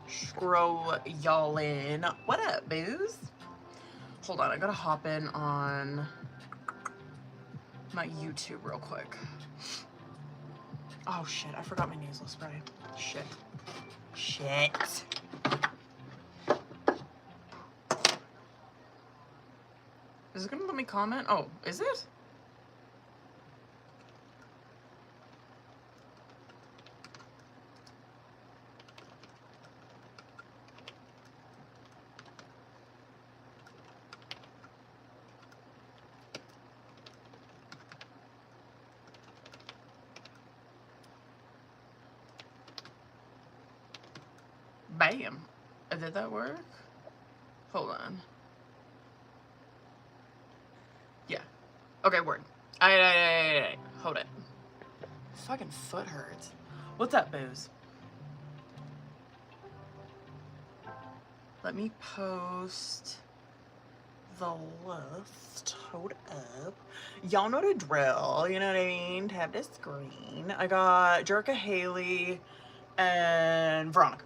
Scroll y'all in. What up, booze? Hold on, I gotta hop in on my YouTube real quick. Oh shit, I forgot my nasal spray. Shit. Is it gonna let me comment? Oh, is it? Bam. Did that work? Hold on. Yeah. Okay, word. Hold it. Fucking foot hurts. What's up, booze? Let me post the list. Hold up. Y'all know the drill. You know what I mean? Tap the screen. I got Jerka, Haley, and Veronica.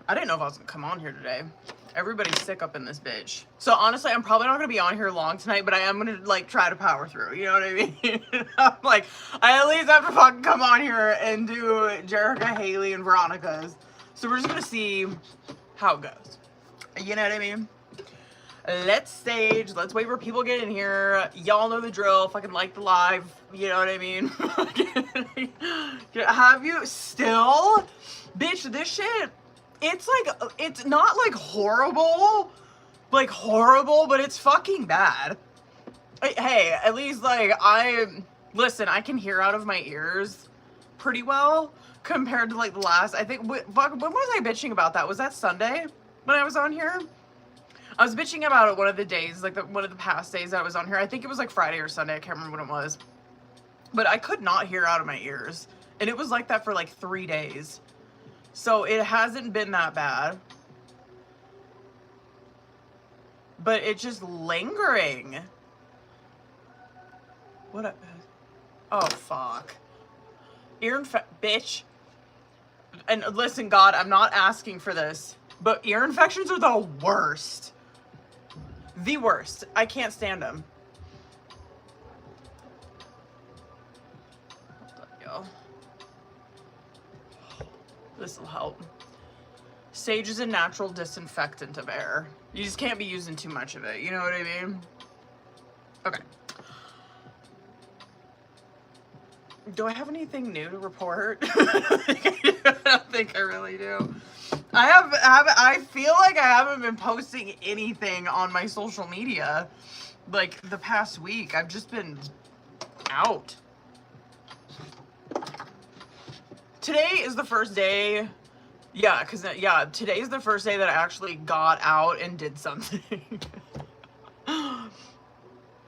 I didn't know if I was gonna come on here today. Everybody's sick up in this bitch. So honestly, I'm probably not gonna be on here long tonight, but I am gonna like try to power through. You know what I mean? I'm like, I at least have to fucking come on here and do Jerica, Haley, and Veronica's. So we're just gonna see how it goes. You know what I mean? Let's stage. Let's wait for people to get in here. Y'all know the drill. Fucking like the live. You know what I mean? Have you still? Bitch, this shit. It's like, it's not like horrible, but it's fucking bad. Hey, at least like listen, I can hear out of my ears pretty well compared to like the last, I think, when was I bitching about that? Was that Sunday when I was on here? I was bitching about it one of the days, like one of the past days that I was on here. I think it was like Friday or Sunday. I can't remember what it was. But I could not hear out of my ears. And it was like that for like 3 days. So it hasn't been that bad. But it's just lingering. What up? Oh, fuck. Ear bitch. And listen, God, I'm not asking for this. But ear infections are the worst. The worst. I can't stand them. Hold up, y'all. This will help. Sage is a natural disinfectant of air. You just can't be using too much of it. You know what I mean? Okay. Do I have anything new to report? I don't think I really do. I feel like I haven't been posting anything on my social media like the past week. I've just been out. Today is the first day. Yeah, today is the first day that I actually got out and did something.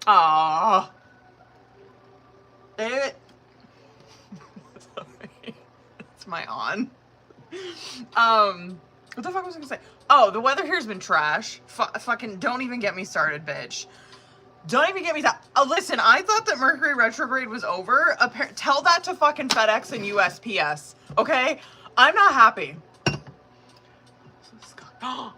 Aww. Sorry. It's my on. What the fuck was I gonna say? Oh, the weather here's been trash. Fucking don't even get me started, bitch. Don't even get me that. Oh, listen, I thought that Mercury retrograde was over. Tell that to fucking FedEx and USPS, okay? I'm not happy. Oh,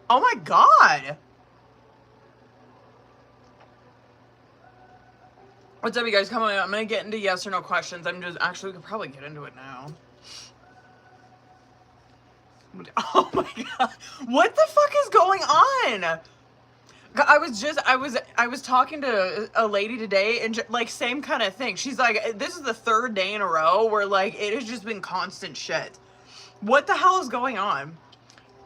oh my God. What's up, you guys? Come on, I'm gonna get into yes or no questions. Actually, we could probably get into it now. Oh my God. What the fuck is going on? I was talking to a lady today and like same kind of thing. She's like, this is the 3rd day in a row where like it has just been constant shit. What the hell is going on?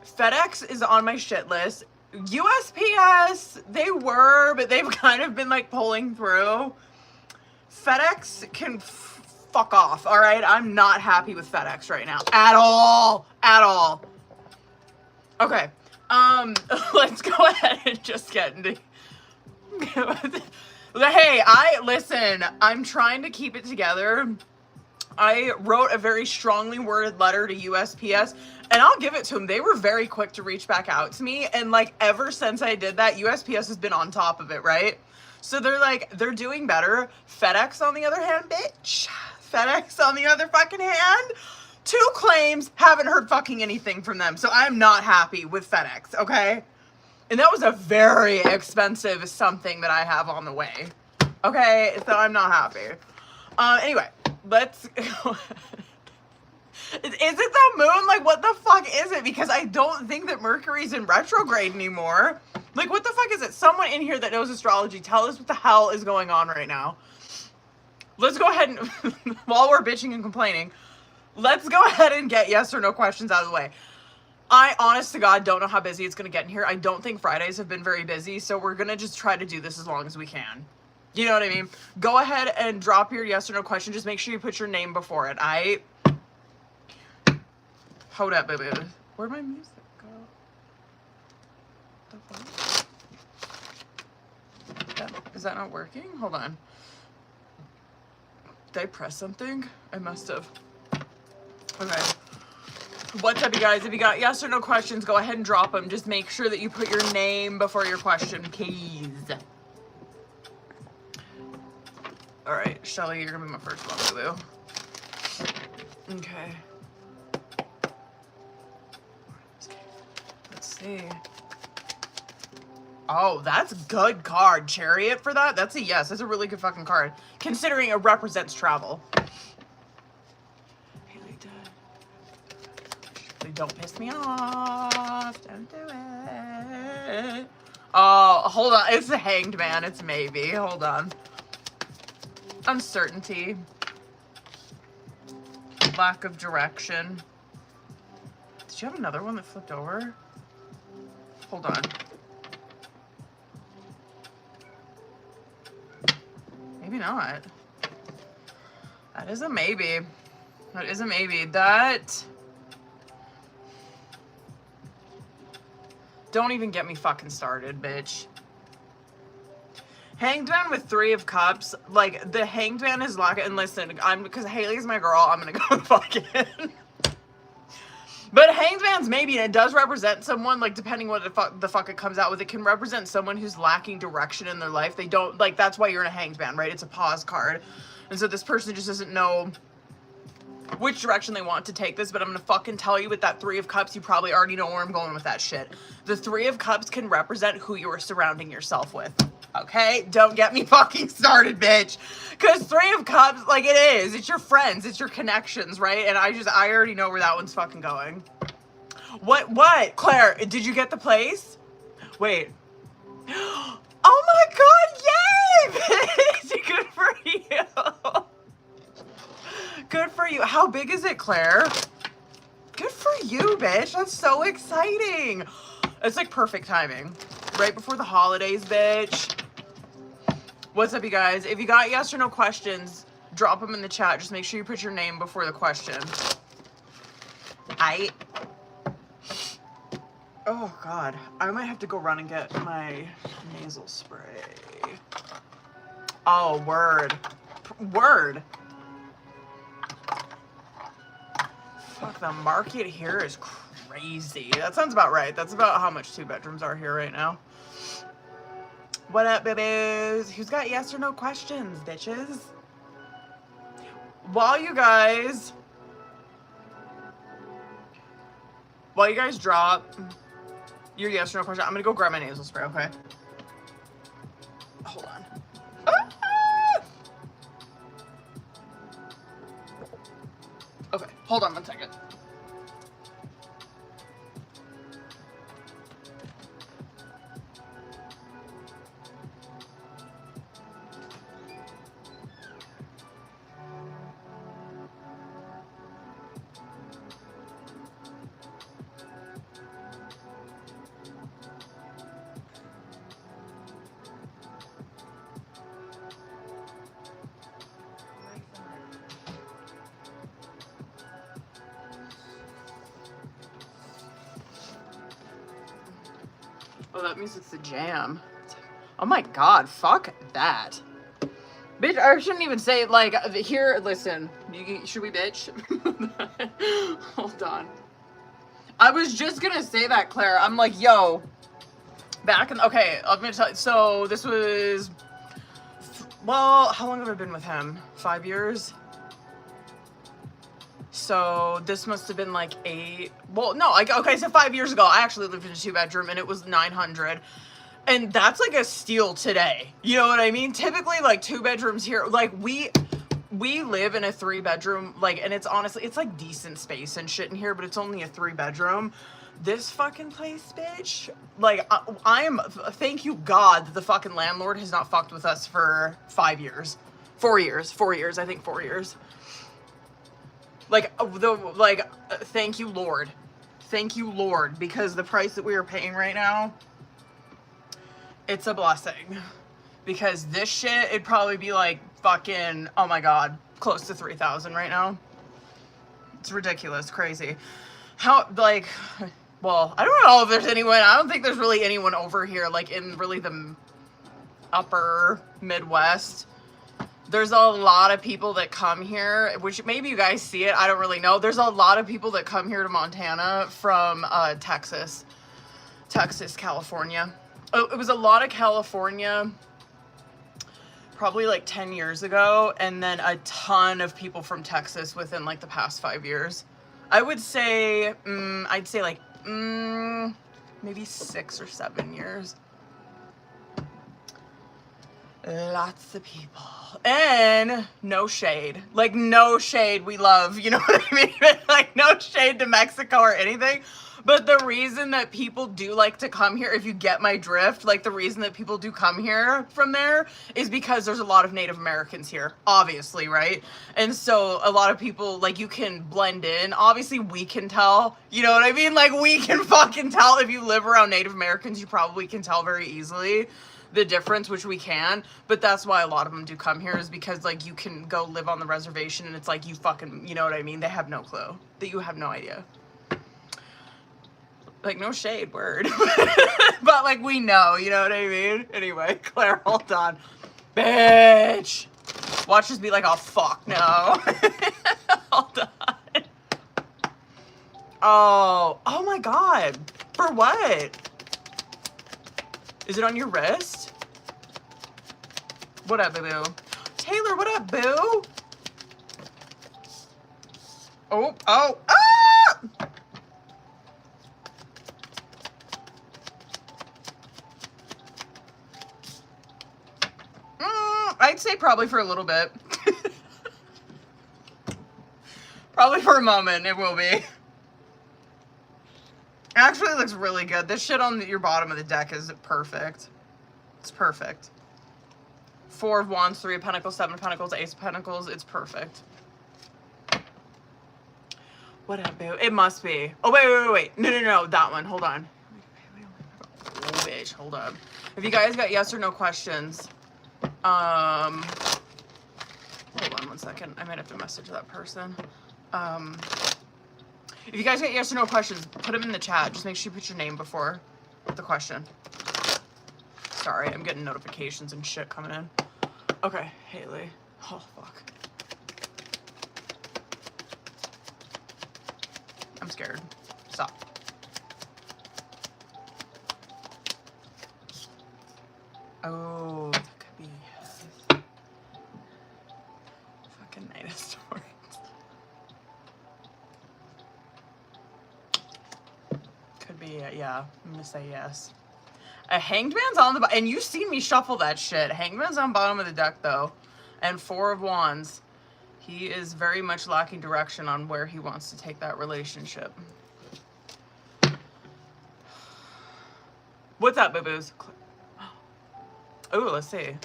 FedEx is on my shit list. USPS, they were, but they've kind of been like pulling through. FedEx can fuck off, all right? I'm not happy with FedEx right now. At all. At all. Okay. Let's go ahead and just get into... Hey, listen, I'm trying to keep it together. I wrote a very strongly worded letter to USPS, and I'll give it to them. They were very quick to reach back out to me, and like ever since I did that, USPS has been on top of it, right? So they're doing better. FedEx, on the other hand, bitch. FedEx, on the other fucking hand, 2 claims, haven't heard fucking anything from them. So I'm not happy with FedEx, okay? And that was a very expensive something that I have on the way. Okay, so I'm not happy. Anyway, let's go. Is it the moon? Like, what the fuck is it? Because I don't think that Mercury's in retrograde anymore. Like, what the fuck is it? Someone in here that knows astrology, tell us what the hell is going on right now. Let's go ahead and, while we're bitching and complaining, let's go ahead and get yes or no questions out of the way. I, honest to God, don't know how busy it's going to get in here. I don't think Fridays have been very busy, so we're going to just try to do this as long as we can. You know what I mean? Go ahead and drop your yes or no question. Just make sure you put your name before it. Hold up, baby. Where'd my music go? The fuck? Is that not working? Hold on. Did I press something? I must have. Okay. What's up, you guys? If you got yes or no questions, go ahead and drop them. Just make sure that you put your name before your question, please. All right, Shelly, you're gonna be my first one, boo. Okay. Let's see. Oh, that's a good card. Chariot for that? That's a yes. That's a really good fucking card. Considering it represents travel. Haley did. Don't piss me off. Don't do it. Oh, hold on. It's the Hanged Man. It's maybe. Hold on. Uncertainty. Lack of direction. Did you have another one that flipped over? Hold on. Maybe not. That is a maybe. That is a maybe. That... Don't even get me fucking started, bitch. Hanged Man with 3 of Cups. Like, the Hanged Man is locked. And listen, because Haley's my girl, I'm gonna go fucking... But Hanged Man's maybe, and it does represent someone, like, depending what the fuck it comes out with, it can represent someone who's lacking direction in their life. They don't, like, that's why you're in a Hanged Man, right? It's a pause card. And so this person just doesn't know which direction they want to take this, but I'm gonna fucking tell you with that 3 of Cups, you probably already know where I'm going with that shit. The 3 of Cups can represent who you are surrounding yourself with. Okay? Don't get me fucking started, bitch. Because 3 of Cups, like, it is. It's your friends. It's your connections, right? And I already know where that one's fucking going. What? Claire, did you get the place? Wait. Oh my god, yay, bitch! Good for you. Good for you. How big is it, Claire? Good for you, bitch. That's so exciting. It's like perfect timing. Right before the holidays, bitch. What's up, you guys? If you got yes or no questions, drop them in the chat. Just make sure you put your name before the question. Oh, God. I might have to go run and get my nasal spray. Oh, word. Word. Fuck, the market here is crazy. That sounds about right. That's about how much 2 bedrooms are here right now. What up, babies? Who's got yes or no questions, bitches? While you guys drop your yes or no question, I'm gonna go grab my nasal spray, okay? Hold on. Ah! Okay, hold on 1 second. Oh, that means it's a jam. Oh my god, fuck that. Bitch, I shouldn't even say, like, here, listen. Should we bitch? Hold on. I was just gonna say that, Claire. I'm like, yo. Okay, I'm gonna tell you. So, this was Well, how long have I been with him? 5 years? So this must have been like 8. Well, no, okay, so 5 years ago, I actually lived in a 2-bedroom and it was 900. And that's like a steal today. You know what I mean? Typically, like 2 bedrooms here, like we live in a 3-bedroom, like, and it's honestly, it's like decent space and shit in here, but it's only a 3-bedroom. This fucking place, bitch, like, I am, thank you God that the fucking landlord has not fucked with us for 5 years. 4 years, 4 years, I think 4 years. Like, thank you, Lord. Thank you, Lord, because the price that we are paying right now, it's a blessing. Because this shit, it'd probably be like fucking, oh my God, close to 3,000 right now. It's ridiculous, crazy. How, like, well, I don't know if there's anyone, I don't think there's really anyone over here, like in really the upper Midwest. There's a lot of people that come here, which maybe you guys see it, I don't really know. There's a lot of people that come here to Montana from Texas, California. It was a lot of California probably like 10 years ago, and then a ton of people from Texas within like the past 5 years. I would say, I'd say like, maybe 6 or 7 years. Lots of people. And no shade. Like, no shade, we love, you know what I mean? Like, no shade to Mexico or anything. But the reason that people do like to come here, if you get my drift, like the reason that people do come here from there is because there's a lot of Native Americans here, obviously, right? And so a lot of people, like, you can blend in. Obviously, we can tell, you know what I mean? Like, we can fucking tell. If you live around Native Americans, you probably can tell very easily the difference, which we can. But that's why a lot of them do come here, is because, like, you can go live on the reservation and it's like you fucking, you know what I mean? They have no clue. That you have no idea. Like, no shade, word. But, like, we know, you know what I mean? Anyway, Claire, hold on. Bitch! Watch this be like, oh, fuck, no. Hold on. Oh my God. For what? Is it on your wrist? What up, boo-boo? Taylor, what up, boo? Oh, ah! I'd say probably for a little bit. Probably for a moment, it will be. Actually, it looks really good. This shit on your bottom of the deck is perfect. It's perfect. 4 of Wands, 3 of Pentacles, 7 of Pentacles, Ace of Pentacles. It's perfect. What up, boo? It must be. Oh, wait. No. That one. Hold on. Oh, bitch. Hold up. If you guys got yes or no questions, hold on 1 second. I might have to message that person. If you guys got yes or no questions, put them in the chat. Just make sure you put your name before the question. Sorry, I'm getting notifications and shit coming in. Okay, Haley. Oh, fuck. I'm scared. Stop. Oh, that could be fucking Knight of Swords. Could be, yeah. I'm gonna say yes. A Hanged Man's on the bottom, and you've seen me shuffle that shit. Hanged Man's on bottom of the deck, though. And 4 of Wands. He is very much lacking direction on where he wants to take that relationship. What's up, boo-boos? Oh, let's see.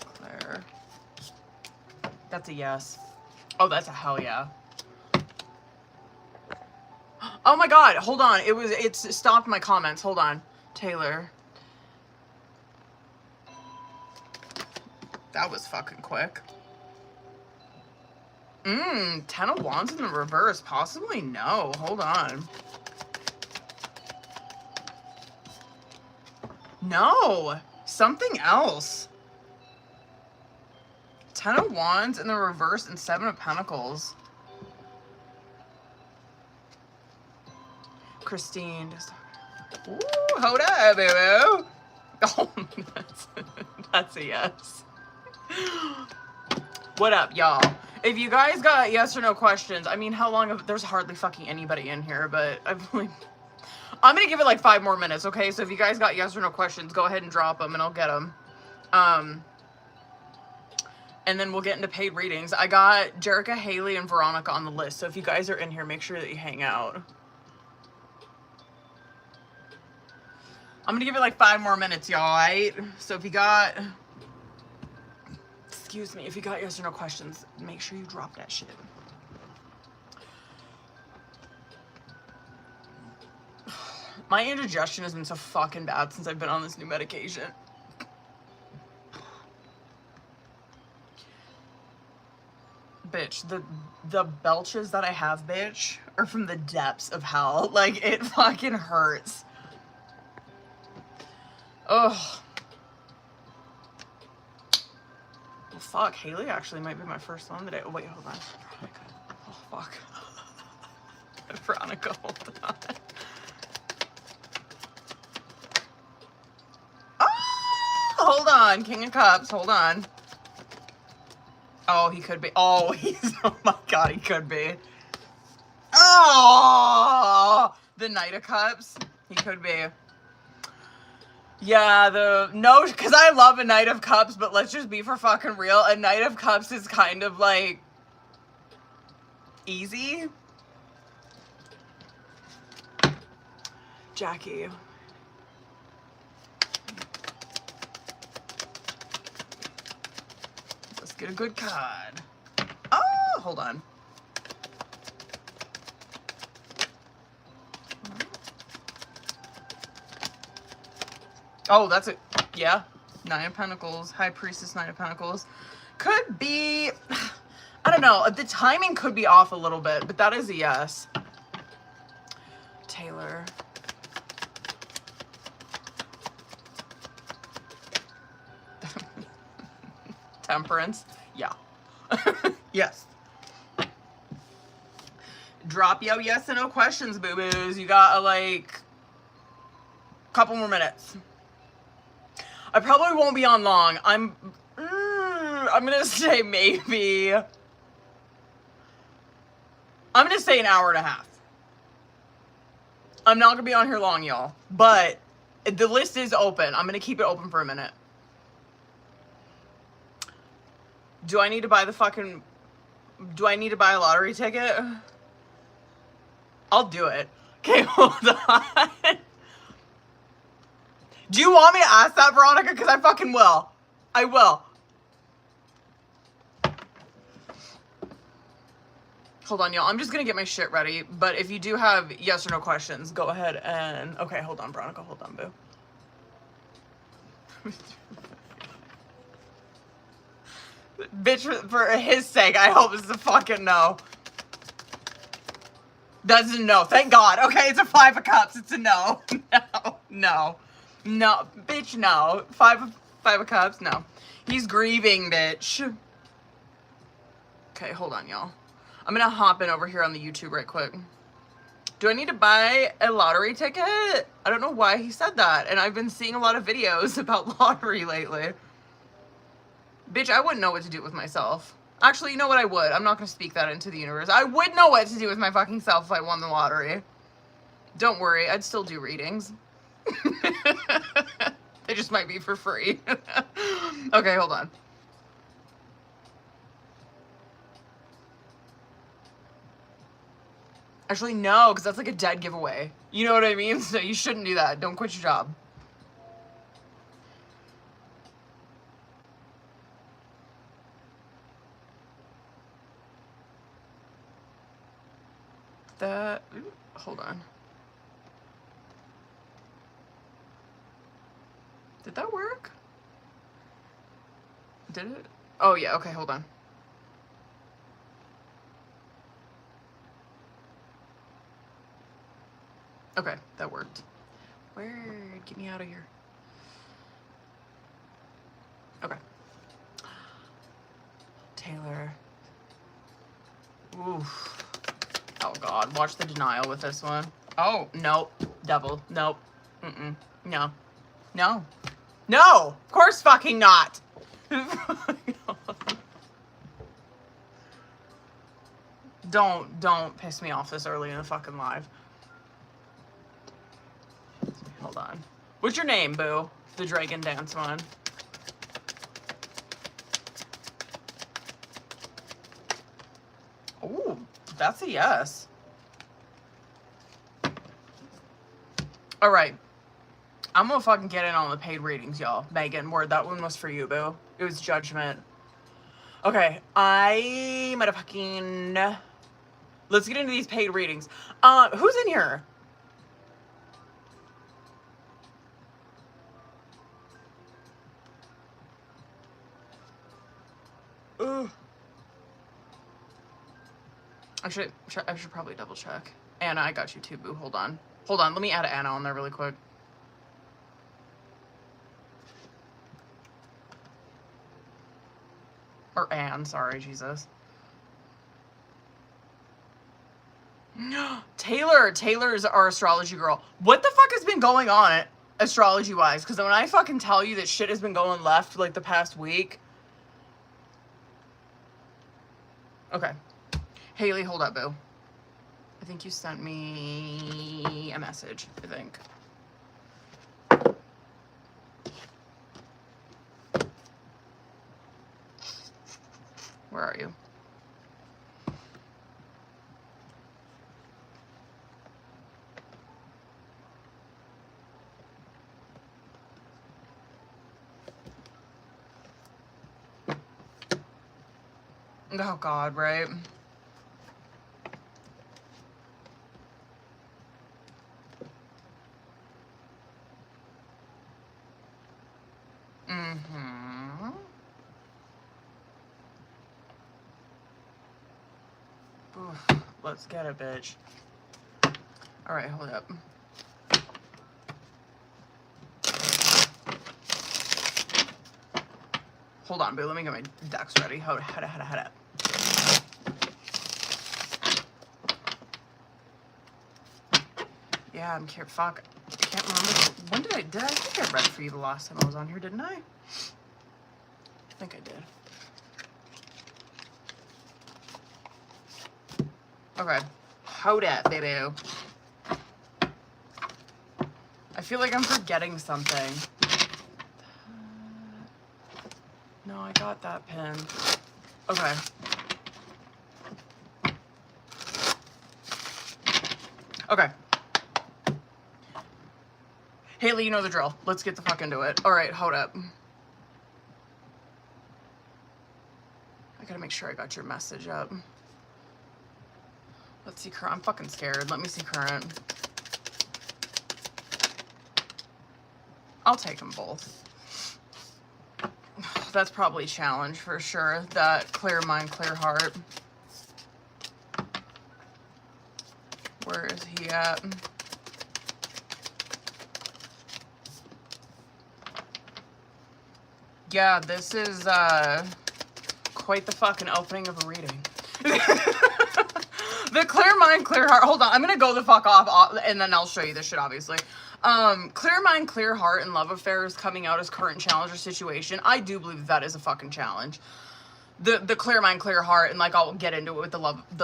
Claire. That's a yes. Oh, that's a hell yeah. Oh my God, hold on. It's stopped my comments. Hold on. Taylor. That was fucking quick. 10 of Wands in the reverse. Possibly no. Hold on. No. Something else. 10 of Wands in the reverse and 7 of Pentacles. Christine. Ooh, hold up, boo-boo. Oh, that's a yes. What up, y'all? If you guys got yes or no questions, I mean, how long there's hardly fucking anybody in here, but I'm gonna give it like 5 more minutes, okay? So if you guys got yes or no questions, go ahead and drop them and I'll get them. And then we'll get into paid readings. I got Jerica, Haley, and Veronica on the list. So if you guys are in here, make sure that you hang out. I'm gonna give it like 5 more minutes, y'all, right? So if you got, excuse me, if you got yes or no questions, make sure you drop that shit. My indigestion has been so fucking bad since I've been on this new medication. Bitch, the belches that I have, bitch, are from the depths of hell. Like, it fucking hurts. Ugh. Well, fuck. Haley actually might be my first one today. Oh, wait, hold on. Veronica. Oh, fuck. Veronica, hold on. Oh, hold on. King of Cups, hold on. Oh, he could be. Oh, he's. Oh my god, he could be. Oh, the Knight of Cups. He could be. Yeah, no, because I love a Knight of Cups, but let's just be for fucking real. A Knight of Cups is kind of like easy. Jackie. Let's get a good card. Oh, hold on. Oh, that's it. Yeah. 9 of Pentacles. High Priestess, 9 of Pentacles. Could be, I don't know. The timing could be off a little bit, but that is a yes. Taylor. Temperance. Yeah. Yes. Drop yo yes and no questions, boo-boos. You got like couple more minutes. I probably won't be on long. I'm gonna say maybe. I'm gonna say an hour and a half. I'm not gonna be on here long, y'all. But the list is open. I'm gonna keep it open for a minute. Do I need to buy a lottery ticket? I'll do it. Okay, hold on. Do you want me to ask that, Veronica? Because I fucking will. I will. Hold on, y'all. I'm just going to get my shit ready. But if you do have yes or no questions, go ahead and... Okay, hold on, Veronica. Hold on, boo. Bitch, for his sake, I hope it's a fucking no. That's a no. Thank God. Okay, it's a 5 of Cups. It's a no. No. No, bitch, no. 5 of Cups, no. He's grieving, bitch. Okay, hold on, y'all. I'm gonna hop in over here on the YouTube right quick. Do I need to buy a lottery ticket? I don't know why he said that. And I've been seeing a lot of videos about lottery lately. Bitch, I wouldn't know what to do with myself. Actually, you know what? I would. I'm not gonna speak that into the universe. I would know what to do with my fucking self if I won the lottery. Don't worry, I'd still do readings. They just might be for free. Okay, hold on. Actually, no, because that's like a dead giveaway. You know what I mean? So you shouldn't do that. Don't quit your job. Hold on. Did that work? Did it? Oh, yeah. Okay, hold on. Okay, that worked. Word, get me out of here. Okay. Taylor. Oof. Oh, God. Watch the denial with this one. Oh, nope. Devil. Nope. Mm-mm. No. No. No! Of course fucking not! Don't piss me off this early in the fucking live. Hold on. What's your name, boo? The dragon dance one. Ooh, that's a yes. All right. I'm gonna fucking get in on the paid readings, y'all. Megan, word, that one was for you, boo. It was Judgment. Okay, I might have fucking... Let's get into these paid readings. Who's in here? Ugh. I should probably double check. Anna, I got you too, boo. Hold on. Hold on, let me add Anna on there really quick. Or Anne, sorry, Jesus. Taylor's our astrology girl. What the fuck has been going on astrology-wise? Because when I fucking tell you that shit has been going left like the past week. Okay. Haley, hold up, boo. I think you sent me a message, I think. Where are you? Oh God, right? Mm-hmm. Oof, let's get it, bitch. All right, hold up. Hold on, boo. Let me get my decks ready. Hold up. Yeah, I'm curious. Fuck. I can't remember. When did I think I read for you the last time I was on here, didn't I? I think I did. Okay. Hold up, baby. I feel like I'm forgetting something. No, I got that pen. Okay. Okay. Haley, you know the drill. Let's get the fuck into it. All right, hold up. I gotta make sure I got your message up. Let's see current. I'm fucking scared. Let me see current. I'll take them both. That's probably a challenge for sure. That clear mind, clear heart. Where is he at? Yeah, this is quite the fucking opening of a reading. The clear mind, clear heart. Hold on, I'm gonna go the fuck off and then I'll show you this shit, obviously. Clear mind, clear heart and love affairs coming out as current challenge or situation. I do believe that is a fucking challenge. The clear mind, clear heart, and like I'll get into it with the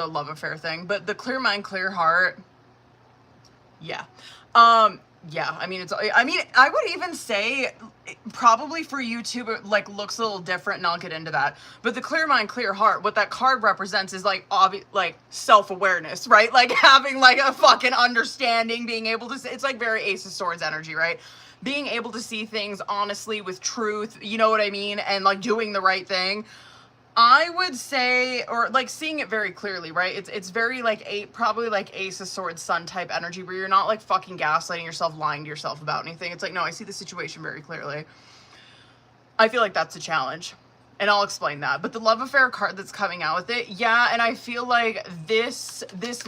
love affair thing, but the clear mind, clear heart, yeah. Yeah, I mean, I would even say probably for you too, but like looks a little different and I'll get into that. But the clear mind, clear heart, what that card represents is like like self-awareness, right? Like having like a fucking understanding, being able to, it's like very Ace of Swords energy, right? Being able to see things honestly with truth, you know what I mean? And like doing the right thing. I would say, or like seeing it very clearly, right? It's very like probably like Ace of Swords Sun type energy where you're not like fucking gaslighting yourself, lying to yourself about anything. It's like, no, I see the situation very clearly. I feel like that's a challenge. And I'll explain that. But the love affair card that's coming out with it, yeah, and I feel like this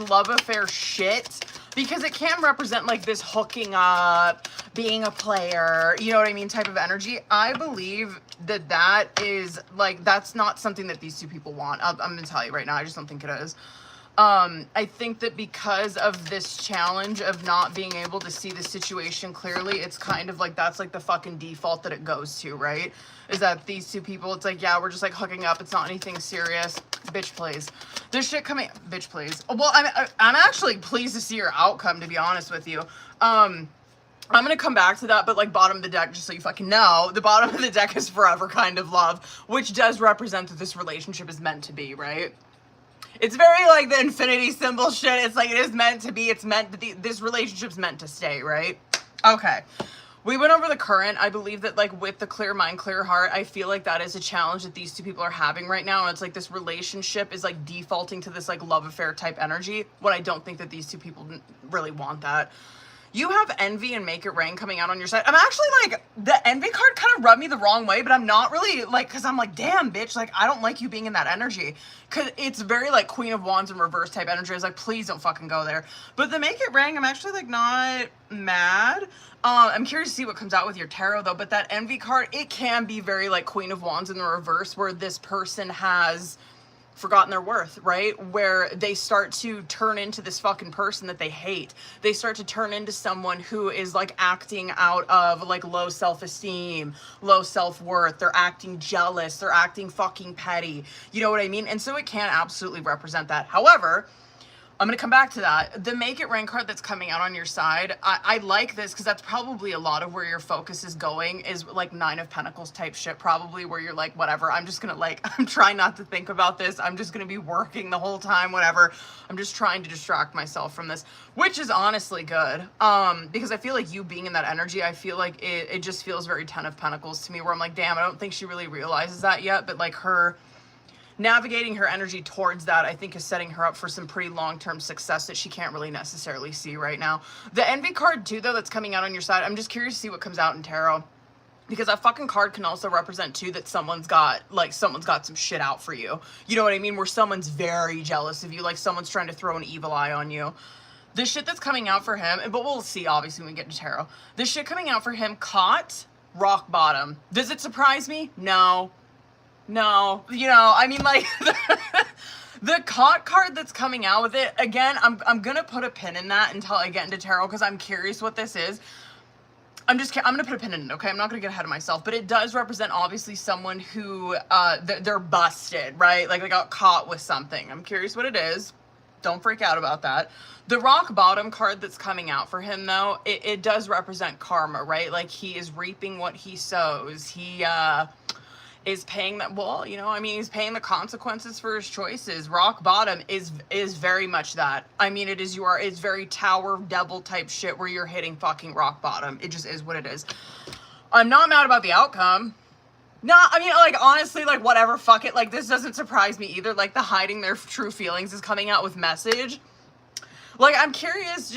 love affair shit, because it can represent like this hooking up, being a player, you know what I mean, type of energy. I believe that is like, that's not something that these two people want. I'm gonna tell you right now, I just don't think it is. I think that because of this challenge of not being able to see the situation clearly, it's kind of like that's like the fucking default that it goes to, right? Is that these two people, it's like, yeah, we're just like hooking up. It's not anything serious. Bitch, please. There's shit coming. Bitch, please. Well, I'm actually pleased to see your outcome, to be honest with you. I'm going to come back to that, but like bottom of the deck, just so you fucking know, the bottom of the deck is forever kind of love, which does represent that this relationship is meant to be, right? It's very like the infinity symbol shit. It's like it is meant to be. It's meant that this relationship's meant to stay, right? Okay. We went over the current. I believe that like with the clear mind, clear heart, I feel like that is a challenge that these two people are having right now. And it's like this relationship is like defaulting to this like love affair type energy. When I don't think that these two people really want that. You have envy and make it rain coming out on your side. I'm actually like, the envy card kind of rubbed me the wrong way, but I'm not really like, cause I'm like, damn bitch, like I don't like you being in that energy. Cause it's very like Queen of Wands in reverse type energy. I was like, please don't fucking go there. But the make it rain, I'm actually like not mad. I'm curious to see what comes out with your tarot though, but that envy card, it can be very like Queen of Wands in the reverse where this person has forgotten their worth, right? Where they start to turn into this fucking person that they hate. They start to turn into someone who is like acting out of like low self-esteem, low self-worth. They're acting jealous. They're acting fucking petty. You know what I mean? And so it can absolutely represent that. However, I'm going to come back to that. The make it rain card that's coming out on your side, I like this because that's probably a lot of where your focus is going is like 9 of Pentacles type shit, probably where you're like, whatever, I'm just going to like, I'm trying not to think about this. I'm just going to be working the whole time, whatever. I'm just trying to distract myself from this, which is honestly good. Because I feel like you being in that energy, I feel like it just feels very 10 of Pentacles to me where I'm like, damn, I don't think she really realizes that yet. But like her navigating her energy towards that, I think is setting her up for some pretty long-term success that she can't really necessarily see right now. The envy card too, though, that's coming out on your side, I'm just curious to see what comes out in tarot. Because that fucking card can also represent too that someone's got some shit out for you. You know what I mean? Where someone's very jealous of you, like someone's trying to throw an evil eye on you. The shit that's coming out for him, but we'll see obviously when we get to tarot. The shit coming out for him, caught, rock bottom. Does it surprise me? No. No, you know, I mean, like, the caught card that's coming out with it, again, I'm gonna put a pin in that until I get into tarot, because I'm curious what this is. I'm gonna put a pin in it, okay? I'm not gonna get ahead of myself, but it does represent, obviously, someone who, they're busted, right? Like, they got caught with something. I'm curious what it is. Don't freak out about that. The rock bottom card that's coming out for him, though, it does represent karma, right? Like, he is reaping what he sows. He, is paying that, well, you know, I mean, he's paying the consequences for his choices. Rock bottom is very much that. I mean, it's very Tower Devil type shit where you're hitting fucking rock bottom. It just is what it is. I'm not mad about the outcome. No, I mean, like, honestly, like, whatever, fuck it. Like, this doesn't surprise me either. Like, the hiding their true feelings is coming out with message. Like, I'm curious,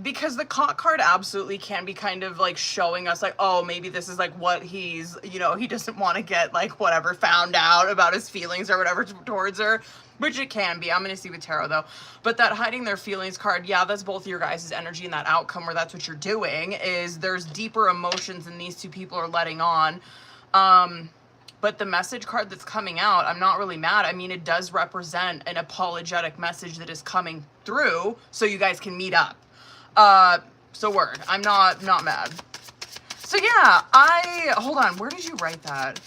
because the caught card absolutely can be kind of like showing us like, oh, maybe this is like what he's, you know, he doesn't want to get like whatever found out about his feelings or whatever towards her, which it can be. I'm going to see with tarot though. But that hiding their feelings card, yeah, that's both your guys' energy and that outcome where that's what you're doing is there's deeper emotions than these two people are letting on. But the message card that's coming out, I'm not really mad. I mean, it does represent an apologetic message that is coming through so you guys can meet up. So word, I'm not mad. So yeah, hold on, where did you write that?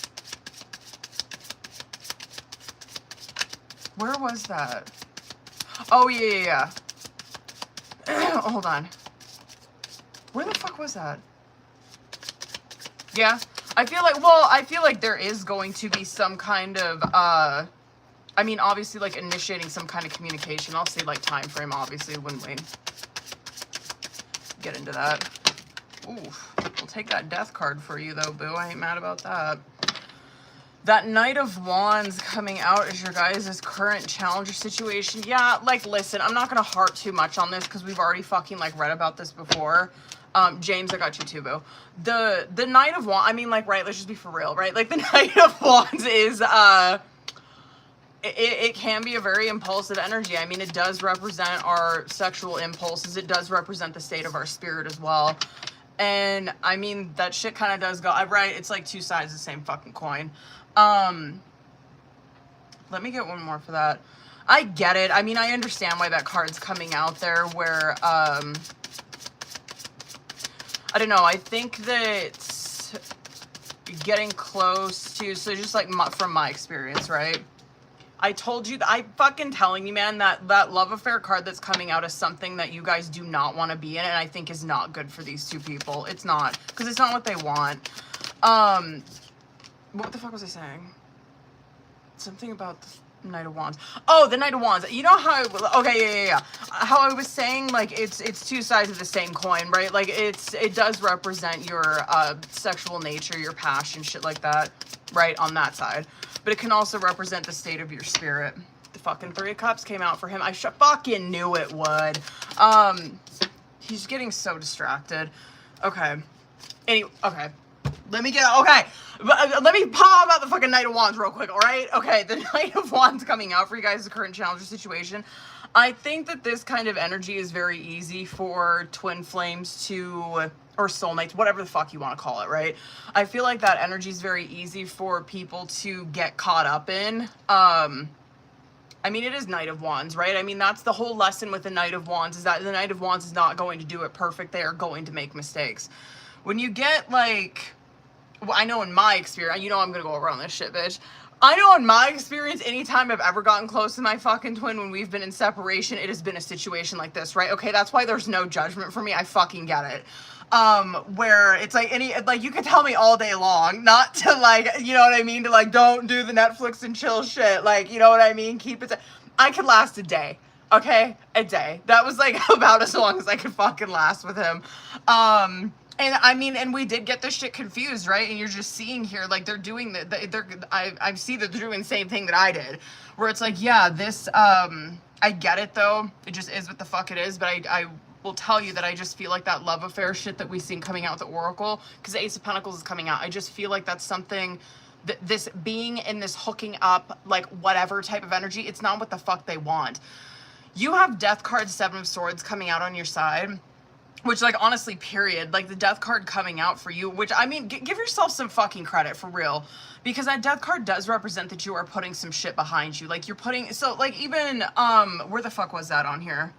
Where was that? Oh, yeah. Hold on. Where the fuck was that? Yeah, I feel like there is going to be some kind of, I mean, obviously, like, initiating some kind of communication. I'll say, like, time frame, obviously, wouldn't we? Get into that. Oof. We'll take that death card for you, though, boo. I ain't mad about that. That Knight of Wands coming out as your guys' current challenger situation. Yeah, like, listen, I'm not going to harp too much on this because we've already fucking, like, read about this before. James, I got you too, boo. The Knight of Wands, I mean, like, right, let's just be for real, right? Like, the Knight of Wands is, it can be a very impulsive energy. I mean, it does represent our sexual impulses. It does represent the state of our spirit as well. And, I mean, that shit kind of does go, right, it's like two sides of the same fucking coin. Let me get one more for that. I get it. I mean, I understand why that card's coming out there where, I don't know, I think that getting close to, so just like from my experience, right? I told you, I fucking telling you, man, that love affair card that's coming out is something that you guys do not want to be in, and I think is not good for these two people. It's not, because it's not what they want. What the fuck was I saying? Something about the Knight of Wands. Oh, the Knight of Wands. You know how, okay, yeah. How I was saying, like, it's two sides of the same coin, right? Like, it does represent your sexual nature, your passion, shit like that, right, on that side. But it can also represent the state of your spirit. The fucking Three of Cups came out for him. I fucking knew it would. He's getting so distracted. Okay. Anyway, okay. Let me pop about the fucking Knight of Wands real quick, alright? Okay, the Knight of Wands coming out for you guys, the current challenger situation. I think that this kind of energy is very easy for twin flames to, or soulmates, whatever the fuck you want to call it, right? I feel like that energy is very easy for people to get caught up in. I mean, it is Knight of Wands, right? I mean, that's the whole lesson with the Knight of Wands, is that the Knight of Wands is not going to do it perfect. They are going to make mistakes. When you get, like, well, I know in my experience, you know I'm gonna go over on this shit, bitch. I know in my experience, anytime I've ever gotten close to my fucking twin when we've been in separation, it has been a situation like this, right? Okay, that's why there's no judgment for me. I fucking get it. Where it's like you could tell me all day long not to, like, you know what I mean? To, like, don't do the Netflix and chill shit. Like, you know what I mean? Keep it. I could last a day. Okay? A day. That was, like, about as long as I could fucking last with him. And I mean, and we did get this shit confused, right? And you're just seeing here, like, they're doing I see that they're doing the same thing that I did, where it's like, yeah, this, I get it though. It just is what the fuck it is. But I will tell you that I just feel like that love affair shit that we seen coming out with the Oracle, because the Ace of Pentacles is coming out. I just feel like that's something, this being in this hooking up, like, whatever type of energy, it's not what the fuck they want. You have Death card, Seven of Swords coming out on your side. Which, like, honestly, period, like, the Death card coming out for you, which, I mean, give yourself some fucking credit, for real, because that Death card does represent that you are putting some shit behind you, like, you're putting, so, like, even, where the fuck was that on here?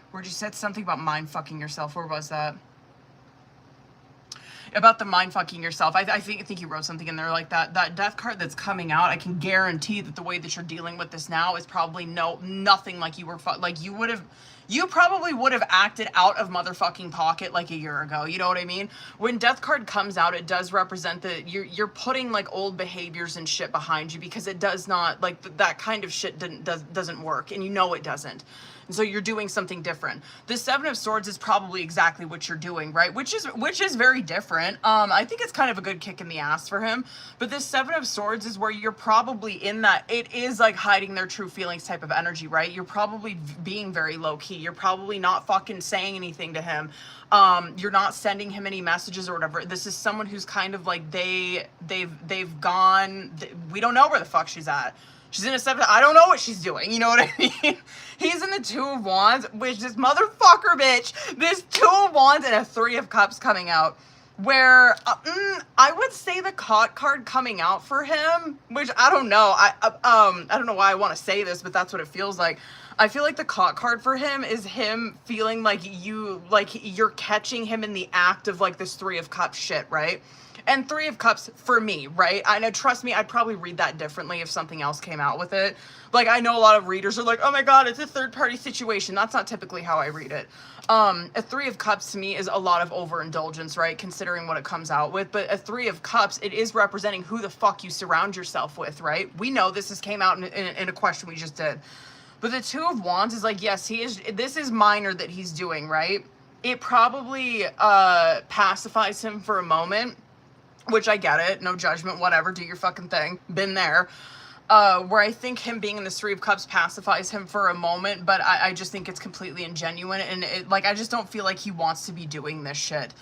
Where you said something about mind fucking yourself, where was that? About the mind fucking yourself. I think you wrote something in there like that. That Death card that's coming out, I can guarantee that the way that you're dealing with this now is probably nothing like you were, like, you probably would have acted out of motherfucking pocket like a year ago. You know what I mean? When Death card comes out, it does represent that you're putting, like, old behaviors and shit behind you, because it does not, like, that kind of shit doesn't work, and you know it doesn't. And so you're doing something different. The Seven of Swords is probably exactly what you're doing, right? Which is very different. I think it's kind of a good kick in the ass for him. But this Seven of Swords is where you're probably in that, it is like hiding their true feelings type of energy, right? You're probably being very low key. You're probably not fucking saying anything to him. You're not sending him any messages or whatever. This is someone who's kind of like, they've gone, we don't know where the fuck she's at. She's in a seven. I don't know what she's doing. You know what I mean? He's in the Two of Wands, which this motherfucker, bitch. This Two of Wands and a Three of Cups coming out. Where I would say the Caught card coming out for him, which I don't know. I don't know why I want to say this, but that's what it feels like. I feel like the Caught card for him is him feeling like you're catching him in the act of, like, this Three of Cups shit, right? And Three of Cups for me, right? I know, trust me, I'd probably read that differently if something else came out with it. Like, I know a lot of readers are like, oh my god, it's a third-party situation. That's not typically how I read it. A Three of Cups to me is a lot of overindulgence, right? Considering what it comes out with. But a Three of Cups, it is representing who the fuck you surround yourself with, right? We know this came out in a question we just did. But the Two of Wands is like, yes, this is minor that he's doing, right? It probably pacifies him for a moment. Which I get it, no judgment, whatever, do your fucking thing, been there. Where I think him being in this Three of Cups pacifies him for a moment, but I just think it's completely ingenuine, and I just don't feel like he wants to be doing this shit.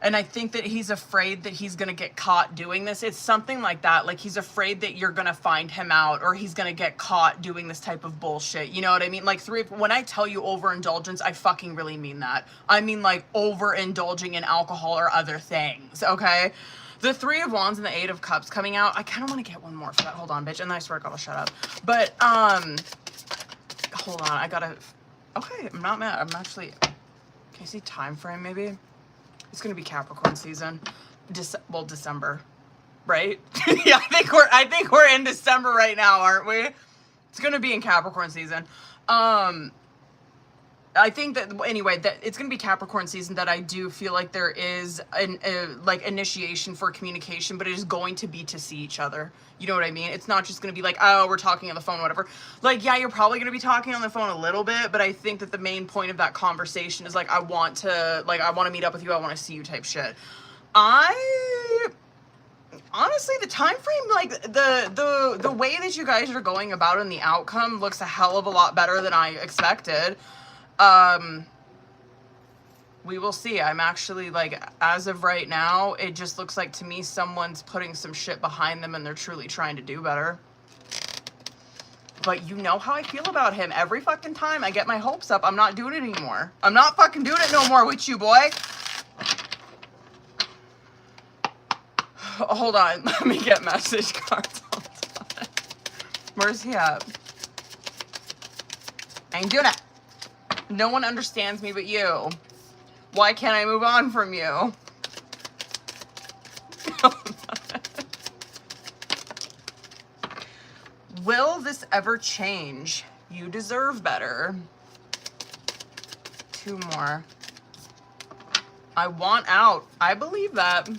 And I think that he's afraid that he's gonna get caught doing this. It's something like that. Like, he's afraid that you're gonna find him out, or he's gonna get caught doing this type of bullshit. You know what I mean? Like, when I tell you overindulgence, I fucking really mean that. I mean, like, overindulging in alcohol or other things, okay? The Three of Wands and the Eight of Cups coming out. I kind of want to get one more for that. Hold on, bitch. And then I swear to God, I'll shut up. But, hold on. I gotta... Okay, I'm not mad. I'm actually... Can you see time frame, maybe? It's gonna be Capricorn season. Well, December. Right? Yeah, I think we're in December right now, aren't we? It's gonna be in Capricorn season. I think that, anyway, that it's going to be Capricorn season, that I do feel like there is like initiation for communication, but it is going to be to see each other. You know what I mean? It's not just going to be like, oh, we're talking on the phone, whatever. Like, yeah, you're probably going to be talking on the phone a little bit, but I think that the main point of that conversation is like, I want to meet up with you. I want to see you type shit. Honestly, the time frame, like the way that you guys are going about it and the outcome looks a hell of a lot better than I expected. We will see. I'm actually, like, as of right now, it just looks like to me someone's putting some shit behind them and they're truly trying to do better. But you know how I feel about him. Every fucking time I get my hopes up, I'm not doing it anymore. I'm not fucking doing it no more with you, boy. Hold on. Let me get message cards. Hold on. Where's he at? I ain't doing it. No one understands me but you. Why can't I move on from you? Will this ever change? You deserve better. Two more. I want out. I believe that.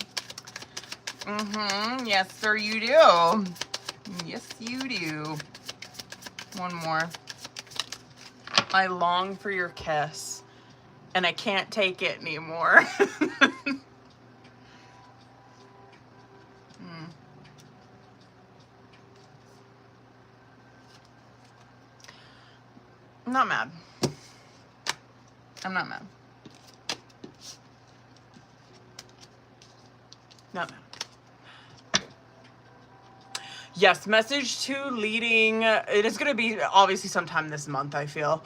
Yes, sir, you do. Yes, you do. One more. I long for your kiss, and I can't take it anymore. I'm not mad. I'm not mad. Not mad. Yes, message to leading. It is going to be obviously sometime this month, I feel.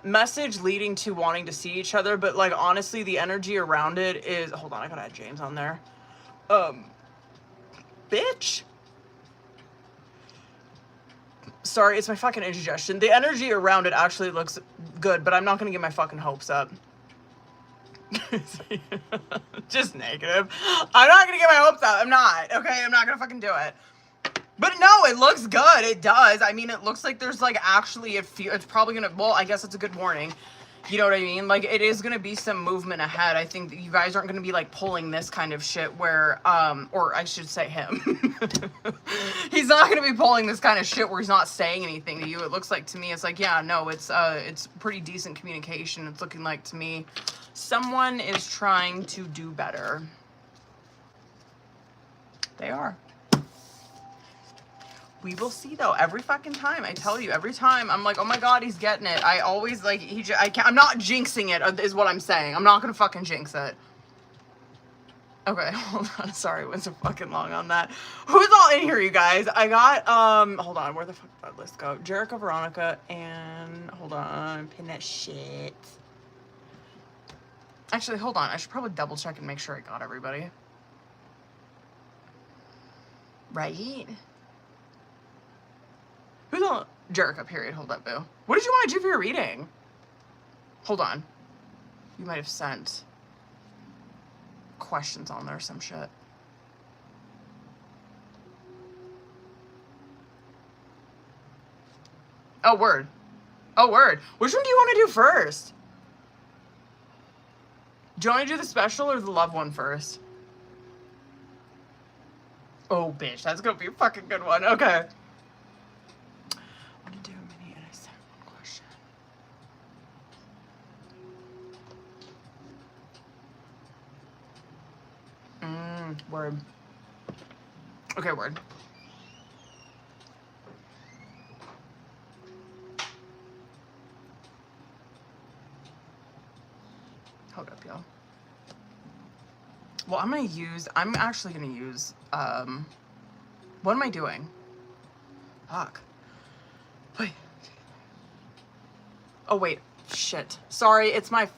Message leading to wanting to see each other, but like honestly the energy around it is, hold on, I gotta add James on there. Bitch. Sorry, it's my fucking indigestion. The energy around it actually looks good, but I'm not gonna get my fucking hopes up. Just negative. I'm not gonna get my hopes up. I'm not. Okay, I'm not gonna fucking do it. But no, it looks good. It does. I mean, it looks like there's like actually it's probably gonna, well, I guess it's a good warning. You know what I mean? Like, it is gonna be some movement ahead. I think that you guys aren't gonna be like pulling this kind of shit where, or I should say him. He's not gonna be pulling this kind of shit where he's not saying anything to you. It looks like to me, it's like, yeah, no, it's pretty decent communication. It's looking like to me, someone is trying to do better. They are. We will see though. Every fucking time, I tell you, every time I'm like, oh my God, he's getting it. I always like, I'm not jinxing it is what I'm saying. I'm not gonna fucking jinx it. Okay, hold on. Sorry, it went so fucking long on that. Who's all in here, you guys? I got, hold on. Where the fuck did that list go? Jerica, Veronica, and hold on. Pin that shit. Actually, hold on. I should probably double check and make sure I got everybody. Right? Who's on Jerica, period. Hold up, boo. What did you want to do for your reading? Hold on. You might have sent questions on there or some shit. Oh, word. Oh, word. Which one do you want to do first? Do you want to do the special or the love one first? Oh, bitch. That's going to be a fucking good one. Okay. Word. Okay, word. Hold up, y'all. Well, I'm actually gonna use, what am I doing? Fuck. Wait. Oh, wait. Shit. Sorry, it's my,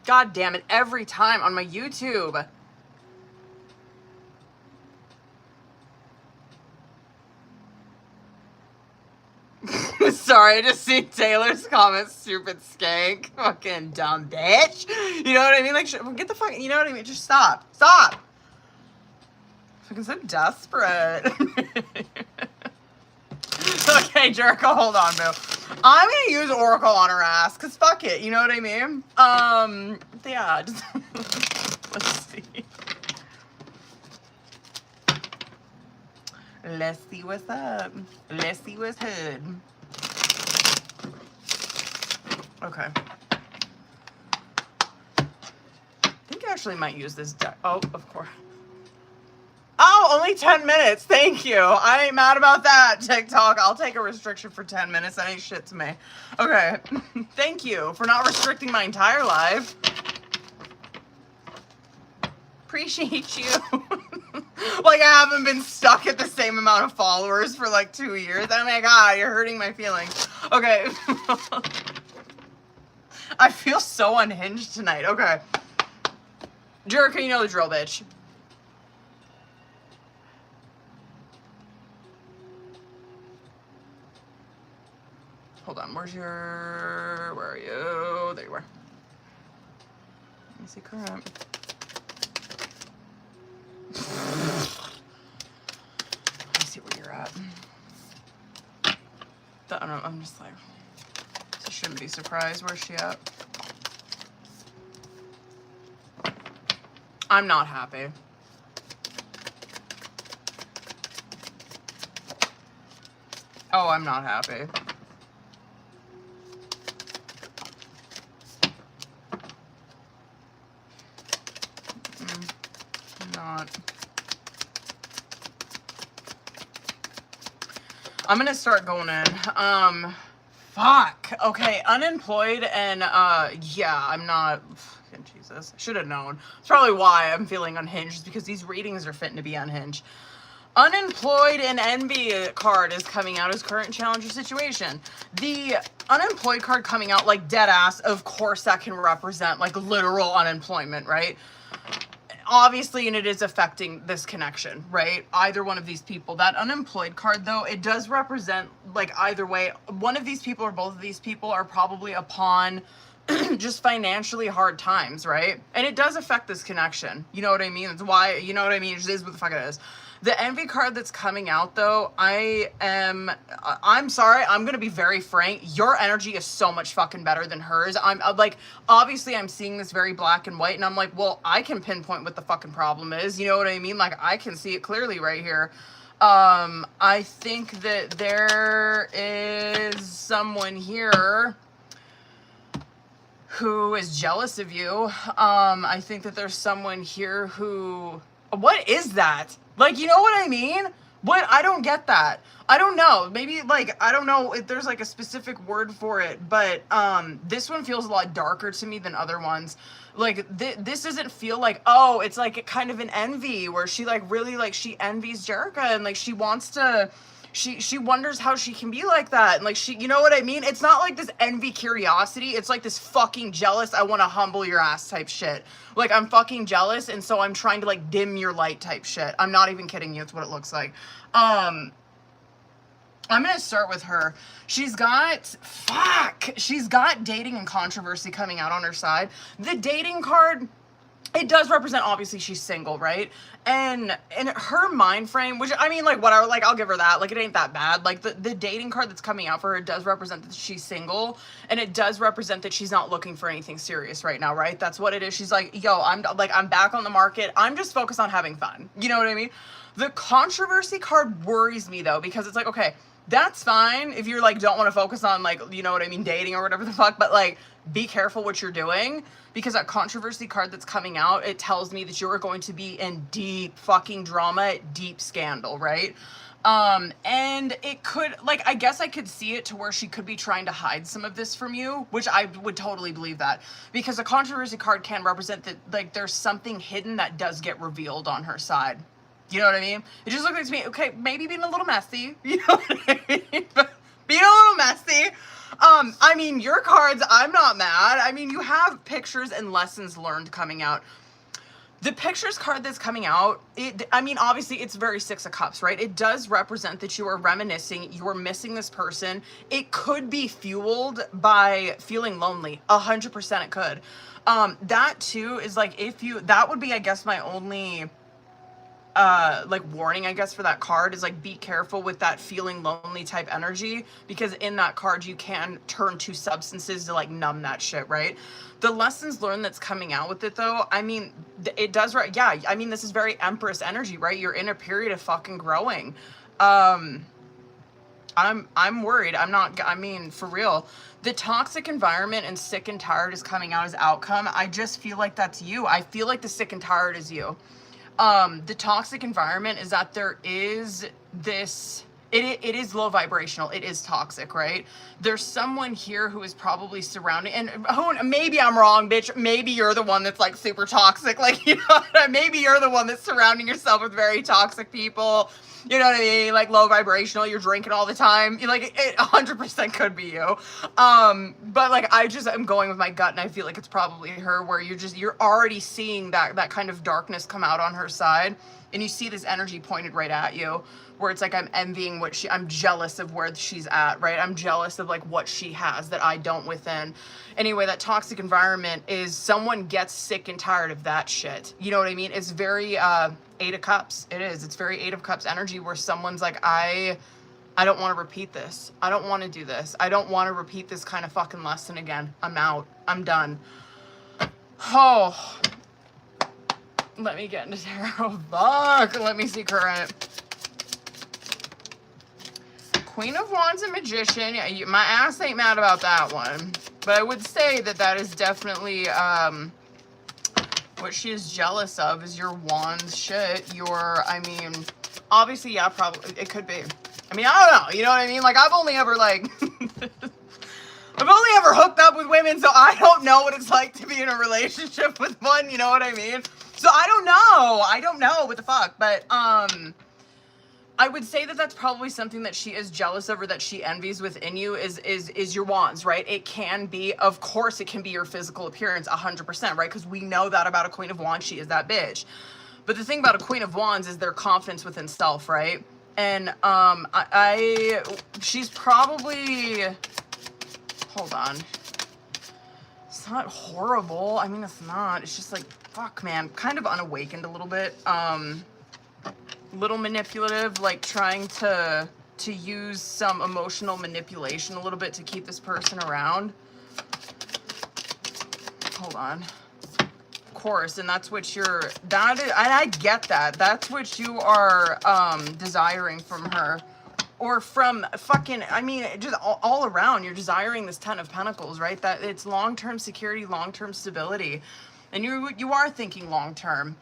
God damn it, every time on my YouTube. sorry, I just seen Taylor's comment, stupid skank, fucking dumb bitch. You know what I mean? Like, get the fuck, you know what I mean? Just stop. Stop. Fucking so desperate. Okay, Jericho, hold on, boo. I'm gonna use Oracle on her ass, cause fuck it, you know what I mean? Yeah, just, let's see. Let's see what's up. Let's see what's hood. Okay. I think I actually might use this deck. Oh, of course. Oh, only 10 minutes. Thank you. I ain't mad about that, TikTok. I'll take a restriction for 10 minutes. That ain't shit to me. Okay. Thank you for not restricting my entire life. Appreciate you. Like, I haven't been stuck at the same amount of followers for like 2 years. Oh my god, you're hurting my feelings. Okay. I feel so unhinged tonight. Okay. Jericho, you know the drill, bitch. Hold on, where are you? There you are. Let me see current. Let me see where you're at. I don't know, I'm just like, I shouldn't be surprised. Where's she at? I'm not happy. Oh, I'm not happy. I'm gonna start going in. Fuck. Okay, unemployed and yeah, I'm not. Jesus, I should have known. It's probably why I'm feeling unhinged, because these readings are fitting to be unhinged. Unemployed and envy card is coming out as current challenge or situation. The unemployed card coming out, like, dead ass, of course that can represent like literal unemployment, right? Obviously, and it is affecting this connection, right? Either one of these people. That unemployed card, though, it does represent, like, either way, one of these people or both of these people are probably upon just financially hard times, right? And it does affect this connection. You know what I mean? It's why, you know what I mean? It just is what the fuck it is. The envy card that's coming out, though, I'm sorry, I'm going to be very frank. Your energy is so much fucking better than hers. I'm like, obviously I'm seeing this very black and white, and I'm like, well, I can pinpoint what the fucking problem is. You know what I mean? Like, I can see it clearly right here. I think that there is someone here who is jealous of you. I think that there's someone here who... What is that? Like, you know what I mean? What? I don't get that. I don't know. Maybe, like, I don't know if there's, like, a specific word for it, but this one feels a lot darker to me than other ones. Like, this doesn't feel like, oh, it's, like, kind of an envy where she, like, really, like, she envies Jerica and, like, she wants to... She wonders how she can be like that. And, like, she, you know what I mean? It's not like this envy curiosity. It's like this fucking jealous, I want to humble your ass type shit. Like, I'm fucking jealous, and so I'm trying to, like, dim your light type shit. I'm not even kidding you. It's what it looks like. I'm gonna start with her. She's got dating and controversy coming out on her side. The dating card... It does represent, obviously, she's single, right? And in her mind frame, which, I mean, like, whatever, like, I'll give her that. Like, it ain't that bad. Like, the dating card that's coming out for her does represent that she's single. And it does represent that she's not looking for anything serious right now, right? That's what it is. She's like, yo, I'm back on the market. I'm just focused on having fun. You know what I mean? The controversy card worries me, though, because it's like, okay, that's fine if you're, like, don't want to focus on, like, you know what I mean, dating or whatever the fuck, but, like, be careful what you're doing, because that controversy card that's coming out, it tells me that you're going to be in deep fucking drama, deep scandal, right? And it could, like, I guess I could see it to where she could be trying to hide some of this from you, which I would totally believe that, because a controversy card can represent that, like, there's something hidden that does get revealed on her side. You know what I mean? It just looks like to me, okay, maybe being a little messy, you know what I mean? Being a little messy. I mean, your cards, I'm not mad. I mean, you have pictures and lessons learned coming out. The pictures card that's coming out, I mean, obviously it's very Six of Cups, right? It does represent that you are reminiscing, you are missing this person. It could be fueled by feeling lonely. 100% it could. That too is like, that would be, I guess, my only like warning, I guess, for that card is like, be careful with that feeling lonely type energy, because in that card you can turn to substances to like numb that shit, right? The lessons learned that's coming out with it though, I mean, it does, right? Yeah, I mean, this is very Empress energy, right? You're in a period of fucking growing. I'm worried. I mean, for real. The toxic environment and sick and tired is coming out as outcome. I just feel like that's you. I feel like the sick and tired is you. The toxic environment is that there is this, it is low vibrational. It is toxic, right? There's someone here who is probably surrounding, and maybe I'm wrong, bitch. Maybe you're the one that's like super toxic. Like, you know, maybe you're the one that's surrounding yourself with very toxic people. You know what I mean? Like low vibrational, you're drinking all the time. You like it 100% could be you. But like I'm going with my gut, and I feel like it's probably her, where you're already seeing that kind of darkness come out on her side, and you see this energy pointed right at you, where it's like, I'm envying I'm jealous of where she's at, right? I'm jealous of like what she has that I don't within. Anyway, that toxic environment is someone gets sick and tired of that shit. You know what I mean? It's very, Eight of Cups. It is. It's very Eight of Cups energy, where someone's like, I don't want to repeat this. I don't want to do this. I don't want to repeat this kind of fucking lesson again. I'm out. I'm done. Oh, let me get into tarot. Fuck. Let me see current. Queen of Wands and Magician. Yeah, my ass ain't mad about that one. But I would say that is definitely, what she is jealous of is your Wands shit. I mean, obviously, yeah, probably, it could be. I mean, I don't know, you know what I mean? Like, I've only ever, like, I've only ever hooked up with women, so I don't know what it's like to be in a relationship with one, you know what I mean? So I don't know what the fuck, but, I would say that that's probably something that she is jealous of, or that she envies within you is your Wands, right? It can be, of course, it can be your physical appearance, 100%, right? Because we know that about a Queen of Wands, she is that bitch. But the thing about a Queen of Wands is their confidence within self, right? And she's probably, hold on. It's not horrible. I mean, it's not. It's just like, fuck, man, kind of unawakened a little bit. Little manipulative, like trying to use some emotional manipulation a little bit to keep this person around. Hold on. Of course, and that's what and I get that. That's what you are desiring from her. Or from fucking, I mean, just all around, you're desiring this Ten of Pentacles, right? That it's long-term security, long-term stability. And you are thinking long-term.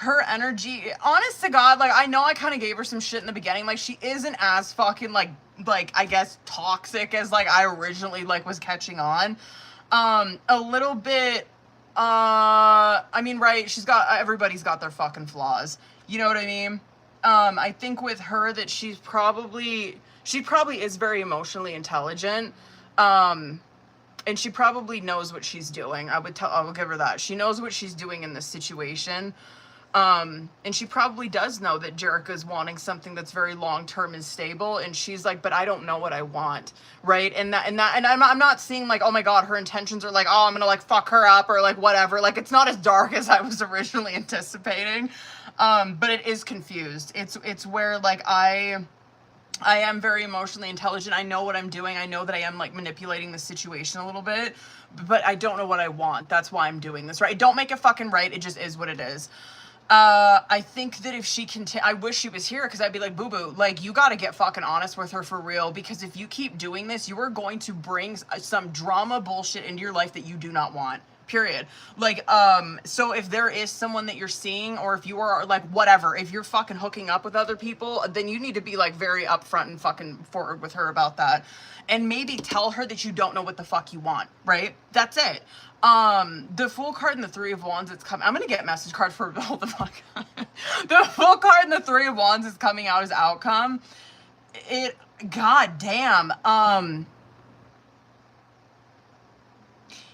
Her energy, honest to God, like, I know I kind of gave her some shit in the beginning. Like, she isn't as fucking, like, I guess, toxic as, like, I originally, like, was catching on. A little bit, I mean, right, everybody's got their fucking flaws. You know what I mean? I think with her that she probably is very emotionally intelligent. And she probably knows what she's doing. I will give her that. She knows what she's doing in this situation. And she probably does know that Jerica's wanting something that's very long-term and stable, and she's like, but I don't know what I want, right? And I'm not seeing like, oh my God, her intentions are like, oh, I'm gonna like fuck her up or like whatever. Like, it's not as dark as I was originally anticipating, but it is confused. It's where like I am very emotionally intelligent. I know what I'm doing. I know that I am like manipulating the situation a little bit, but I don't know what I want. That's why I'm doing this, right? Don't make it fucking right. It just is what it is. I think that if she I wish she was here, because I'd be like, boo-boo, like, you got to get fucking honest with her for real, because if you keep doing this, you are going to bring some drama bullshit into your life that you do not want, period. Like, so if there is someone that you're seeing, or if you are, like, whatever, if you're fucking hooking up with other people, then you need to be, like, very upfront and fucking forward with her about that. And maybe tell her that you don't know what the fuck you want, right? That's it. The Fool card and the Three of Wands, it's coming. I'm gonna get message card for hold the fuck. The Fool card and the Three of Wands is coming out as outcome. God damn.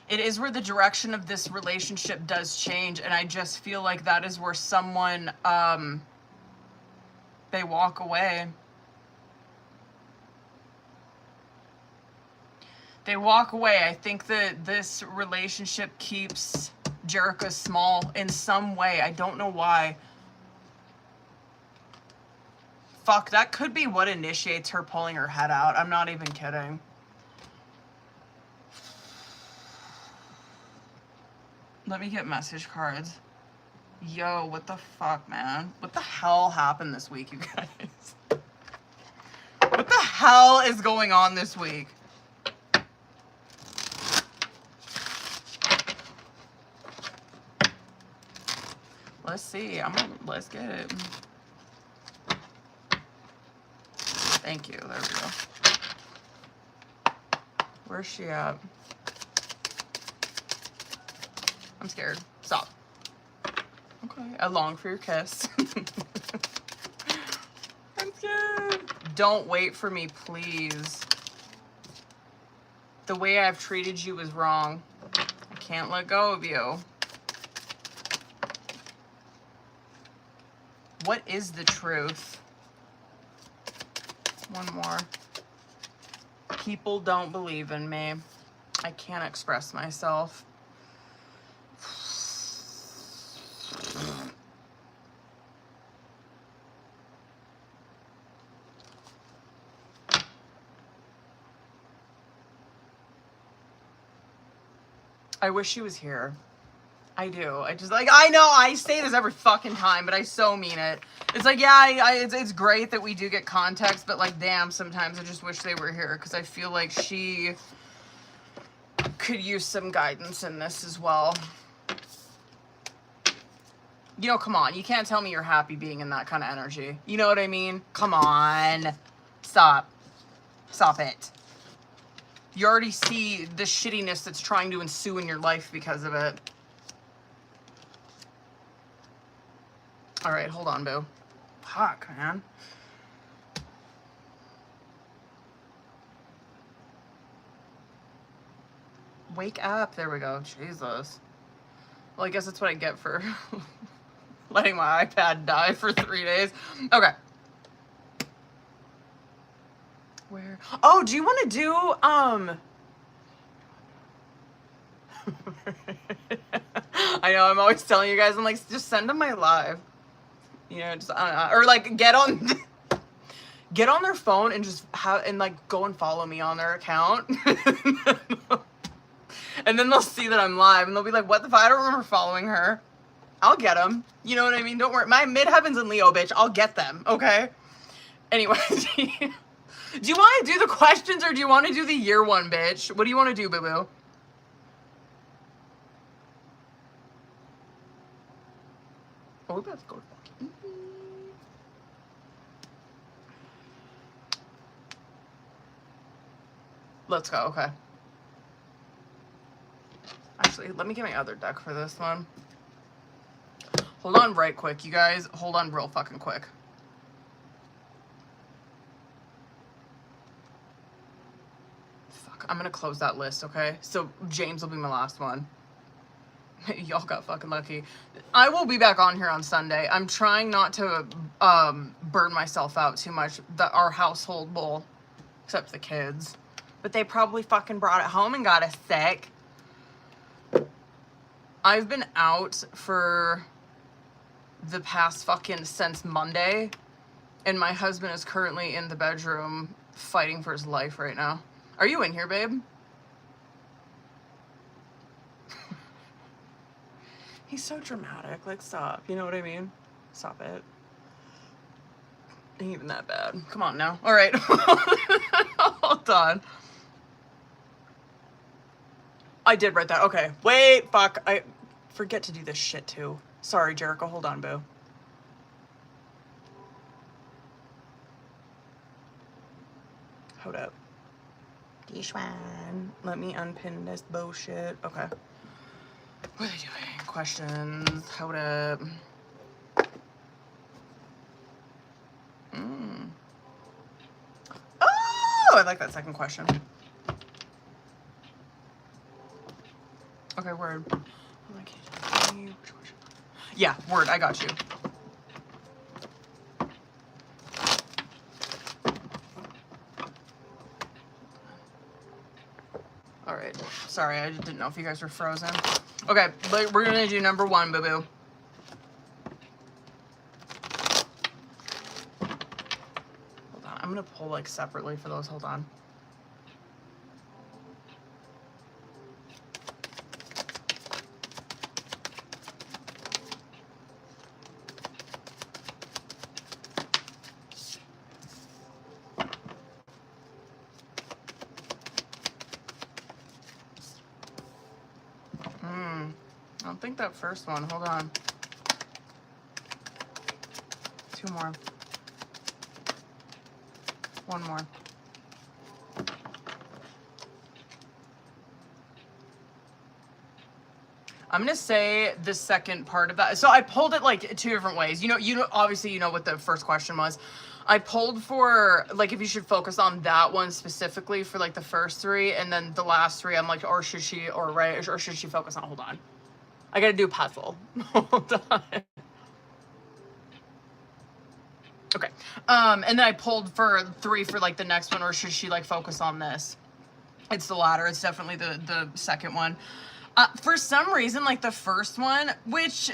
It is where the direction of this relationship does change, and I just feel like that is where someone, they walk away. They walk away. I think that this relationship keeps Jerica small in some way. I don't know why. Fuck, that could be what initiates her pulling her head out. I'm not even kidding. Let me get message cards. Yo, what the fuck, man? What the hell happened this week, you guys? What the hell is going on this week? Let's see. Let's get it. Thank you. There we go. Where's she at? I'm scared. Stop. Okay. I long for your kiss. I'm scared. Don't wait for me, please. The way I've treated you is wrong. I can't let go of you. What is the truth? One more. People don't believe in me. I can't express myself. I wish she was here. I do. I just, like, I know I say this every fucking time, but I so mean it. It's like, yeah, it's great that we do get context, but like, damn, sometimes I just wish they were here, because I feel like she could use some guidance in this as well. You know, come on. You can't tell me you're happy being in that kind of energy. You know what I mean? Come on. Stop. Stop it. You already see the shittiness that's trying to ensue in your life because of it. All right, hold on, boo. Fuck, man. Wake up. There we go. Jesus. Well, I guess that's what I get for letting my iPad die for 3 days. Okay. Where? Oh, do you want to do, I know, I'm always telling you guys, I'm like, just send them my live. You know, just, or like, get on their phone and just like, go and follow me on their account. And then they'll see that I'm live, and they'll be like, what the fuck? I don't remember following her. I'll get them. You know what I mean? Don't worry. My midheaven's in Leo, bitch. I'll get them, okay? Anyway, do you want to do the questions, or do you want to do the year one, bitch? What do you want to do, boo-boo? Oh, we about to go to fucking... Let's go, okay. Actually, let me get my other deck for this one. Hold on right quick, you guys. Hold on real fucking quick. Fuck, I'm gonna close that list, okay? So James will be my last one. Y'all got fucking lucky. I will be back on here on Sunday. I'm trying not to burn myself out too much. Our household will, except the kids. But they probably fucking brought it home and got us sick. I've been out for the past fucking since Monday, and my husband is currently in the bedroom fighting for his life right now. Are you in here, babe? He's so dramatic. Like, stop. You know what I mean? Stop it. Ain't even that bad. Come on now. All right. Hold on. I did write that. Okay. Wait. Fuck. I forget to do this shit too. Sorry, Jericho. Hold on, boo. Hold up. Dishwan. Let me unpin this bullshit. Okay. What are they doing? Questions. Hold up. Oh, I like that second question. Okay, word. Yeah, word, I got you. Alright, sorry, I didn't know if you guys were frozen. Okay, but we're gonna do number 1, boo-boo. Hold on, I'm gonna pull, like, separately for those, hold on. I don't think that first one. Hold on. 2 more. 1 more. I'm gonna say the second part of that. So I pulled it like 2 different ways. You know, obviously you know what the first question was. I pulled for like if you should focus on that one specifically for like the first 3, and then the last 3 I'm like, or should she focus on? Hold on. I gotta do a puzzle. Hold on. Okay. And then I pulled for 3 for like the next one, or should she like focus on this? It's the latter. It's definitely the second one. For some reason, like the first one, which,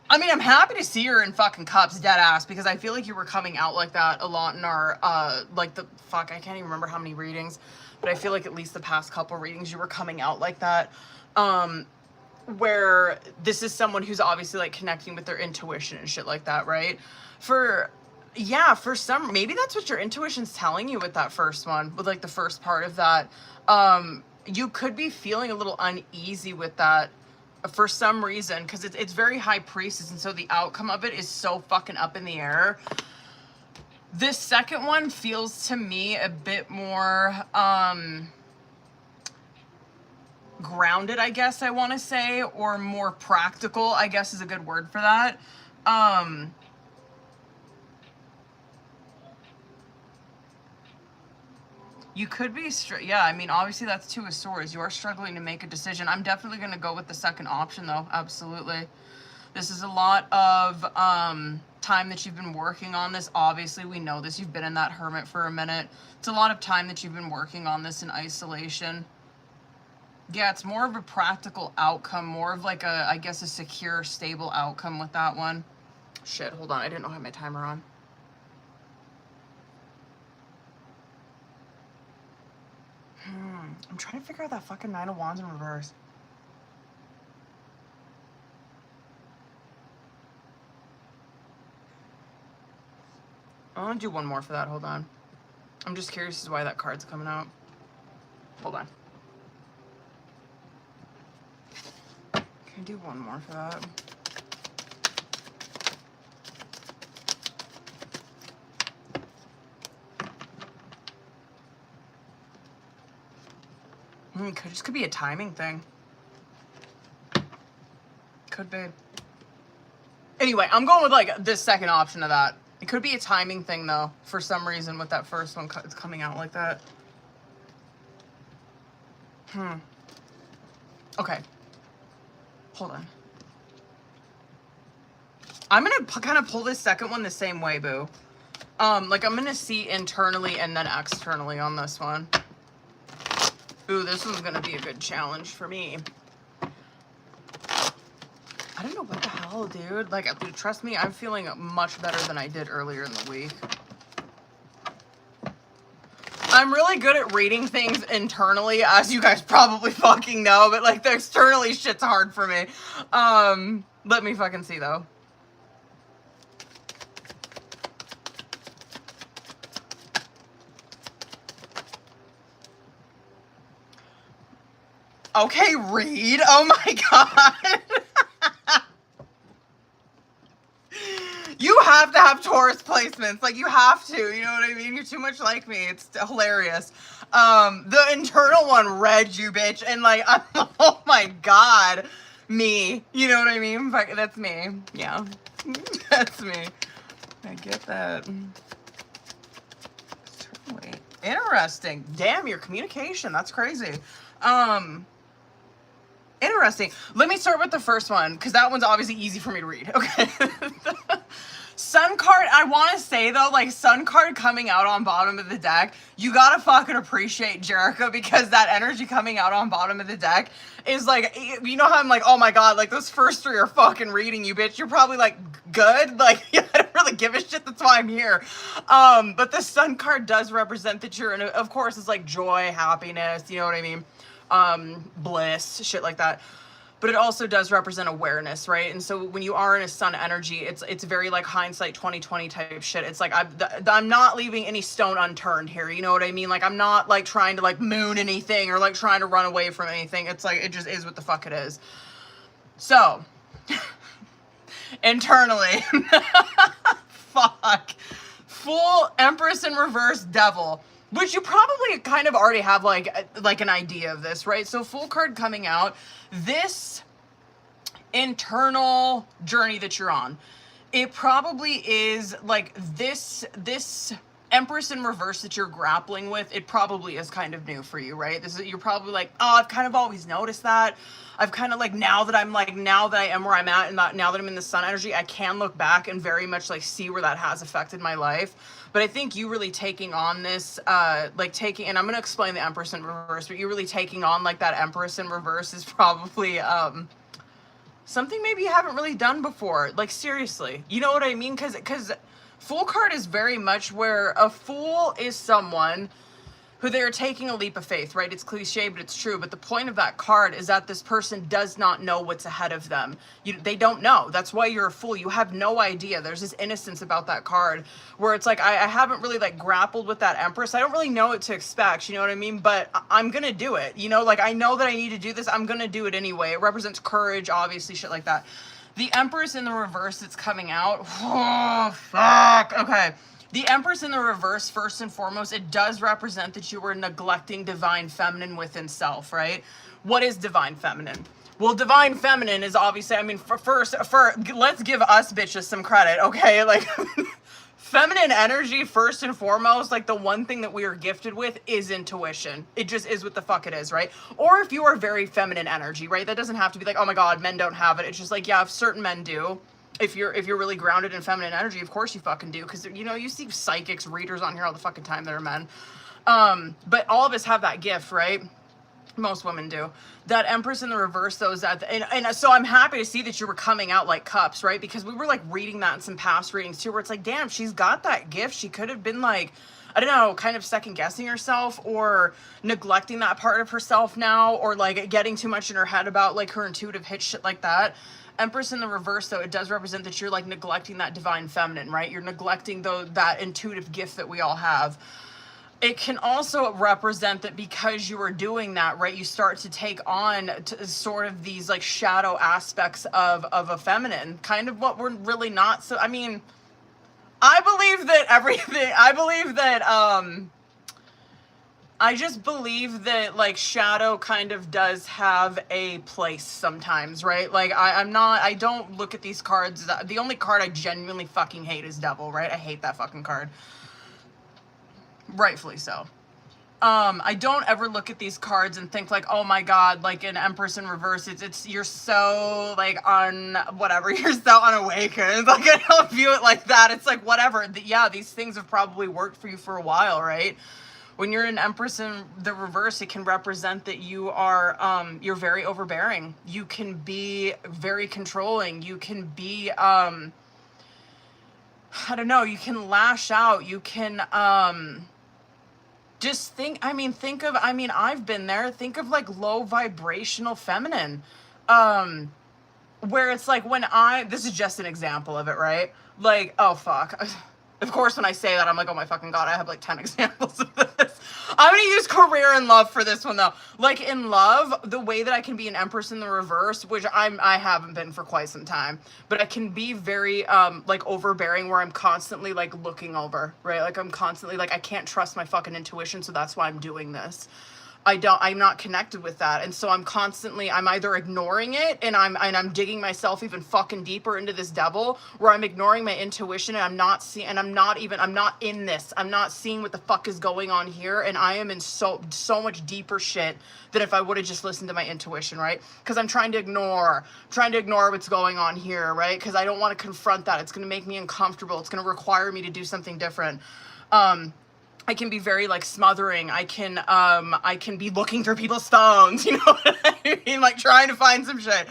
I mean, I'm happy to see her in fucking cups, dead ass, because I feel like you were coming out like that a lot in our, like I can't even remember how many readings, but I feel like at least the past couple readings you were coming out like that. Where this is someone who's obviously like connecting with their intuition and shit like that, right? Maybe that's what your intuition's telling you with that first one, with like the first part of that. You could be feeling a little uneasy with that for some reason, because it's very high priestess, and so the outcome of it is so fucking up in the air. This second one feels to me a bit more grounded, I guess I want to say, or more practical, I guess is a good word for that. You could be yeah, I mean, obviously that's 2 of Swords. You are struggling to make a decision. I'm definitely going to go with the second option, though. Absolutely. This is a lot of time that you've been working on this. Obviously, we know this. You've been in that hermit for a minute. It's a lot of time that you've been working on this in isolation. Yeah, it's more of a practical outcome, more of like a, I guess, a secure, stable outcome with that one. Shit, hold on. I didn't know I had my timer on. I'm trying to figure out that fucking 9 of Wands in reverse. I want to do 1 more for that. Hold on. I'm just curious as to why that card's coming out. Hold on. Can I do 1 more for that? This could be a timing thing. Could be. Anyway, I'm going with like this second option of that. It could be a timing thing though, for some reason with that first one, it's coming out like that. Okay. Hold on. I'm gonna kind of pull this second one the same way, boo. Like I'm gonna see internally and then externally on this one. Ooh, this one's gonna be a good challenge for me. I don't know what the hell, dude. Like, dude, trust me, I'm feeling much better than I did earlier in the week. I'm really good at reading things internally, as you guys probably fucking know, but like the externally shit's hard for me. Let me fucking see though. Okay, read. Oh my god. You have to have Taurus placements. Like, you have to. You know what I mean? You're too much like me. It's hilarious. The internal one read you, bitch. And, like, oh my god. Me. You know what I mean? That's me. Yeah. That's me. I get that. Wait. Interesting. Damn, your communication. That's crazy. interesting. Let me start with the first one, because that one's obviously easy for me to read. Okay. Sun card, I want to say though, like sun card coming out on bottom of the deck, you gotta fucking appreciate Jericho, because that energy coming out on bottom of the deck is like, you know how I'm like, oh my god, like those first three are fucking reading you, bitch. You're probably like, good? Like, yeah, I don't really give a shit, that's why I'm here. But the sun card does represent that you're in, of course, it's like joy, happiness, you know what I mean? Bliss, shit like that. But it also does represent awareness, right? And so when you are in a sun energy, it's very like hindsight 2020 type shit. It's like I'm not leaving any stone unturned here. You know what I mean? Like I'm not like trying to like moon anything or like trying to run away from anything. It's like it just is what the fuck it is. So internally, fuck, full Empress in reverse Devil. Which you probably kind of already have like an idea of this, right? So full card coming out, this internal journey that you're on, it probably is like this Empress in reverse that you're grappling with, it probably is kind of new for you, right? You're probably like, oh, I've kind of always noticed that. I've kind of like, now that I am where I'm at, and now that I'm in the sun energy, I can look back and very much like see where that has affected my life. But I think you really taking on this, and I'm going to explain the Empress in reverse, but you really taking on like that Empress in reverse is probably, something maybe you haven't really done before. Like seriously, you know what I mean? Cause Fool card is very much where a fool is someone who they are taking a leap of faith, right? It's cliche, but it's true. But the point of that card is that this person does not know what's ahead of them. They don't know. That's why you're a fool. You have no idea. There's this innocence about that card where it's like, I haven't really like grappled with that Empress. I don't really know what to expect, you know what I mean? But I'm going to do it, you know? Like I know that I need to do this. I'm going to do it anyway. It represents courage, obviously, shit like that. The Empress in the reverse that's coming out. Oh, fuck. Okay. The Empress in the reverse, first and foremost, it does represent that you were neglecting divine feminine within self, right? What is divine feminine? Well, divine feminine is obviously, I mean, let's give us bitches some credit, okay? Like, feminine energy, first and foremost, like the one thing that we are gifted with is intuition. It just is what the fuck it is, right? Or if you are very feminine energy, right? That doesn't have to be like, oh my god, men don't have it. It's just like, yeah, if certain men do. If you're really grounded in feminine energy, of course you fucking do. Because, you know, you see psychics, readers on here all the fucking time that are men. But all of us have that gift, right? Most women do. That Empress in the reverse, though, is that, and so I'm happy to see that you were coming out like cups, right? Because we were like reading that in some past readings too, where it's like, damn, she's got that gift. She could have been like, I don't know, kind of second guessing herself or neglecting that part of herself now, or like getting too much in her head about like her intuitive hit, shit like that. Empress in the reverse, though, it does represent that you're like neglecting that divine feminine, right? You're neglecting that intuitive gift that we all have. It can also represent that because you are doing that, right, you start to take on sort of these like shadow aspects of a feminine, kind of what we're really not. So, I mean, I just believe that like shadow kind of does have a place sometimes, right? Like I don't look at these cards. The only card I genuinely fucking hate is Devil, right? I hate that fucking card. Rightfully so. I don't ever look at these cards and think like, oh my god, like an Empress in reverse, you're so like you're so unawakened. Like I don't view it like that. It's like whatever. Yeah, these things have probably worked for you for a while, right? When you're an Empress in the reverse, it can represent that you are, you're very overbearing. You can be very controlling. You can be, I don't know, you can lash out. You can, just think of, I've been there. Think of like low vibrational feminine, where it's like this is just an example of it, right? Like, oh fuck. Of course, when I say that, I'm like, oh my fucking god, I have like 10 examples of this. I'm gonna use career and love for this one though. Like in love, the way that I can be an Empress in the reverse, which I haven't been for quite some time, but I can be very like overbearing, where I'm constantly like looking over, right? Like I'm constantly like, I can't trust my fucking intuition, so that's why I'm doing this. I'm not connected with that. And so I'm either ignoring it and I'm digging myself even fucking deeper into this devil, where I'm ignoring my intuition and I'm not in this. I'm not seeing what the fuck is going on here. And I am in so much deeper shit than if I would have just listened to my intuition, right? Because I'm trying to ignore what's going on here, right? Because I don't want to confront that. It's going to make me uncomfortable. It's going to require me to do something different. I can be very like smothering. I can be looking through people's phones, you know what I mean? Like trying to find some shit.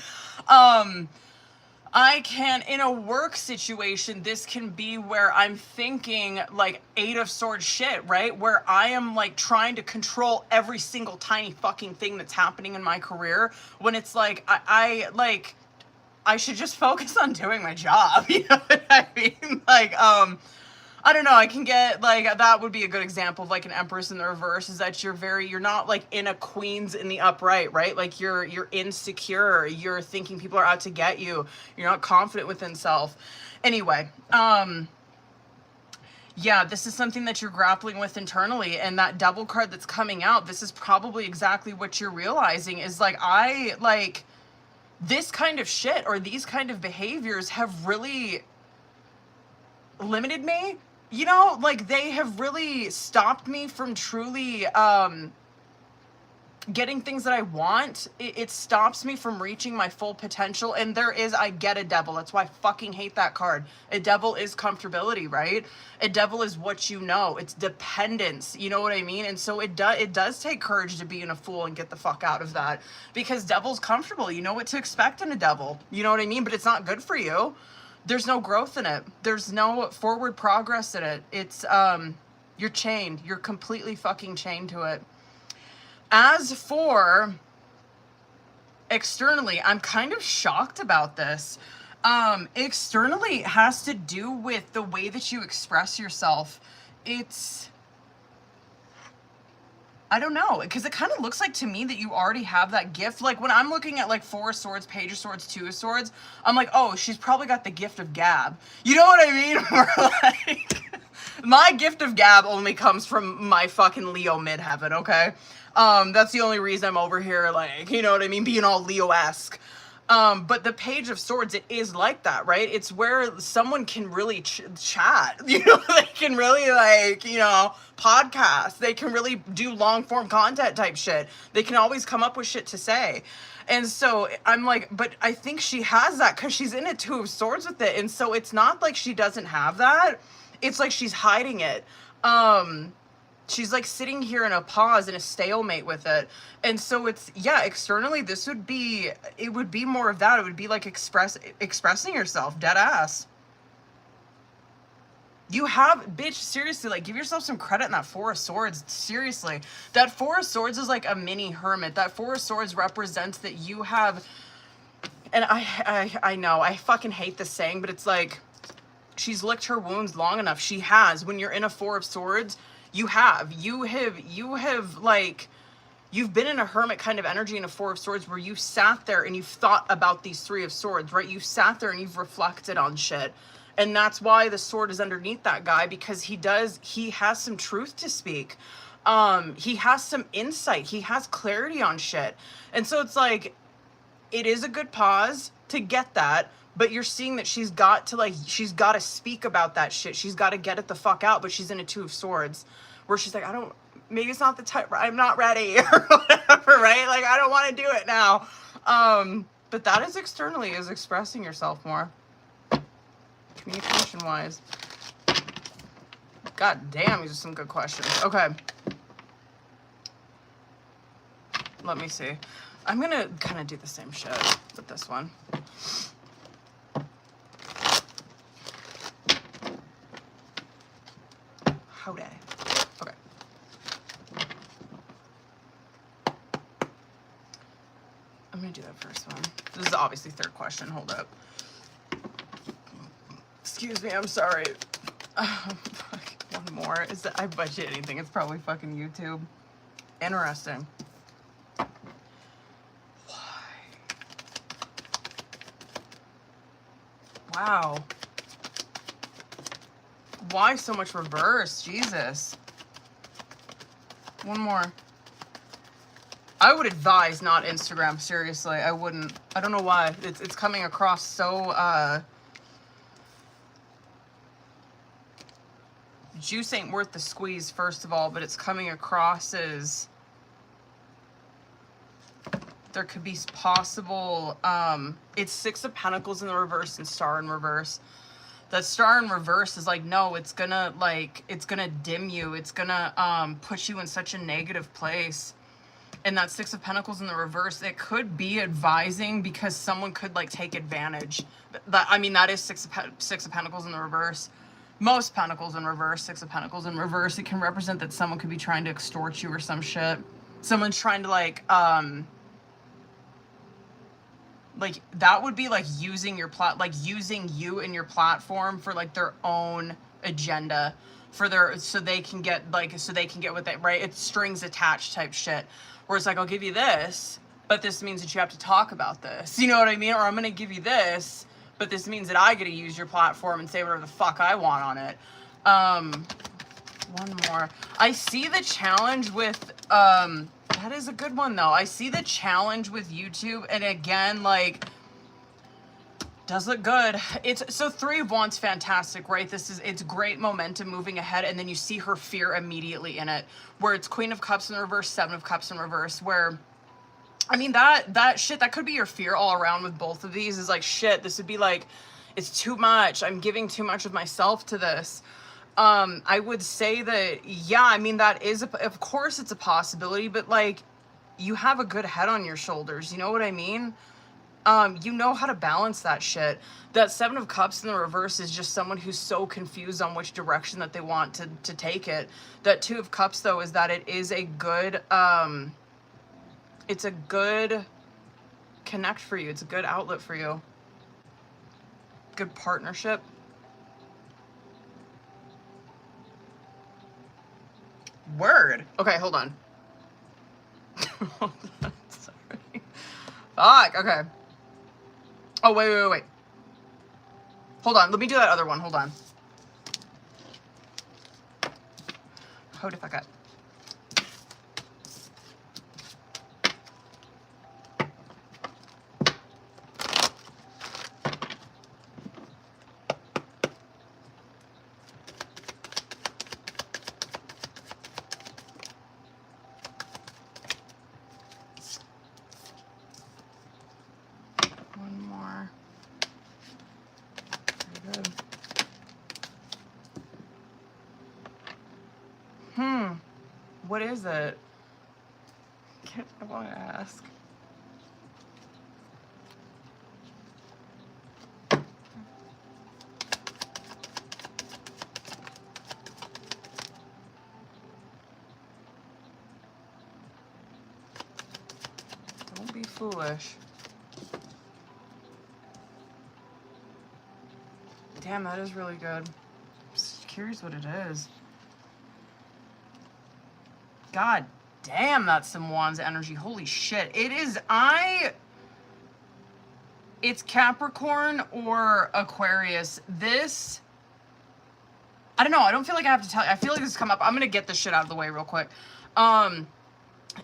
I can, in a work situation, this can be where I'm thinking like 8 of Swords shit, right? Where I am like trying to control every single tiny fucking thing that's happening in my career, when it's like, I should just focus on doing my job. You know what I mean? Like, I don't know, I can get, like, that would be a good example of, like, an Empress in the reverse, is that you're not, like, in a Queen's in the upright, right? Like, you're insecure, you're thinking people are out to get you, you're not confident within self. Anyway, yeah, this is something that you're grappling with internally, and that Devil card that's coming out, this is probably exactly what you're realizing, is, like, this kind of shit, or these kind of behaviors have really limited me. You know, like, they have really stopped me from truly getting things that I want. It stops me from reaching my full potential. And I get a devil. That's why I fucking hate that card. A devil is comfortability, right? A devil is what you know. It's dependence. You know what I mean? And so it does take courage to be in a fool and get the fuck out of that. Because devil's comfortable. You know what to expect in a devil. You know what I mean? But it's not good for you. There's no growth in it. There's no forward progress in it. It's, you're chained. You're completely fucking chained to it. As for externally, I'm kind of shocked about this. Externally, it has to do with the way that you express yourself. I don't know, because it kind of looks like to me that you already have that gift. Like, when I'm looking at, like, 4 of Swords, Page of Swords, 2 of Swords, I'm like, oh, she's probably got the gift of gab. You know what I mean? Or, like, my gift of gab only comes from my fucking Leo midheaven, okay? That's the only reason I'm over here, like, you know what I mean, being all Leo-esque. But the Page of Swords, it is like that, right? It's where someone can really chat, you know, they can really, like, you know, podcast, they can really do long form content type shit. They can always come up with shit to say. And so I'm like, but I think she has that because she's in a 2 of Swords with it. And so it's not like she doesn't have that. It's like she's hiding it. She's like sitting here in a pause and a stalemate with it. And so it's, yeah, externally, it would be more of that. It would be like expressing yourself, dead ass. You have, bitch, seriously, like, give yourself some credit in that 4 of Swords. Seriously. That 4 of Swords is like a mini hermit. That 4 of Swords represents that you have, and I know, I fucking hate this saying, but it's like, she's licked her wounds long enough. She has. When you're in a 4 of Swords, you have, like, you've been in a hermit kind of energy in a 4 of Swords where you sat there and you've thought about these 3 of Swords, right? You've sat there and you've reflected on shit. And that's why the sword is underneath that guy, because he has some truth to speak. He has some insight. He has clarity on shit. And so it's like, it is a good pause to get that. But you're seeing that she's got to speak about that shit. She's got to get it the fuck out. But she's in a 2 of Swords where she's like, maybe it's not the time, I'm not ready or whatever, right? Like, I don't want to do it now. But that is externally, is expressing yourself more. Communication wise. God damn, these are some good questions. Okay. Let me see. I'm going to kind of do the same shit with this one. Howdy. Okay. I'm gonna do that first one. This is obviously 3rd question. Hold up. Excuse me, I'm sorry. One more. I bet you anything. It's probably fucking YouTube. Interesting. Why? Wow. Why so much reverse? Jesus. One more. I would advise not Instagram, seriously. I wouldn't. I don't know why. It's coming across so, juice ain't worth the squeeze, first of all, but it's coming across as there could be possible, it's Six of Pentacles in the reverse and Star in reverse. That Star in reverse is like, no, it's gonna, like, it's gonna dim you. It's gonna, put you in such a negative place. And that Six of Pentacles in the reverse, it could be advising because someone could, like, take advantage. That, I mean, that is Six of Pentacles in the reverse. Most Pentacles in reverse, Six of Pentacles in reverse. It can represent that someone could be trying to extort you or some shit. Someone's trying to, like, that would be like using your using you and your platform for like their own agenda, for their, so they can get what they, right? It's strings attached type shit, where it's like, I'll give you this, but this means that you have to talk about this, you know what I mean? Or I'm gonna give you this, but this means that I get to use your platform and say whatever the fuck I want on it. One more. I see the challenge with, that is a good one though. I see the challenge with YouTube, and again, like, does look good. It's, so Three of Wands, fantastic, right? It's great momentum moving ahead, and then you see her fear immediately in it, where it's Queen of Cups in reverse, Seven of Cups in reverse, where, I mean, that shit, that could be your fear all around with both of these, is like, shit, this would be like, it's too much. I'm giving too much of myself to this. I would say that, yeah, I mean, that is, of course it's a possibility, but like, you have a good head on your shoulders. You know what I mean? You know how to balance that shit. That Seven of Cups in the reverse is just someone who's so confused on which direction that they want to take it. That Two of Cups, though, is that it is a good, it's a good connect for you. It's a good outlet for you. Good partnership. Word. Okay, hold on. Hold on, sorry. Fuck, okay. Oh, wait. Hold on, let me do that other one, hold on. How the fuck up. What is it? I want to ask. Don't be foolish. Damn, that is really good. I'm just curious what it is. God damn, that's some Wands energy. Holy shit. It is, it's Capricorn or Aquarius. This, I don't know. I don't feel like I have to tell you. I feel like this has come up. I'm going to get this shit out of the way real quick.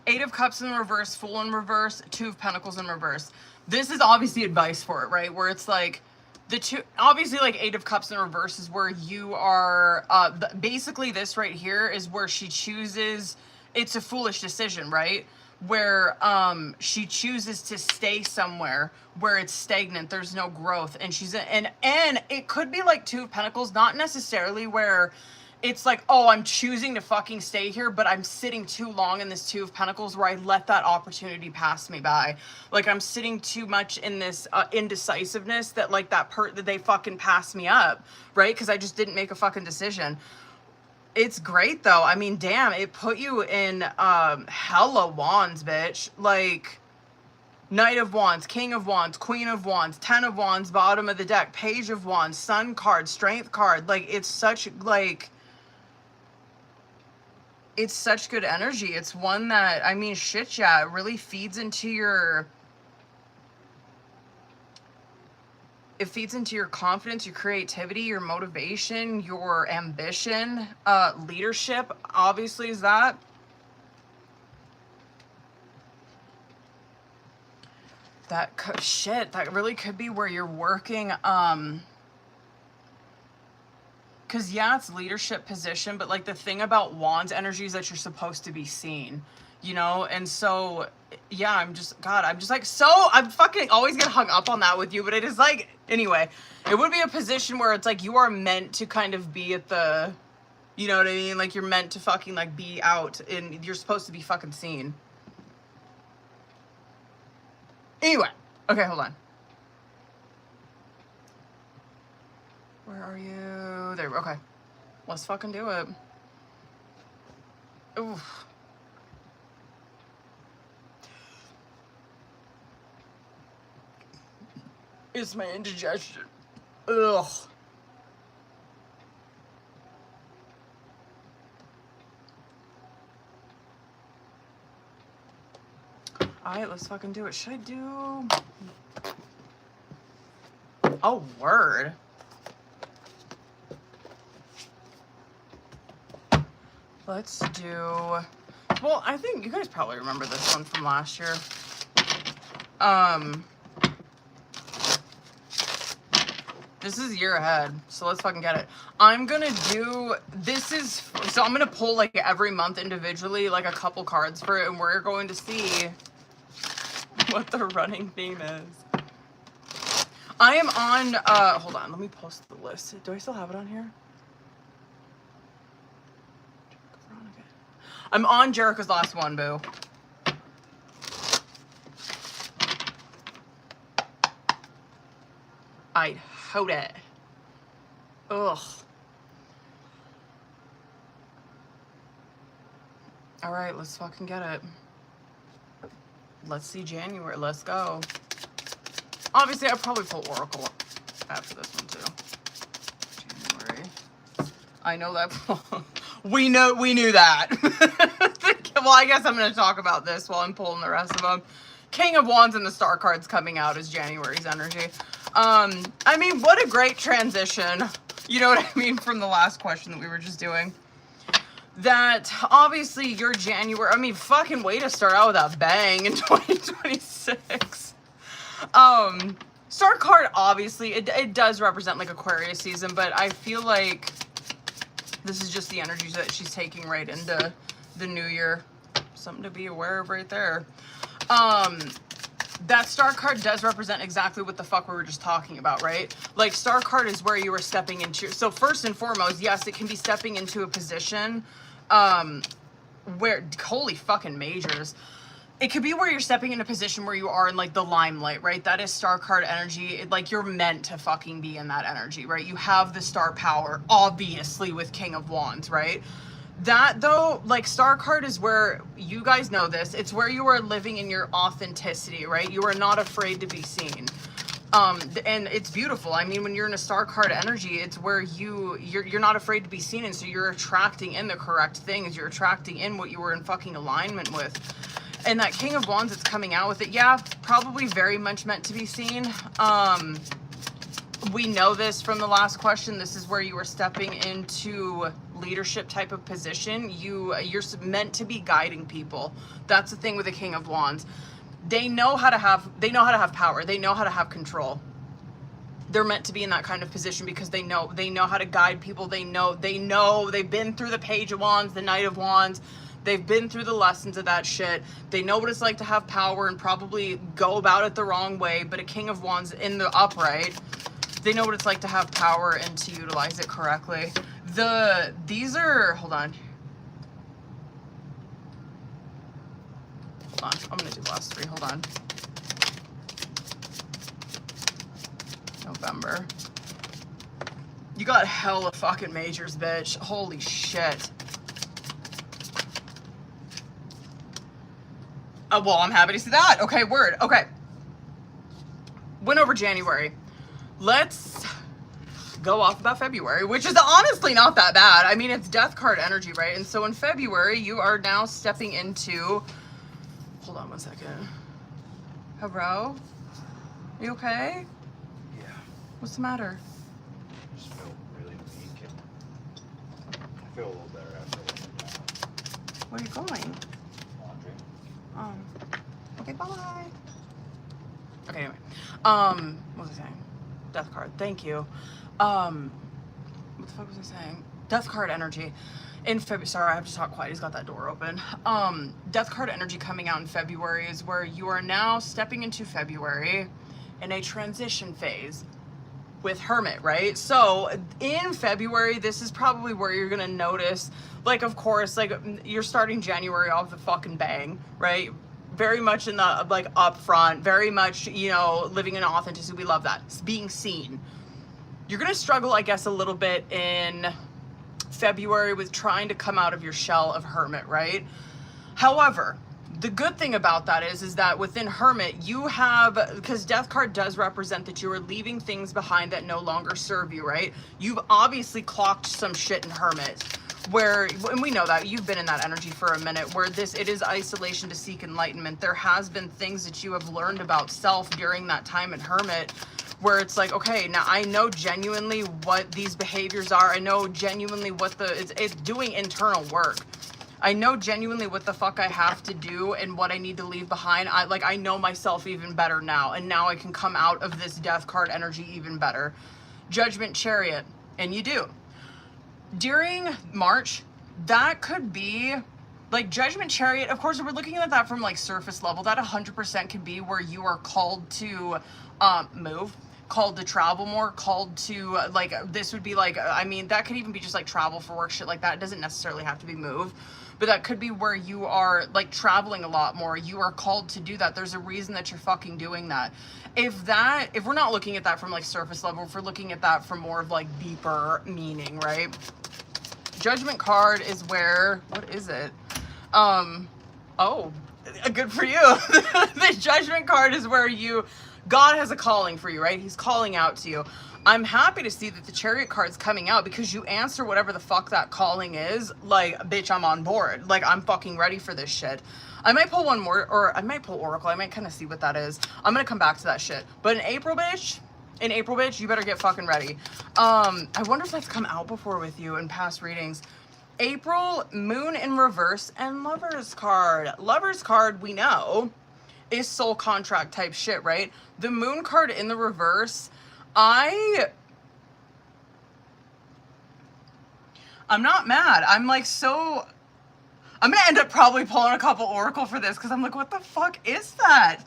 Eight of Cups in reverse, Fool in reverse, Two of Pentacles in reverse. This is obviously advice for it, right? Where it's like, the two, obviously, like, Eight of Cups in reverse is where you are, basically this right here is where she chooses, it's a foolish decision, right? Where she chooses to stay somewhere where it's stagnant, there's no growth, and she's and it could be like Two of Pentacles, not necessarily where it's like, oh, I'm choosing to fucking stay here, but I'm sitting too long in this Two of Pentacles where I let that opportunity pass me by. Like, I'm sitting too much in this indecisiveness that, like, that they fucking passed me up, right? Because I just didn't make a fucking decision. It's great, though. I mean, damn, it put you in hella Wands, bitch. Like, Knight of Wands, King of Wands, Queen of Wands, Ten of Wands, bottom of the deck, Page of Wands, Sun card, Strength card. Like, it's such, like, it's such good energy. It's one that, I mean, shit, yeah, it really feeds into your, it feeds into your confidence, your creativity, your motivation, your ambition, leadership, obviously, is that. Shit, that really could be where you're working, because, yeah, it's leadership position, but, like, the thing about Wands energy is that you're supposed to be seen, you know? And so, yeah, I'm fucking always get hung up on that with you, but it is, like, anyway, it would be a position where it's, like, you are meant to kind of be at the, you know what I mean? Like, you're meant to fucking, like, be out, and you're supposed to be fucking seen. Anyway, okay, hold on. Where are you? There, okay. Let's fucking do it. Oof. It's my indigestion. Ugh. Alright, let's fucking do it. Should I do... Oh, word. Let's do... Well, I think you guys probably remember this one from last year. This is a year ahead, so let's fucking get it. I'm gonna do... This is... So I'm gonna pull, like, every month individually, like, a couple cards for it, and we're going to see what the running theme is. I am on... hold on, let me post the list. Do I still have it on here? I'm on Jericho's last one, boo. I'd hold it. Ugh. All right, let's fucking get it. Let's see January. Let's go. Obviously, I'll probably pull Oracle after this one too. January. I know that. We knew that. Well, I guess I'm going to talk about this while I'm pulling the rest of them. King of Wands and the star cards coming out is January's energy. I mean, what a great transition. You know what I mean? From the last question that we were just doing. That, obviously, your January... I mean, fucking way to start out with a bang in 2026. Star card, obviously, it does represent, like, Aquarius season, but I feel like this is just the energies that she's taking right into the new year. Something to be aware of right there. That star card does represent exactly what the fuck we were just talking about, right? Like, star card is where you are stepping into... So first and foremost, yes, it can be stepping into a position where... Holy fucking majors. It could be where you're stepping in a position where you are in, like, the limelight, right? That is star card energy. Like, you're meant to fucking be in that energy, right? You have the star power, obviously, with King of Wands, right? That, though, like, star card is where, you guys know this, it's where you are living in your authenticity, right? You are not afraid to be seen. And it's beautiful. I mean, when you're in a star card energy, it's where you're not afraid to be seen, and so you're attracting in the correct things. You're attracting in what you were in fucking alignment with. And that King of Wands that's coming out with it, yeah, probably very much meant to be seen. We know this from the last question. This is where you are stepping into leadership type of position. You're meant to be guiding people. That's the thing with the King of Wands. They know how to have power. They know how to have control. They're meant to be in that kind of position because they know how to guide people. They know they've been through the Page of Wands, the Knight of Wands. They've been through the lessons of that shit. They know what it's like to have power and probably go about it the wrong way. But a King of Wands in the upright, they know what it's like to have power and to utilize it correctly. These are, hold on. Hold on, I'm gonna do the last three, hold on. November. You got hella fucking majors, bitch. Holy shit. Well, I'm happy to see that. Okay, word. Okay. Went over January. Let's go off about February, which is honestly not that bad. I mean, it's death card energy, right? And so in February, you are now stepping into... Hold on one second. Hello? Are you okay? Yeah. What's the matter? I just feel really weak and I feel a little better after working down. Where are you going? Laundry. Okay, bye. Okay, anyway. What was I saying? Death card. Thank you. What the fuck was I saying? Death card energy. In February, sorry, I have to talk quiet. He's got that door open. Death card energy coming out in February is where you are now stepping into February in a transition phase with Hermit, right? So in February, this is probably where you're gonna notice, like, of course, like, you're starting January off with a fucking bang, right? Very much in the, like, upfront, very much, you know, living in authenticity. We love that. It's being seen. You're gonna struggle, I guess, a little bit in February with trying to come out of your shell of Hermit, right? However, the good thing about that is that within Hermit, you have, because Death card does represent that you are leaving things behind that no longer serve you, right? You've obviously clocked some shit in Hermit, where, and we know that, you've been in that energy for a minute, where it is isolation to seek enlightenment. There has been things that you have learned about self during that time in Hermit, where it's like, okay, now I know genuinely what these behaviors are. I know genuinely what it's doing internal work. I know genuinely what the fuck I have to do and what I need to leave behind. I know myself even better now, and now I can come out of this Death card energy even better. Judgment, Chariot, and you do. During March, that could be like Judgment, Chariot. Of course, we're looking at that from like surface level. That 100% could be where you are called to move, called to travel more, called to, like, this would be like, I mean, that could even be just like travel for work, shit like that. It doesn't necessarily have to be move, but that could be where you are like traveling a lot more. You are called to do that. There's a reason that you're fucking doing that. If we're not looking at that from like surface level, if we're looking at that from more of like deeper meaning, right? Judgment card is where, what is it? Oh, good for you. The Judgment card is where God has a calling for you, right? He's calling out to you. I'm happy to see that the Chariot card's coming out because you answer whatever the fuck that calling is. Like, bitch, I'm on board. Like, I'm fucking ready for this shit. I might pull one more, or I might pull Oracle. I might kind of see what that is. I'm gonna come back to that shit. But in April, bitch, you better get fucking ready. I wonder if that's come out before with you in past readings. April, Moon in reverse, and Lover's card. Lover's card, we know, is soul contract type shit, right? The Moon card in the reverse, I'm not mad. I'm like, so I'm gonna end up probably pulling a couple Oracle for this because I'm like, what the fuck is that?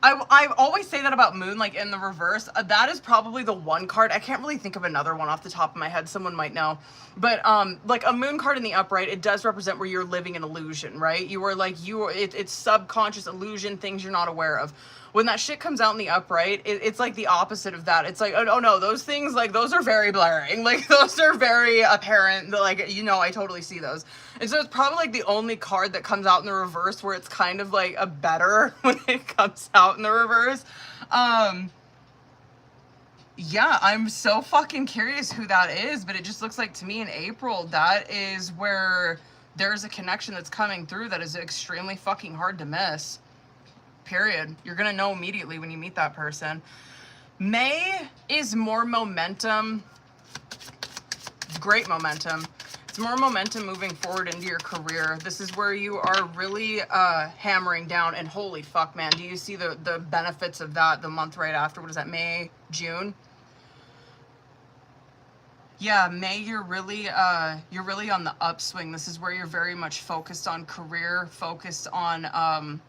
I always say that about Moon, like in the reverse. That is probably the one card. I can't really think of another one off the top of my head. Someone might know. But like a Moon card in the upright, it does represent where you're living an illusion, right? You are like, it's subconscious illusion, things you're not aware of. When that shit comes out in the upright, it's like the opposite of that. It's like, oh no, those things, like, those are very blaring. Like, those are very apparent. Like, you know, I totally see those. And so it's probably like the only card that comes out in the reverse where it's kind of like a better when it comes out in the reverse. Yeah, I'm so fucking curious who that is, but it just looks like to me in April, that is where there's a connection that's coming through that is extremely fucking hard to miss. Period. You're gonna know immediately when you meet that person. May is more momentum. Great momentum. It's more momentum moving forward into your career. This is where you are really hammering down, and holy fuck, man, do you see the benefits of that the month right after? What is that, May, June? Yeah, May, you're really on the upswing. This is where you're very much focused on career, focused on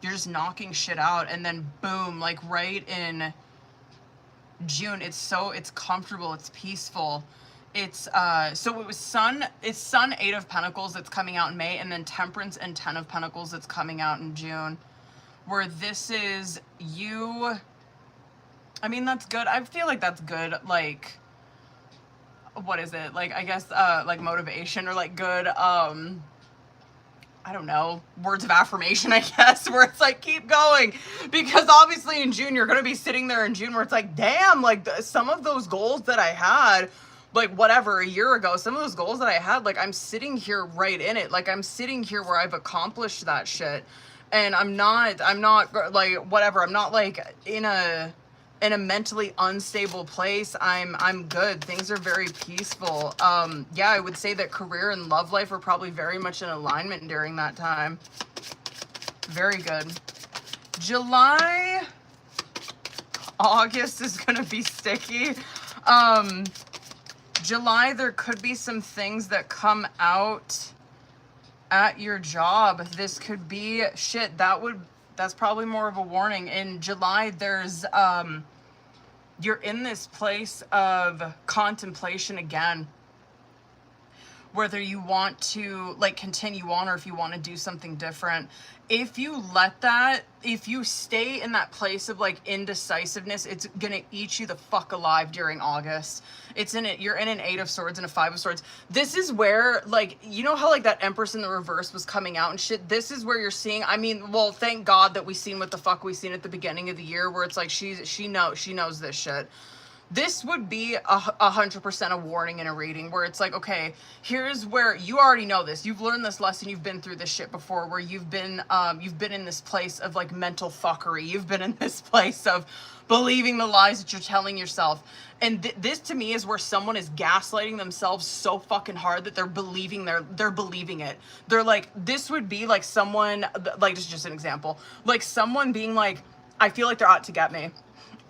you're just knocking shit out, and then boom, like right in June, it's comfortable, it's peaceful. It's so it was Sun 8 of Pentacles that's coming out in May, and then Temperance and 10 of Pentacles that's coming out in June. Where this is you, I mean, that's good. I feel like that's good, like, what is it? Like, I guess like motivation, or like good I don't know, words of affirmation, I guess, where it's like, keep going. Because obviously in June, you're going to be sitting there in June where it's like, damn, like some of those goals that I had, like whatever, a year ago, some of those goals that I had, like I'm sitting here right in it. Like I'm sitting here where I've accomplished that shit. And I'm not like, whatever, I'm not like in a mentally unstable place. I'm good. Things are very peaceful. Yeah, I would say that career and love life are probably very much in alignment during that time. Very good. July, August is gonna be sticky. July, there could be some things that come out at your job. This could be shit. That's probably more of a warning. In July, there's you're in this place of contemplation again, whether you want to like continue on or if you want to do something different. If you stay in that place of like indecisiveness, it's gonna eat you the fuck alive during August. You're in an 8 of Swords and a 5 of Swords. This is where, like, you know how like that Empress in the reverse was coming out and shit? This is where you're seeing, I mean, well, thank God that we seen what the fuck we seen at the beginning of the year, where it's like she knows this shit. This would be 100% a warning in a reading where it's like, okay, here's where you already know this. You've learned this lesson. You've been through this shit before, where you've been in this place of like mental fuckery. You've been in this place of believing the lies that you're telling yourself. And this to me is where someone is gaslighting themselves so fucking hard that they're believing it. They're like, this would be like someone, like, this is just an example, like someone being like, I feel like they're out to get me.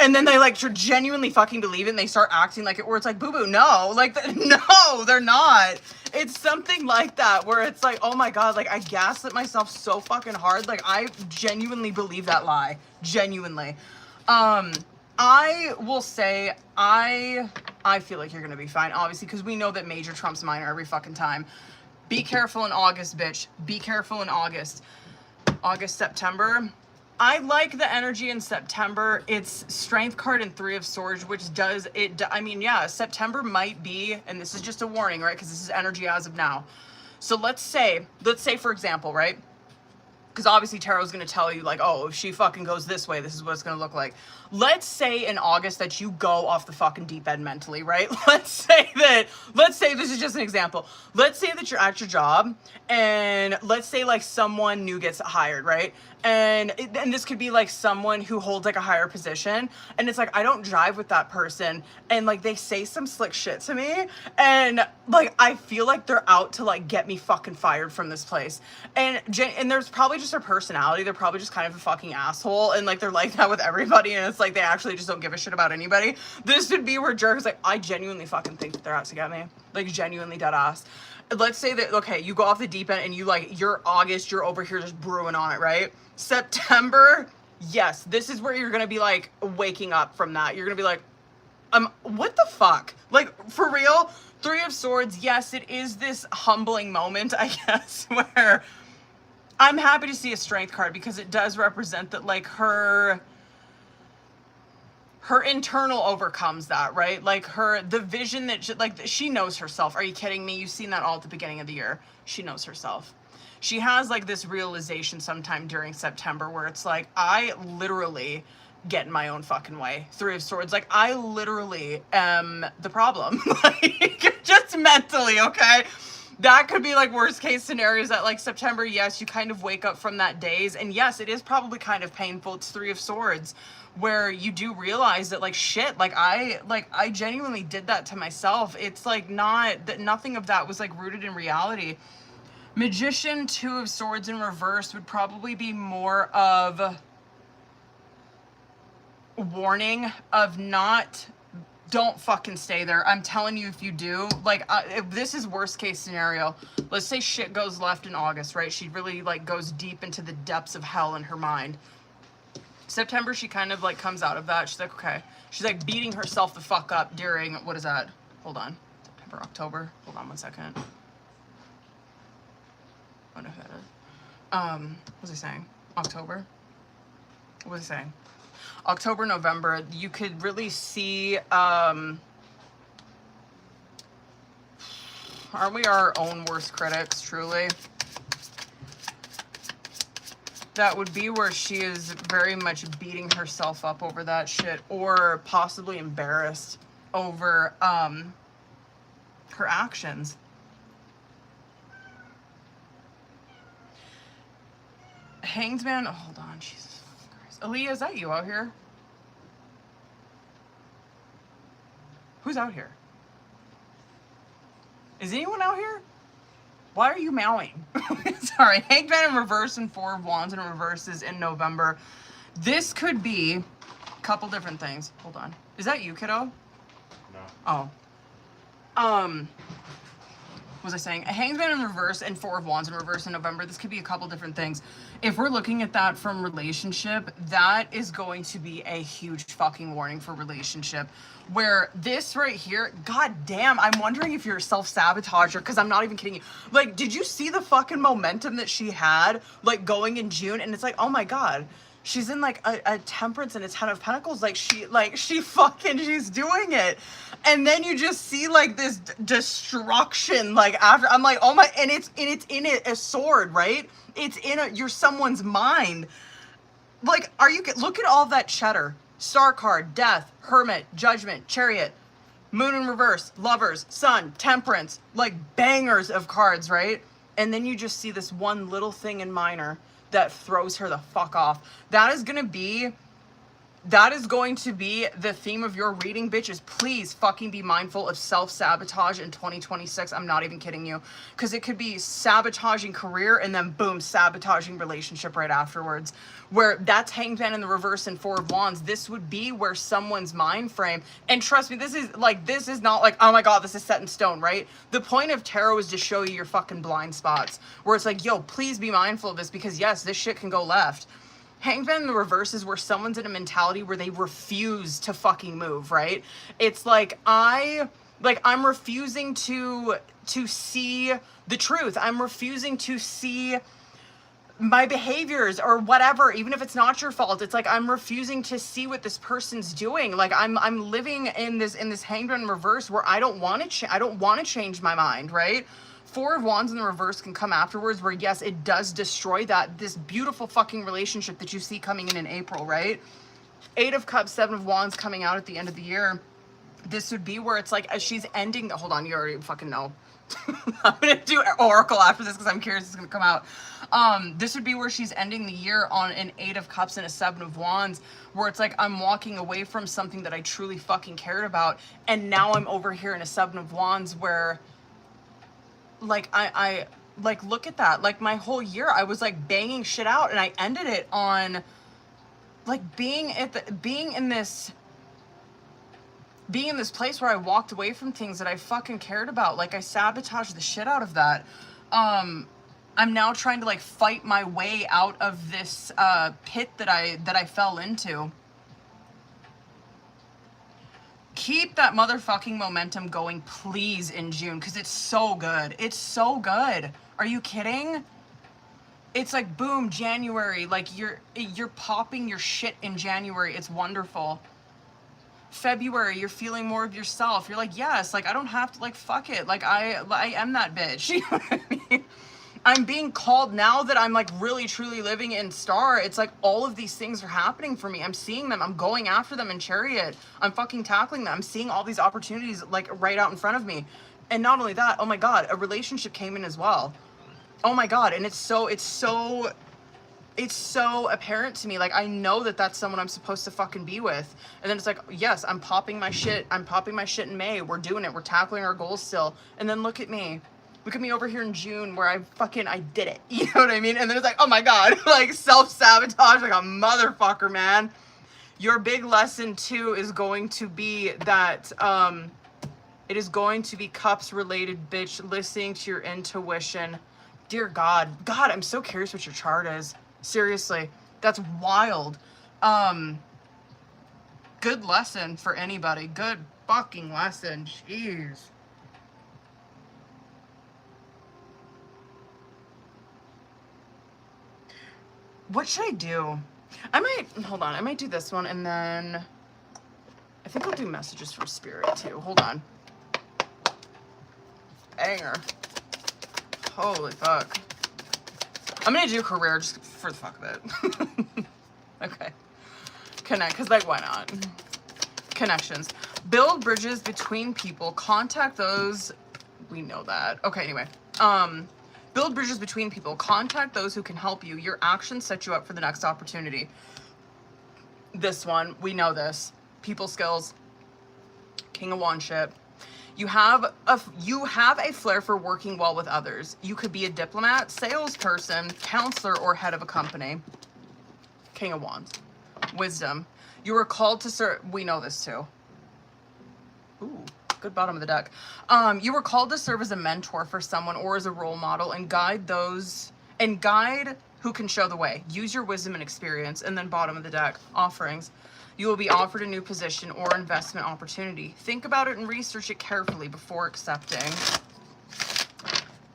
And then they like genuinely fucking believe it and they start acting like it, where it's like, boo-boo, no, like, no, they're not. It's something like that where it's like, oh my God, like I gaslit myself so fucking hard. Like I genuinely believe that lie. Genuinely. I will say, I feel like you're going to be fine, obviously, because we know that major trumps minor every fucking time. Be careful in August, bitch. Be careful in August. August, September. I like the energy in September. It's Strength card and 3 of Swords, which does it. I mean, yeah, September might be, and this is just a warning, right? Because this is energy as of now. So let's say for example, right? Because obviously Tarot's going to tell you like, oh, if she fucking goes this way, this is what it's going to look like. Let's say in August that you go off the fucking deep end mentally, right? Let's say this is just an example. Let's say that you're at your job and let's say like someone new gets hired, right? And this could be like someone who holds like a higher position and it's like, I don't drive with that person. And like they say some slick shit to me and like, I feel like they're out to like get me fucking fired from this place. And there's probably just their personality. They're probably just kind of a fucking asshole. And like, they're like that with everybody. And it's like, they actually just don't give a shit about anybody. This would be where Jerk is like, I genuinely fucking think that they're out to get me. Like genuinely dead ass. Let's say that, okay, you go off the deep end and you like, you're August, you're over here just brewing on it, right? September, yes, this is where you're gonna be like waking up from that. You're gonna be like, what the fuck? Like, for real? 3 of Swords, yes, it is this humbling moment, I guess, where I'm happy to see a Strength card because it does represent that like her internal overcomes that, right? Like the vision that she knows herself. Are you kidding me? You've seen that all at the beginning of the year. She knows herself. She has like this realization sometime during September where it's like, I literally get in my own fucking way. 3 of Swords. Like I literally am the problem. Like just mentally, okay? That could be like worst case scenarios that like September, yes, you kind of wake up from that daze. And yes, it is probably kind of painful. It's 3 of Swords where you do realize that like shit, like I genuinely did that to myself. It's like nothing of that was like rooted in reality. Magician, 2 of Swords in reverse would probably be more of a warning of don't fucking stay there. I'm telling you, if you do, like, if this is worst case scenario, let's say shit goes left in August, right? She really like goes deep into the depths of hell in her mind. September, she kind of like comes out of that. She's like, okay. She's like beating herself the fuck up during, what is that? Hold on. September, October. Hold on 1 second. I don't know who that is. What was he saying? October? What was he saying? October, November, you could really see, aren't we our own worst critics, truly? That would be where she is very much beating herself up over that shit, or possibly embarrassed over, her actions. Hanged Man, oh, hold on, Jesus Christ. Aaliyah, is that you out here? Who's out here? Is anyone out here? Why are you meowing? Sorry. Hanged Man in reverse and Four of Wands in reverse is in November. This could be a couple different things. Hold on. Is that you, kiddo? No. Oh. What was I saying? A Hanged Man in reverse and Four of Wands in reverse in November. This could be a couple different things. If we're looking at that from relationship, that is going to be a huge fucking warning for relationship. Where this right here, god damn, I'm wondering if you're a self-sabotager, because I'm not even kidding you. Like, did you see the fucking momentum that she had, like, going in June? And it's like, oh my god. She's in like a Temperance and a Ten of Pentacles. She's doing it. And then you just see like this destruction, like after, I'm like, oh my, and it's in a sword, right? It's in you're someone's mind. Like, look at all that cheddar. Star card, Death, Hermit, Judgment, Chariot, Moon in reverse, Lovers, Sun, Temperance, like bangers of cards, right? And then you just see this one little thing in minor that throws her the fuck off. That is going to be the theme of your reading, bitches. Please fucking be mindful of self-sabotage in 2026. I'm not even kidding you. Because it could be sabotaging career and then boom, sabotaging relationship right afterwards. Where that's Hanged Man in the reverse and Four of Wands. This would be where someone's mind frame, and trust me, this is not like, oh my god, this is set in stone, right? The point of tarot is to show you your fucking blind spots. Where it's like, yo, please be mindful of this, because yes, this shit can go left. Hanged Man in the reverse is where someone's in a mentality where they refuse to fucking move, right? It's like, I'm refusing to see the truth. I'm refusing to see my behaviors or whatever, even if it's not your fault. It's like, I'm refusing to see what this person's doing. Like, I'm living in this Hanged Man in reverse where I don't want to change my mind, right? Four of Wands in the reverse can come afterwards where, yes, it does destroy this beautiful fucking relationship that you see coming in April, right? Eight of Cups, Seven of Wands coming out at the end of the year. This would be where it's like, as she's ending, hold on, you already fucking know. I'm going to do Oracle after this because I'm curious it's going to come out. This would be where she's ending the year on an Eight of Cups and a Seven of Wands, where it's like, I'm walking away from something that I truly fucking cared about, and now I'm over here in a Seven of Wands where, like, I like, look at that. Like, my whole year I was like banging shit out, and I ended it on like being in this place where I walked away from things that I fucking cared about. Like, I sabotaged the shit out of that. I'm now trying to like fight my way out of this pit that I fell into. Keep that motherfucking momentum going, please, in June, because it's so good. It's so good. Are you kidding? It's like, boom, January. Like, you're popping your shit in January. It's wonderful. February, you're feeling more of yourself. You're like, yes, like, I don't have to, like, fuck it. Like, I am that bitch. You know what I mean? I'm being called now that I'm like really truly living in Star. It's like all of these things are happening for me. I'm seeing them. I'm going after them in Chariot. I'm fucking tackling them. I'm seeing all these opportunities like right out in front of me. And not only that, oh my god, a relationship came in as well. Oh my god, and it's so apparent to me. Like, I know that that's someone I'm supposed to fucking be with. And then it's like, yes, I'm popping my shit. I'm popping my shit in May. We're doing it. We're tackling our goals still. And then look at me. Look at me over here in June where I did it. You know what I mean? And then it's like, oh my god, like self-sabotage like a motherfucker, man. Your big lesson too is going to be that it is going to be cups related, bitch, listening to your intuition. Dear God. God, I'm so curious what your chart is. Seriously. That's wild. Good lesson for anybody. Good fucking lesson. Jeez. What should I do? I might do this one, and then I think I'll do messages from Spirit too. Hold on. Banger. Holy fuck. I'm gonna do career just for the fuck of it. Okay. Connect, because like, why not? Connections. Build bridges between people. Contact those. We know that. Okay, anyway. Build bridges between people. Contact those who can help you. Your actions set you up for the next opportunity. This one, we know this. People skills. King of Wands shit. You have a flair for working well with others. You could be a diplomat, salesperson, counselor, or head of a company. King of Wands. Wisdom. You were called to serve. We know this too. Ooh, good bottom of the deck. You were called to serve as a mentor for someone or as a role model and guide who can show the way. Use your wisdom and experience. And then bottom of the deck, offerings. You will be offered a new position or investment opportunity. Think about it and research it carefully before accepting.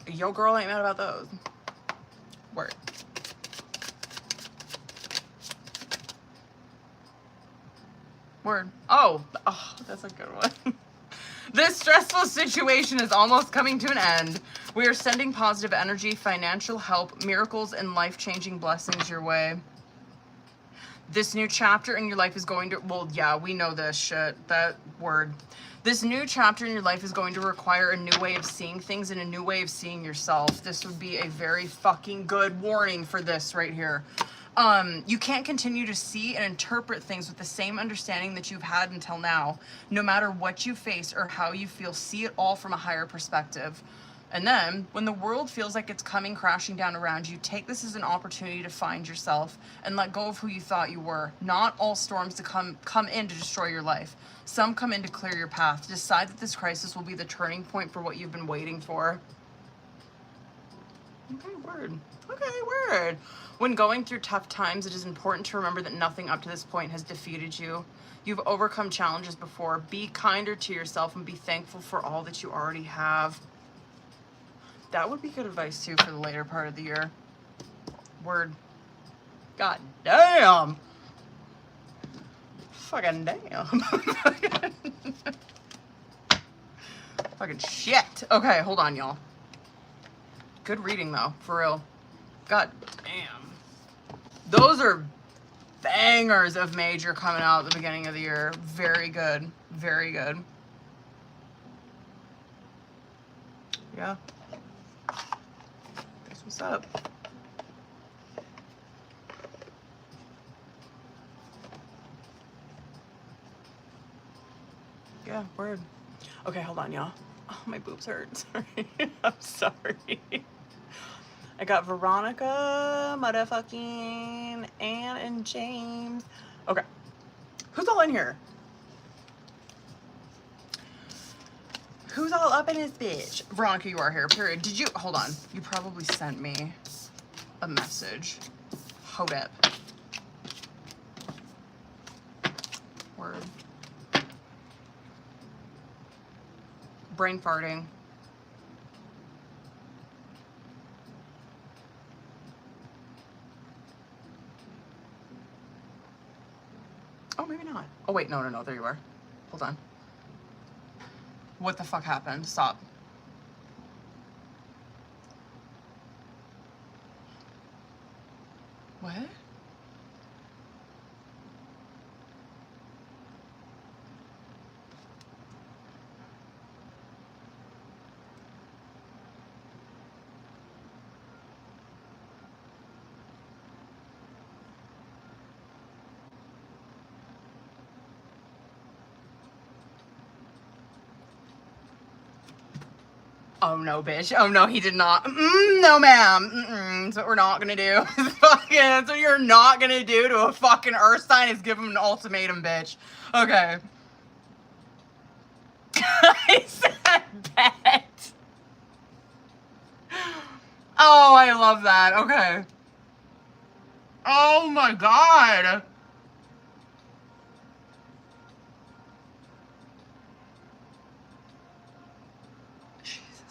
Yo, girl ain't mad about those. Word. Word. Oh, that's a good one. This stressful situation is almost coming to an end. We are sending positive energy, financial help, miracles, and life-changing blessings your way. This new chapter in your life is going to, well, yeah, we know this shit, that word. This new chapter in your life is going to require a new way of seeing things and a new way of seeing yourself. This would be a very fucking good warning for this right here. You can't continue to see and interpret things with the same understanding that you've had until now. No matter what you face or how you feel, see it all from a higher perspective. And then, when the world feels like it's coming crashing down around you, take this as an opportunity to find yourself and let go of who you thought you were. Not all storms to come in to destroy your life. Some come in to clear your path. Decide that this crisis will be the turning point for what you've been waiting for. Okay, word. Okay, word. When going through tough times, it is important to remember that nothing up to this point has defeated you. You've overcome challenges before. Be kinder to yourself and be thankful for all that you already have. That would be good advice too for the later part of the year. Word. God damn. Fucking damn. Fucking shit. Okay, hold on, y'all. Good reading though, for real. God damn. Those are bangers of major coming out at the beginning of the year. Very good. Very good. Yeah. That's what's up. Yeah, word. Okay, hold on, y'all. Oh, my boobs hurt. Sorry. I'm sorry. I got Veronica, motherfucking Anne, and James. Okay. Who's all in here? Who's all up in this bitch? Veronica, you are here, period. Did you, hold on. You probably sent me a message. Hold up. Word. Brain farting. Oh, maybe not. Oh, wait, no, there you are. Hold on. What the fuck happened? Stop. What? Oh no, bitch. Oh no, he did not. No, ma'am. That's what we're not gonna do. That's what you're not gonna do to a fucking earth sign is give him an ultimatum, bitch. Okay. I said bet. Oh, I love that. Okay. Oh my god.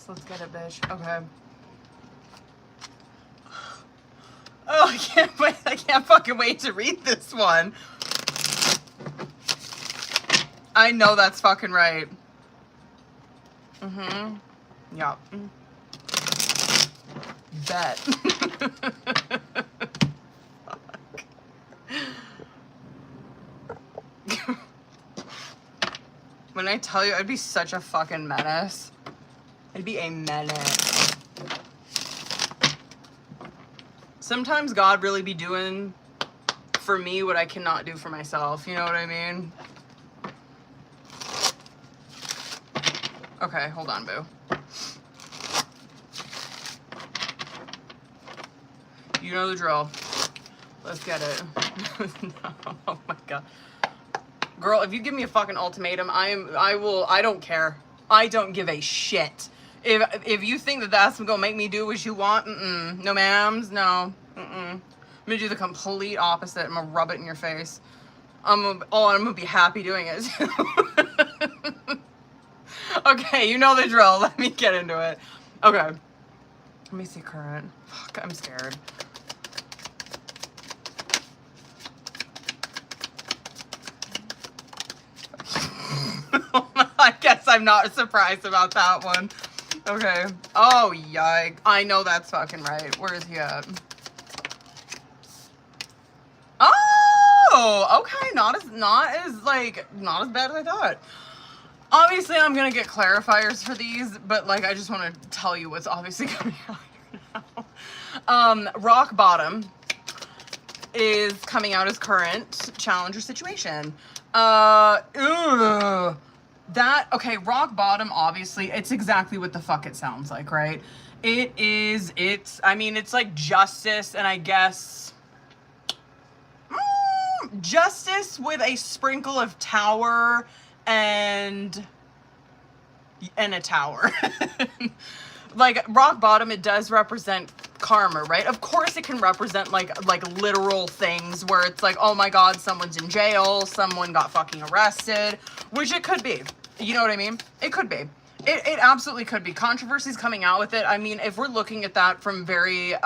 Let's get it, bitch. Okay. Oh, I can't wait. I can't fucking wait to read this one. I know that's fucking right. Mm-hmm. Yup. Bet. Fuck. When I tell you, I'd be such a fucking menace. It'd be a menace. Sometimes God really be doing for me what I cannot do for myself. You know what I mean? Okay, hold on, boo. You know the drill. Let's get it. No, oh my god. Girl, if you give me a fucking ultimatum, I don't care. I don't give a shit. If you think that that's gonna make me do what you want, no ma'ams, no, I'm gonna do the complete opposite. I'm gonna rub it in your face. I'm gonna be happy doing it. Okay, you know the drill. Let me get into it. Okay. Let me see current. Fuck, I'm scared. I guess I'm not surprised about that one. Okay. Oh, yikes. I know that's fucking right. Where is he at? Oh, okay. Not as bad as I thought. Obviously, I'm gonna get clarifiers for these, but like, I just want to tell you what's obviously coming out now. Rock bottom is coming out as current challenger situation. Okay, rock bottom, obviously, it's exactly what the fuck it sounds like, right? I mean, it's like justice, and I guess justice with a sprinkle of tower and a tower. Like, rock bottom, it does represent karma, right? Of course it can represent like literal things where it's like, oh my god, someone's in jail, someone got fucking arrested, which it could be. You know what I mean? It could be. It absolutely could be. Controversies coming out with it. I mean, if we're looking at that from very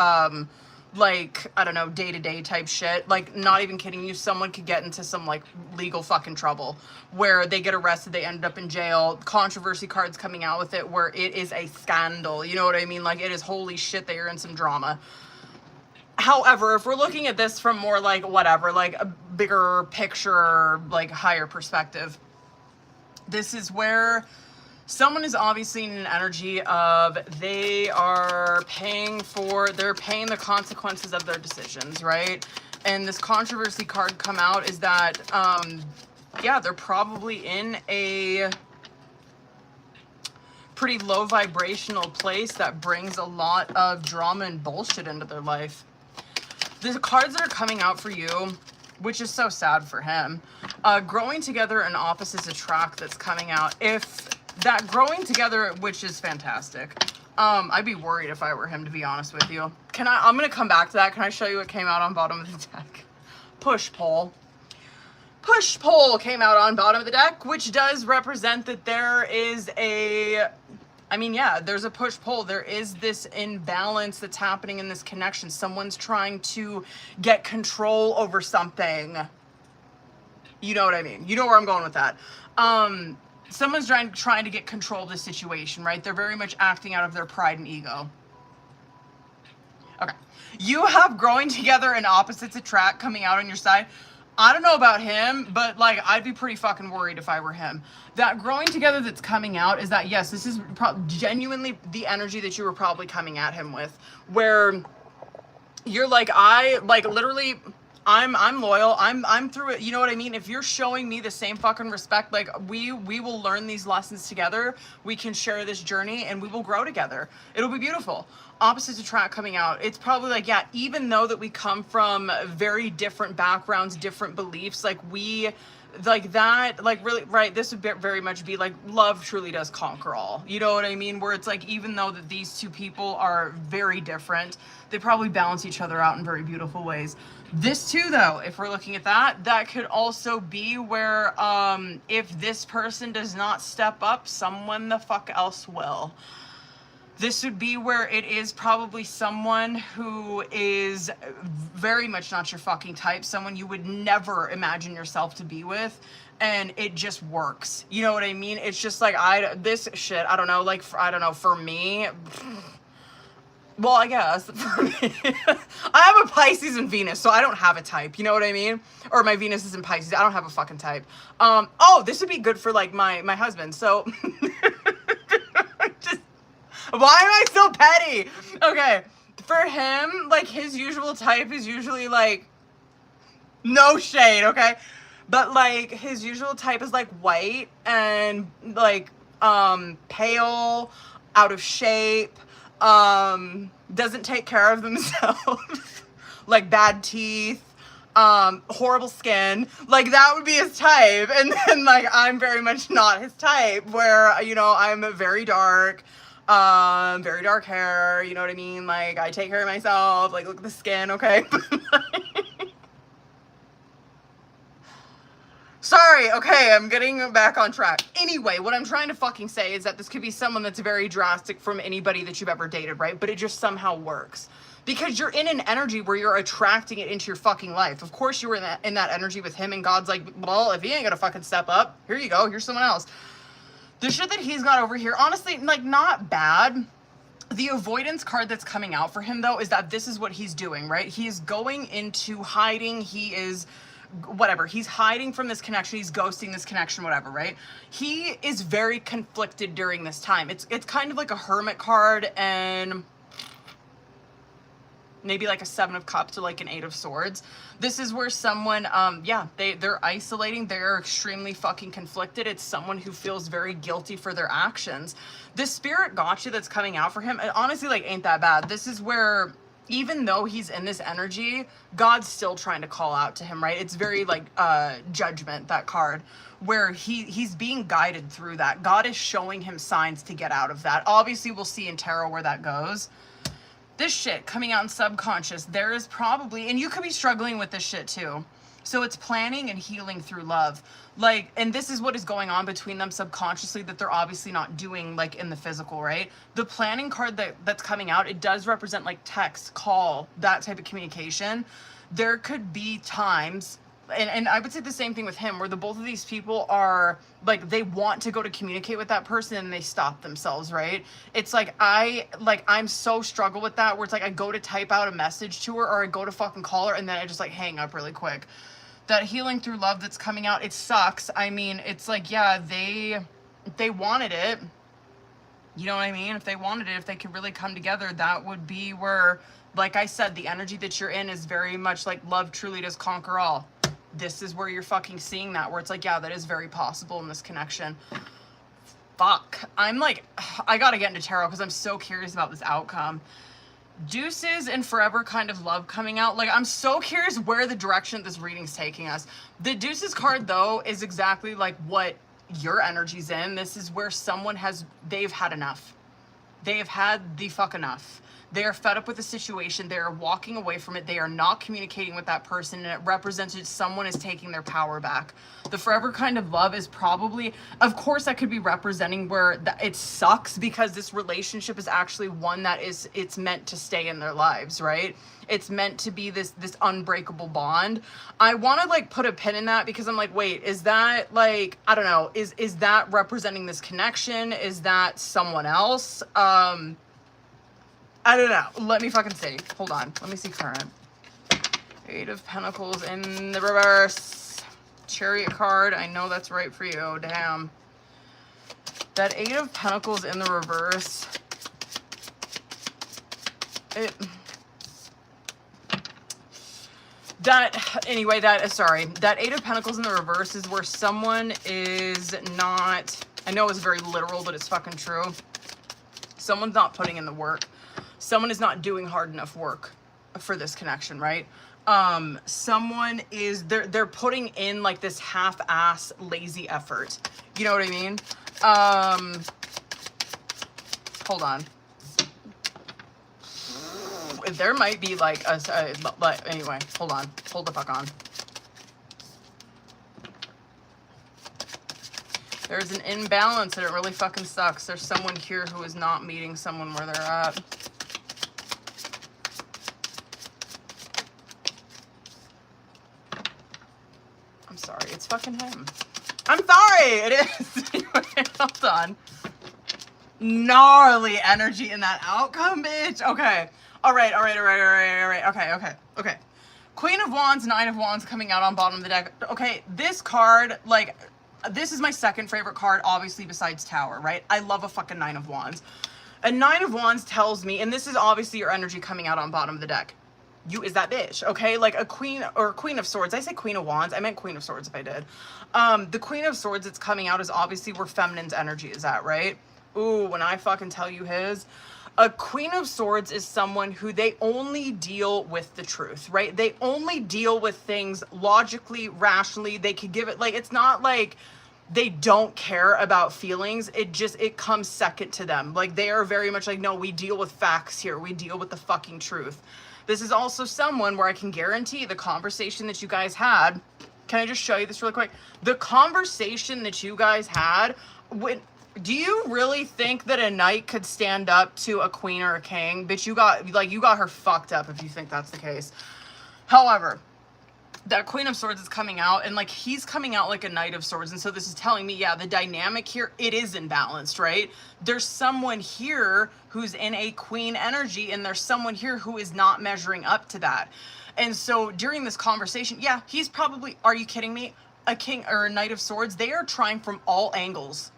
like, I don't know, day-to-day type shit, like, not even kidding you, someone could get into some like legal fucking trouble where they get arrested, they end up in jail, controversy cards coming out with it where it is a scandal, you know what I mean? Like, it is holy shit, they are in some drama. However, if we're looking at this from more like whatever, like a bigger picture, like higher perspective, this is where someone is obviously in an energy of they're paying the consequences of their decisions, right? And this controversy card come out is that, yeah, they're probably in a pretty low vibrational place that brings a lot of drama and bullshit into their life. The cards that are coming out for you, which is so sad for him, growing together and opposites attract that's coming out. If that growing together, which is fantastic. I'd be worried if I were him, to be honest with you. I'm gonna come back to that. Can I show you what came out on bottom of the deck? Push pull. Push pull came out on bottom of the deck, which does represent that there is there's a push pull. There is this imbalance that's happening in this connection. Someone's trying to get control over something. You know what I mean? You know where I'm going with that. Someone's trying to get control of the situation, right? They're very much acting out of their pride and ego. Okay. You have growing together and opposites attract coming out on your side. I don't know about him, but like, I'd be pretty fucking worried if I were him. That growing together that's coming out is that, yes, this is genuinely the energy that you were probably coming at him with, where you're like, I'm loyal. I'm through it. You know what I mean? If you're showing me the same fucking respect, like we will learn these lessons together. We can share this journey and we will grow together. It'll be beautiful. Opposites attract coming out. It's probably like, yeah, even though that we come from very different backgrounds, different beliefs, like we, like that, like really, right, this would very much be like love truly does conquer all. You know what I mean? Where it's like, even though that these two people are very different, they probably balance each other out in very beautiful ways. This too, though, if we're looking at that could also be where if this person does not step up, someone the fuck else will. This would be where it is probably someone who is very much not your fucking type, someone you would never imagine yourself to be with, and it just works. You know what I mean? It's just like, this shit, I don't know, like, for me, well, I guess, for me, I have a Pisces and Venus, so I don't have a type, you know what I mean? Or my Venus is in Pisces, I don't have a fucking type. Oh, this would be good for, like, my husband, so... Why am I so petty? Okay, for him, like, his usual type is usually, like, no shade, okay? But, like, his usual type is, like, white and, like, pale, out of shape, doesn't take care of themselves, like bad teeth, horrible skin. Like that would be his type. And then like I'm very much not his type, where, you know, I'm very dark hair, you know what I mean? Like I take care of myself, like look at the skin, okay? Sorry, okay, I'm getting back on track. Anyway, what I'm trying to fucking say is that this could be someone that's very drastic from anybody that you've ever dated, right? But it just somehow works. Because you're in an energy where you're attracting it into your fucking life. Of course you were in that energy with him, and God's like, well, if he ain't gonna fucking step up, here you go, here's someone else. The shit that he's got over here, honestly, like, not bad. The avoidance card that's coming out for him, though, is that this is what he's doing, right? He is going into hiding. He is, whatever, he's hiding from this connection. He's ghosting this connection, whatever, right? He is very conflicted during this time. It's kind of like a hermit card and maybe like a 7 of Cups or like an 8 of Swords. This is where someone, yeah, they're isolating. They're extremely fucking conflicted. It's someone who feels very guilty for their actions. The spirit gotcha that's coming out for him, it honestly like ain't that bad. This is where, even though he's in this energy, God's still trying to call out to him, right? It's very like judgment, that card, where he's being guided through that. God is showing him signs to get out of that. Obviously, we'll see in tarot where that goes. This shit coming out in subconscious, there is probably, and you could be struggling with this shit too. So it's planning and healing through love. Like, and this is what is going on between them subconsciously that they're obviously not doing like in the physical, right? The planning card that's coming out, it does represent like text, call, that type of communication. There could be times, and I would say the same thing with him, where the both of these people are like, they want to go to communicate with that person and they stop themselves, right? It's like I'm so struggle with that, where it's like I go to type out a message to her or I go to fucking call her and then I just like hang up really quick. That healing through love that's coming out, it sucks. I mean, it's like, yeah, they wanted it. You know what I mean? If they wanted it, if they could really come together, that would be where, like I said, the energy that you're in is very much like love truly does conquer all. This is where you're fucking seeing that, where it's like, yeah, that is very possible in this connection. Fuck. I'm like, I gotta get into tarot because I'm so curious about this outcome. Deuces and forever kind of love coming out. Like, I'm so curious where the direction this reading's taking us. The Deuces card, though, is exactly like what your energy's in. This is where someone they've had enough. They have had the fuck enough. They are fed up with the situation. They are walking away from it. They are not communicating with that person, and it represents that someone is taking their power back. The forever kind of love is probably, of course, that could be representing where it sucks because this relationship is actually one that it's meant to stay in their lives, right? It's meant to be this unbreakable bond. I want to like put a pin in that because I'm like, wait, is that like, I don't know, is that representing this connection? Is that someone else? I don't know. Let me fucking see. Hold on. Let me see current. 8 of Pentacles in the reverse. Chariot card. I know that's right for you. Damn. That 8 of Pentacles in the reverse. Anyway, that 8 of Pentacles in the reverse is where someone is not, I know it's very literal, but it's fucking true. Someone's not putting in the work. Someone is not doing hard enough work for this connection, right? Someone is, they're putting in like this half-ass lazy effort. You know what I mean? Hold on. There might be like but anyway, hold on. Hold the fuck on. There's an imbalance and it really fucking sucks. There's someone here who is not meeting someone where they're at. I'm sorry, it's fucking him. I'm sorry, it is. Anyway, hold on. Gnarly energy in that outcome, bitch. Okay. All right. Okay. Queen of Wands, 9 of Wands coming out on bottom of the deck. Okay, this card, like, this is my second favorite card, obviously, besides Tower, right? I love a fucking 9 of Wands. A 9 of Wands tells me, and this is obviously your energy coming out on bottom of the deck. you is that bitch, okay? Like a queen or queen of swords. I say queen of wands. I meant queen of swords if I did. The queen of swords that's coming out is obviously where feminine's energy is at, right? Ooh, when I fucking tell you his. A queen of swords is someone who they only deal with the truth, right? They only deal with things logically, rationally. They could give it, like, it's not like they don't care about feelings. It comes second to them. Like, they are very much like, no, we deal with facts here. We deal with the fucking truth. This is also someone where I can guarantee the conversation that you guys had. Can I just show you this really quick? The conversation that you guys had when, do you really think that a knight could stand up to a queen or a king? Bitch, you got her fucked up if you think that's the case. However, that queen of swords is coming out, and like he's coming out like a knight of swords, and so this is telling me, yeah, the dynamic here, it is imbalanced, right? There's someone here who's in a queen energy, and there's someone here who is not measuring up to that. And so during this conversation, yeah, he's probably, are you kidding me? A king or a knight of swords, they are trying from all angles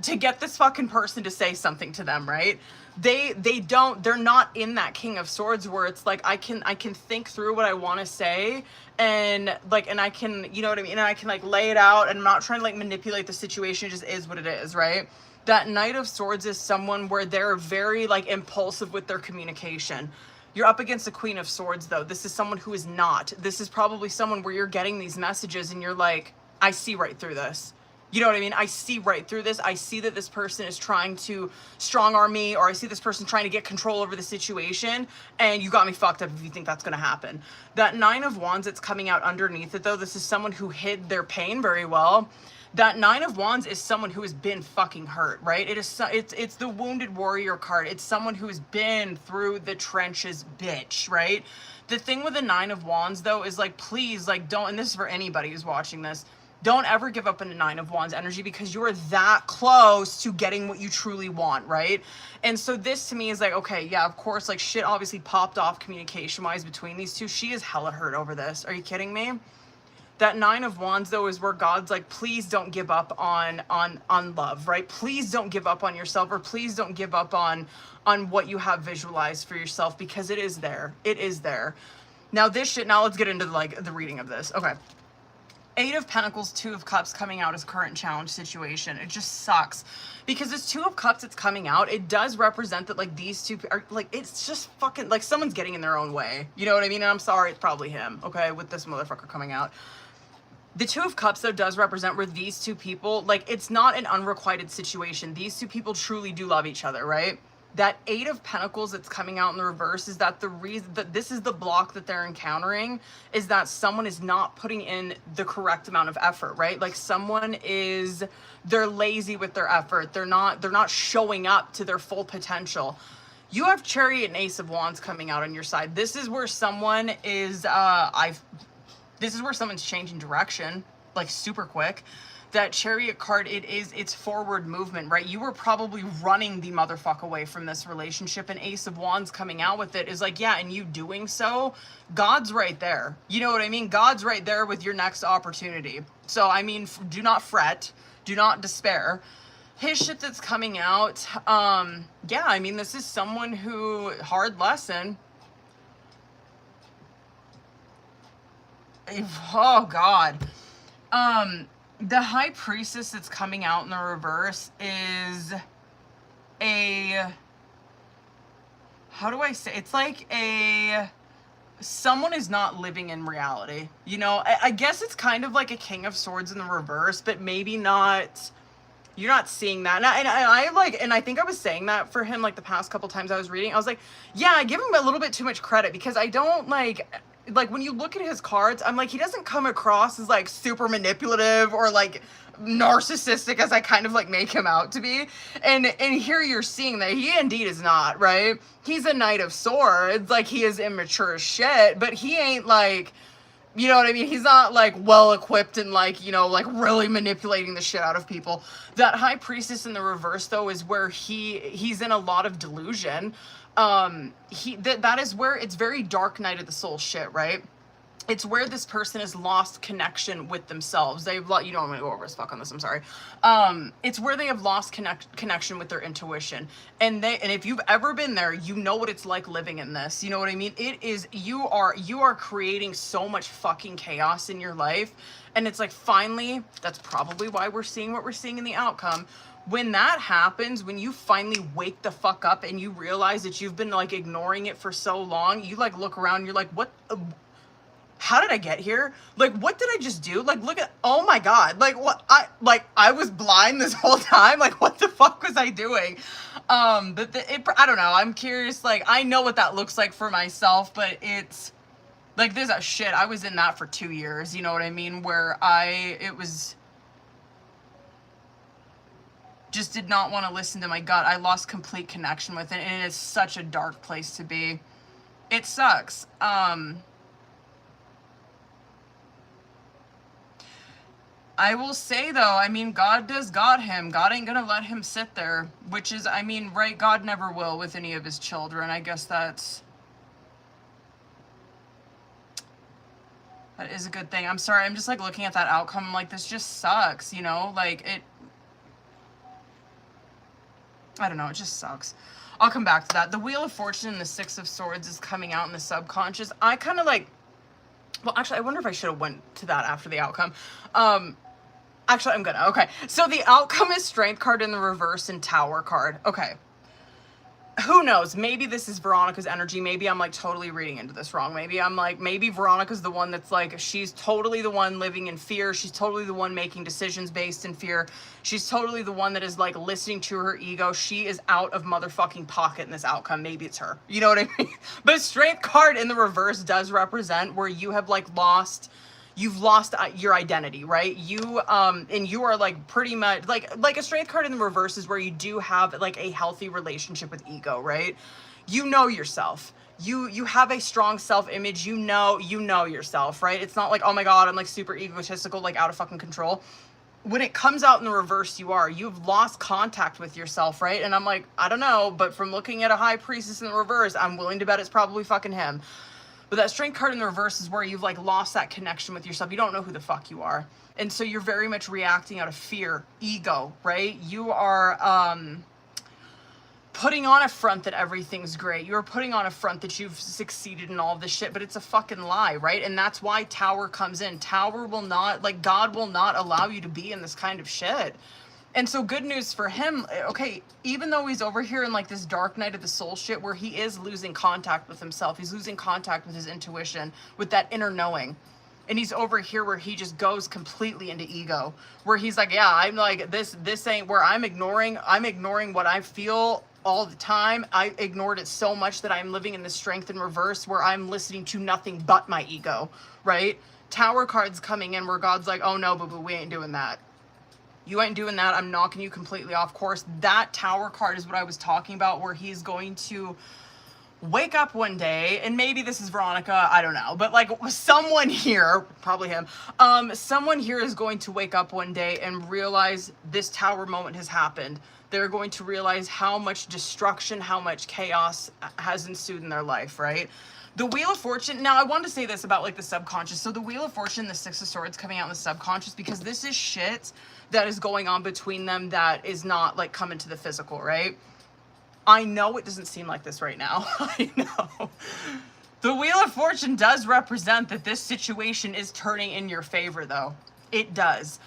to get this fucking person to say something to them, right? They're not in that king of swords where it's like, I can think through what I want to say, and like, and I can, you know what I mean? And I can like lay it out, and I'm not trying to like manipulate the situation. It just is what it is, right? That knight of swords is someone where they're very like impulsive with their communication. You're up against the queen of swords though. This is someone who is not. This is probably someone where you're getting these messages and you're like, I see right through this. You know what I mean? I see right through this. I see that this person is trying to strong arm me, or I see this person trying to get control over the situation, and you got me fucked up if you think that's going to happen. That nine of wands that's coming out underneath it though, this is someone who hid their pain very well. That nine of wands is someone who has been fucking hurt, right? It's the wounded warrior card. It's someone who's been through the trenches, bitch, right? The thing with the nine of wands though is like, please, like, don't, and this is for anybody who's watching this, don't ever give up on a nine of wands energy, because you are that close to getting what you truly want, right? And so this to me is like, okay, yeah, of course, like shit obviously popped off communication wise between these two. She is hella hurt over this. Are you kidding me? That nine of wands though is where God's like, please don't give up on love, right? Please don't give up on yourself, or please don't give up on what you have visualized for yourself, because it is there. It is there. Now this shit, now let's get into like the reading of this. Okay. Eight of Pentacles, Two of Cups coming out as current challenge situation. It just sucks because this Two of Cups that's coming out, it does represent that like these two are like, it's just fucking like someone's getting in their own way. You know what I mean? And I'm sorry, it's probably him, okay, with this motherfucker coming out. The Two of Cups though does represent where these two people, like it's not an unrequited situation. These two people truly do love each other, right? That Eight of Pentacles that's coming out in the reverse is that the reason that this is the block that they're encountering is that someone is not putting in the correct amount of effort, right? Like they're lazy with their effort. They're not showing up to their full potential. You have Chariot and Ace of Wands coming out on your side. This is where someone is, this is where someone's changing direction, like super quick. That Chariot card, it's forward movement, right? You were probably running the motherfucker away from this relationship, and Ace of Wands coming out with it is like, yeah, and you doing so, God's right there. You know what I mean? God's right there with your next opportunity. So, I mean, do not fret. Do not despair. His shit that's coming out, yeah, I mean, this is someone who, hard lesson. Oh, God. The High Priestess that's coming out in the reverse is how do I say, it's like someone is not living in reality. You know, I guess it's kind of like a King of Swords in the reverse, but maybe not, you're not seeing that. And I think I was saying that for him like the past couple times I was reading. I was like, yeah, I give him a little bit too much credit, because I don't like when you look at his cards, I'm like, he doesn't come across as like super manipulative or like narcissistic as I kind of like make him out to be. And here you're seeing that he indeed is not, right? He's a Knight of Swords, like he is immature as shit, but he ain't like, you know what I mean? He's not like well equipped and like, you know, like really manipulating the shit out of people. That High Priestess in the reverse though is where he's in a lot of delusion. That is where it's very dark night of the soul shit, right? it's where this person has lost connection with themselves. They've lost, you know, I'm gonna go over as fuck on this, I'm sorry. It's where they have lost connection with their intuition. And if you've ever been there, you know what it's like living in this. You know what I mean? It is, you are creating so much fucking chaos in your life. And it's like, finally, that's probably why we're seeing what we're seeing in the outcome. When that happens, when you finally wake the fuck up and you realize that you've been like ignoring it for so long, you like look around, you're like, what? How did I get here? Like, what did I just do? Like, look at, oh my God. Like, what, I was blind this whole time. Like, what the fuck was I doing? I don't know. I'm curious. Like, I know what that looks like for myself, but it's like, there's a shit. I was in that for 2 years. You know what I mean? Where it was just did not want to listen to my gut. I lost complete connection with it. And it is such a dark place to be. It sucks. I will say though, I mean, God does got him. God ain't gonna let him sit there, which is, I mean, right, God never will with any of his children. I guess that is a good thing. I'm sorry, I'm just like looking at that outcome, I'm like, this just sucks, you know? Like, I don't know, it just sucks. I'll come back to that. The Wheel of Fortune and the Six of Swords is coming out in the subconscious. I kind of like, well, actually, I wonder if I should have went to that after the outcome. Actually, I'm gonna. Okay, so the outcome is Strength card in the reverse and Tower card. Okay. Who knows? Maybe this is Veronica's energy. Maybe I'm like totally reading into this wrong. Maybe I'm like, maybe Veronica's the one that's like, she's totally the one living in fear. She's totally the one making decisions based in fear. She's totally the one that is like listening to her ego. She is out of motherfucking pocket in this outcome. Maybe it's her. You know what I mean? But Strength card in the reverse does represent where you have like you've lost your identity, right? You and you are like pretty much like a Strength card in the reverse is where you do have like a healthy relationship with ego, right? You know yourself. You have a strong self-image. You know yourself, right? It's not like, oh my God, I'm like super egotistical, like out of fucking control. When it comes out in the reverse, you've lost contact with yourself, right? And I'm like, I don't know, but from looking at a High Priestess in the reverse, I'm willing to bet it's probably fucking him. But that Strength card in the reverse is where you've like lost that connection with yourself. You don't know who the fuck you are. And so you're very much reacting out of fear, ego, right? You are putting on a front that everything's great. You're putting on a front that you've succeeded in all of this shit, but it's a fucking lie, right? And that's why Tower comes in. Tower will not, like, God will not allow you to be in this kind of shit. And so good news for him, okay, even though he's over here in like this dark night of the soul shit where he is losing contact with himself, he's losing contact with his intuition, with that inner knowing. And he's over here where he just goes completely into ego, where he's like, yeah, I'm like, this ain't where I'm ignoring what I feel all the time. I ignored it so much that I'm living in the Strength in reverse where I'm listening to nothing but my ego, right? Tower cards coming in where God's like, oh no, boo-boo, we ain't doing that. You ain't doing that. I'm knocking you completely off course. That Tower card is what I was talking about, where he's going to wake up one day, and maybe this is Veronica, I don't know, but like someone here, probably him, someone here is going to wake up one day and realize this Tower moment has happened. They're going to realize how much destruction, how much chaos has ensued in their life, right? The Wheel of Fortune, now I wanted to say this about like the subconscious. So the Wheel of Fortune, the Six of Swords coming out in the subconscious, because this is shit that is going on between them that is not like coming to the physical, right? I know it doesn't seem like this right now. I know. The Wheel of Fortune does represent that this situation is turning in your favor though. It does.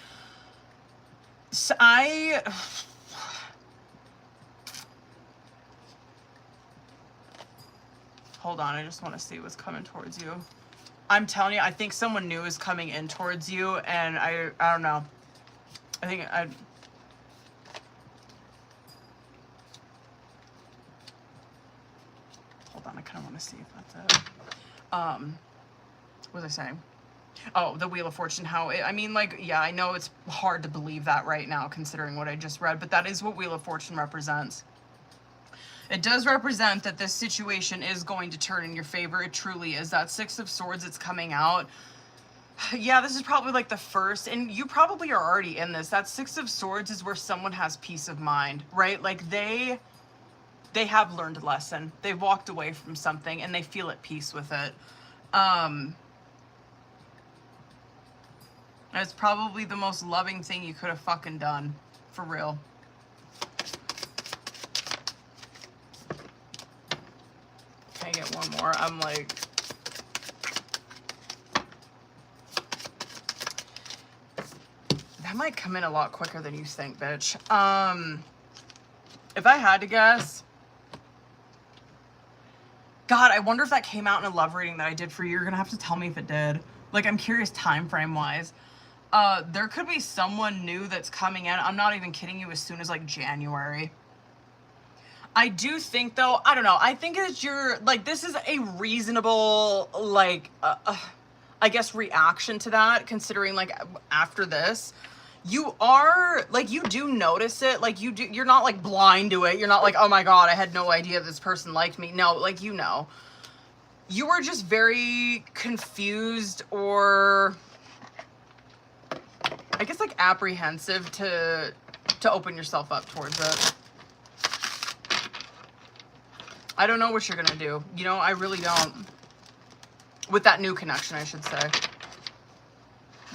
So hold on, I just want to see what's coming towards you. I'm telling you, I think someone new is coming in towards you, and I don't know. Hold on, I kind of want to see if that's it. What was I saying? Oh, the Wheel of Fortune, I mean, like, yeah, I know it's hard to believe that right now, considering what I just read, but that is what Wheel of Fortune represents. It does represent that this situation is going to turn in your favor. It truly is. That Six of Swords, it's coming out. Yeah, this is probably like the first, and you probably are already in this. That Six of Swords is where someone has peace of mind, right? Like they have learned a lesson. They've walked away from something and they feel at peace with it. And it's probably the most loving thing you could have fucking done. For real. Can I get one more? I'm like... That might come in a lot quicker than you think, bitch. If I had to guess... God, I wonder if that came out in a love reading that I did for you. You're gonna have to tell me if it did. Like, I'm curious time frame wise. There could be someone new that's coming in. I'm not even kidding you, as soon as like January. I do think though, I don't know. I think it's like, this is a reasonable, like, I guess reaction to that, considering like after this, you are like, you do notice it. Like you're not like blind to it. You're not like, oh my God, I had no idea this person liked me. No, like, you know, you were just very confused, or I guess like apprehensive to open yourself up towards it. I don't know what you're gonna do. You know, I really don't. With that new connection, I should say.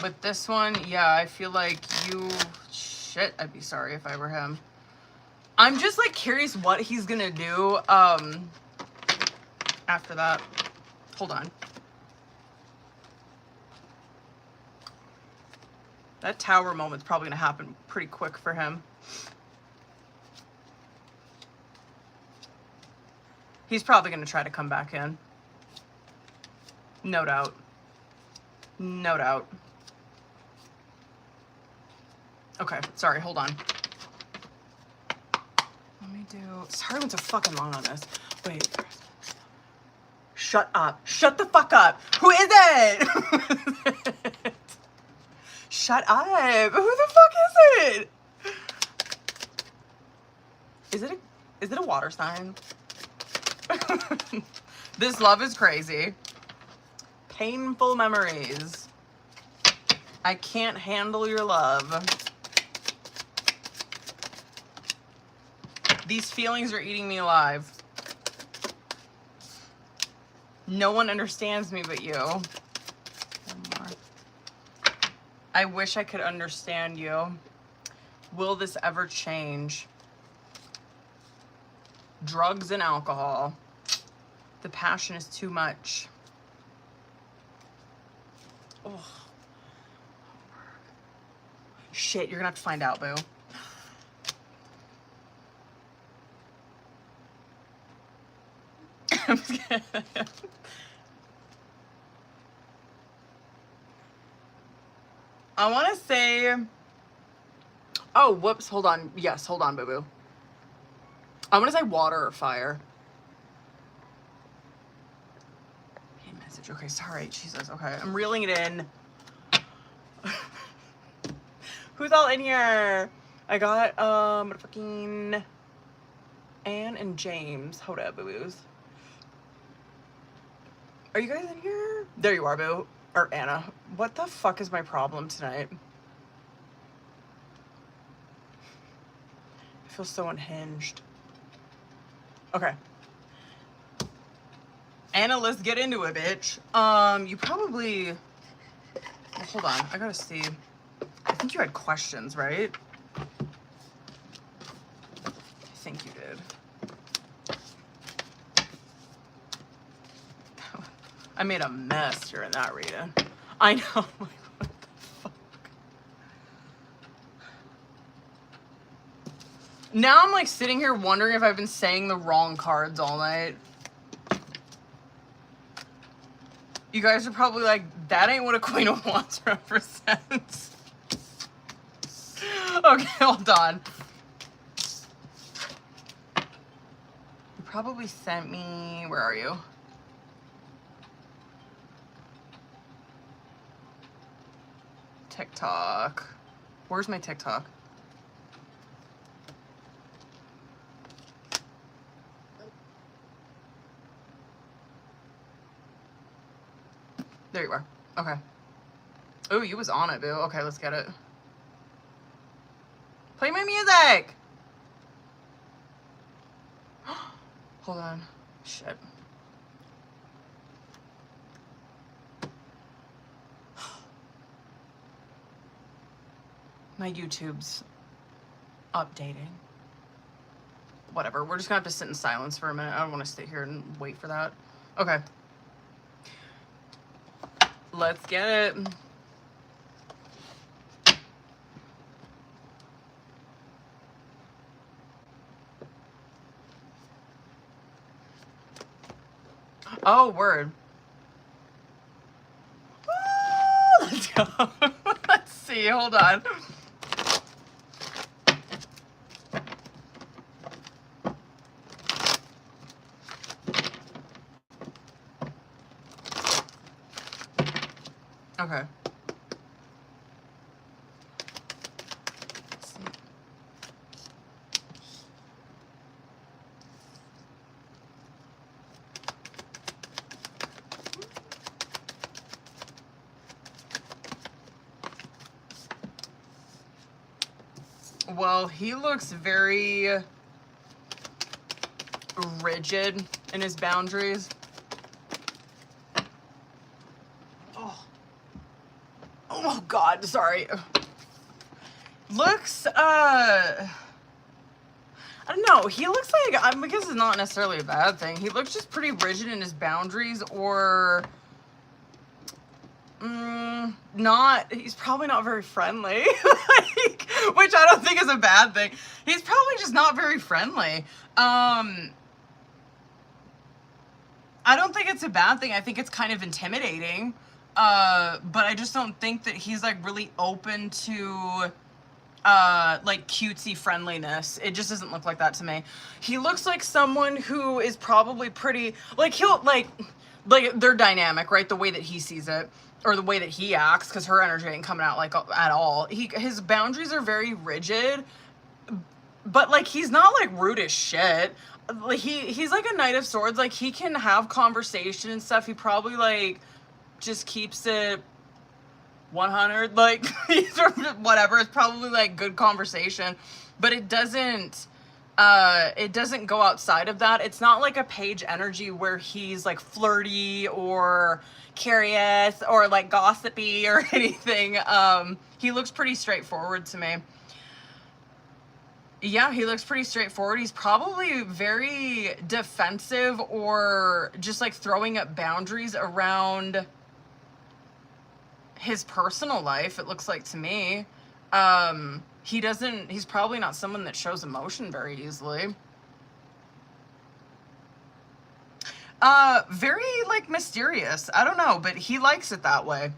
With this one, yeah, I feel like you... Shit, I'd be sorry if I were him. I'm just like curious what he's gonna do after that. Hold on. That tower moment's probably gonna happen pretty quick for him. He's probably gonna try to come back in. No doubt. No doubt. Okay, sorry, hold on. Let me do... Sorry I went so fucking long on this. Wait. Shut up. Shut the fuck up. Who is it? Shut up. Who the fuck is it? Is it a water sign? This love is crazy. Painful memories. I can't handle your love. These feelings are eating me alive. No one understands me but you. One more. I wish I could understand you. Will this ever change? Drugs and alcohol. The passion is too much. Oh. Shit, you're gonna have to find out, boo. I'm just kidding. I want to say... Oh, whoops, hold on. Yes, hold on, boo-boo. I want to say water or fire. Hey, message. Okay, sorry. Jesus. Okay, I'm reeling it in. Who's all in here? I got, fucking Anne and James. Hold up, boo-boos. Are you guys in here? There you are, boo. Or Anna. What the fuck is my problem tonight? I feel so unhinged. Okay. Anna, let's get into it, bitch. You probably... Well, hold on. I gotta see. I think you had questions, right? I think you did. I made a mess during that reading. I know. Like, what the fuck? Now I'm like sitting here wondering if I've been saying the wrong cards all night. You guys are probably like, that ain't what a Queen of Wands represents. Okay, hold on. You probably sent me, where are you? TikTok. Where's my TikTok? There you are. Okay. Oh, you was on it, boo. Okay, let's get it. Play my music! Hold on. Shit. My YouTube's updating. Whatever, we're just gonna have to sit in silence for a minute. I don't want to sit here and wait for that. Okay. Let's get it. Oh, word. Woo! Let's go. Let's see, hold on. Okay. Let's see. Well, he looks very rigid in his boundaries. Oh God, sorry. Looks, I don't know. He looks like, I guess it's not necessarily a bad thing. He looks just pretty rigid in his boundaries, or he's probably not very friendly, like, which I don't think is a bad thing. He's probably just not very friendly. I don't think it's a bad thing. I think it's kind of intimidating. But I just don't think that he's like really open to like cutesy friendliness. It just doesn't look like that to me. He looks like someone who is probably pretty, like, he'll like they're dynamic, right? The way that he sees it, or the way that he acts, because her energy ain't coming out like at all. His boundaries are very rigid, but like he's not like rude as shit. Like he's like a Knight of Swords. Like he can have conversation and stuff. He probably like just keeps it 100, like whatever. It's probably like good conversation, but it doesn't go outside of that. It's not like a Page energy where he's like flirty or curious or like gossipy or anything. He looks pretty straightforward to me. Yeah, he looks pretty straightforward. He's probably very defensive, or just like throwing up boundaries around his personal life, it looks like to me. He's probably not someone that shows emotion very easily. Very like mysterious. I don't know, but he likes it that way.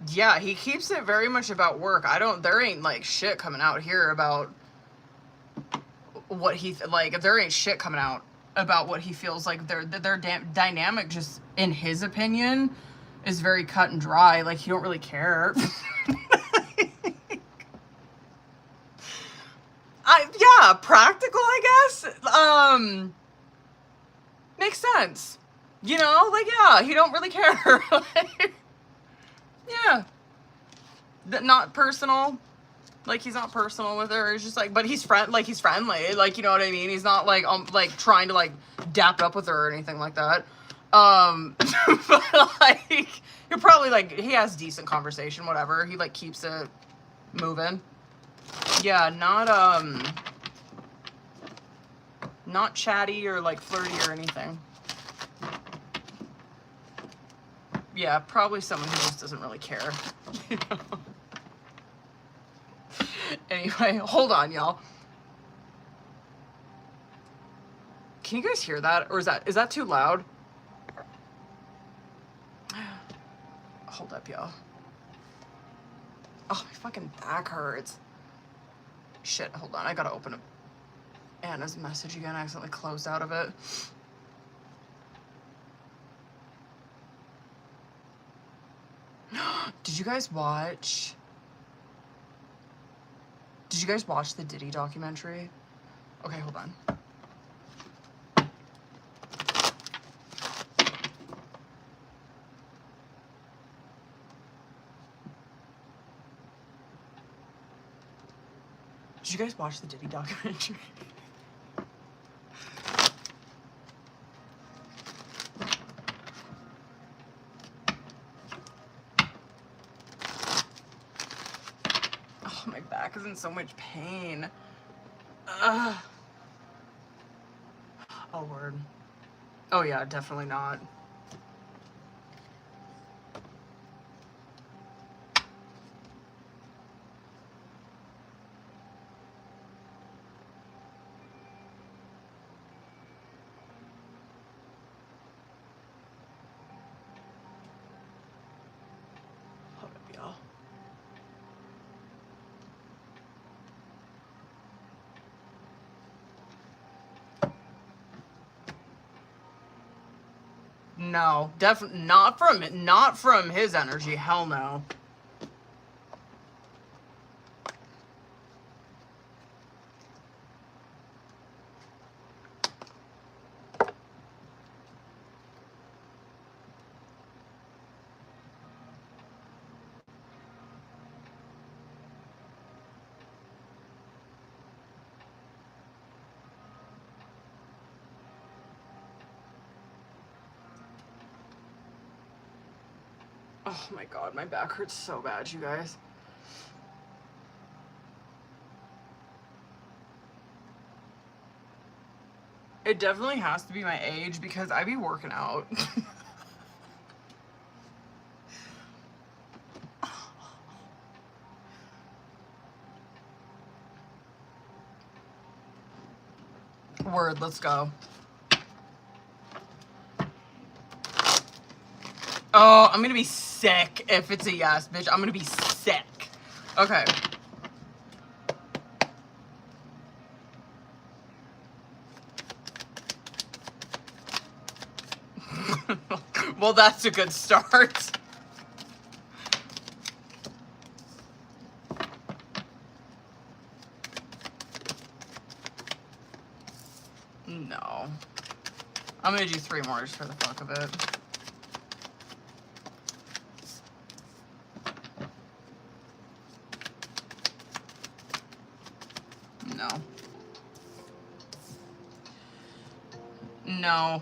Yeah, he keeps it very much about work. There ain't like shit coming out here about what there ain't shit coming out about what he feels like. Their dynamic, just in his opinion, is very cut and dry. Like, he don't really care. Yeah, practical, I guess. Makes sense. You know, like, yeah, he don't really care. Like, yeah. Not personal. Like, he's not personal with her. He's just like, but he's friendly. Like, you know what I mean? He's not like trying to like dap up with her or anything like that. But like, you're probably like, he has decent conversation, whatever. He like keeps it moving. Yeah, not chatty or like flirty or anything. Yeah, probably someone who just doesn't really care. You know? Anyway, hold on, y'all. Can you guys hear that? Or is that too loud? Hold up, y'all. Oh, my fucking back hurts. Shit, hold on. I gotta open up Anna's message again. I accidentally closed out of it. Did you guys watch the Diddy documentary? Okay, hold on. Did you guys watch the Diddy documentary? is in so much pain. Ugh. Oh, word. Oh, yeah, definitely not. Hold up, y'all. No, definitely not from his energy. Hell no. Oh my god, my back hurts so bad, you guys. It definitely has to be my age because I be working out. Word, let's go. Oh, I'm gonna be sick if it's a yes, bitch. I'm gonna be sick. Okay. Well, that's a good start. No. I'm gonna do 3 more just for the fuck of it. No. No.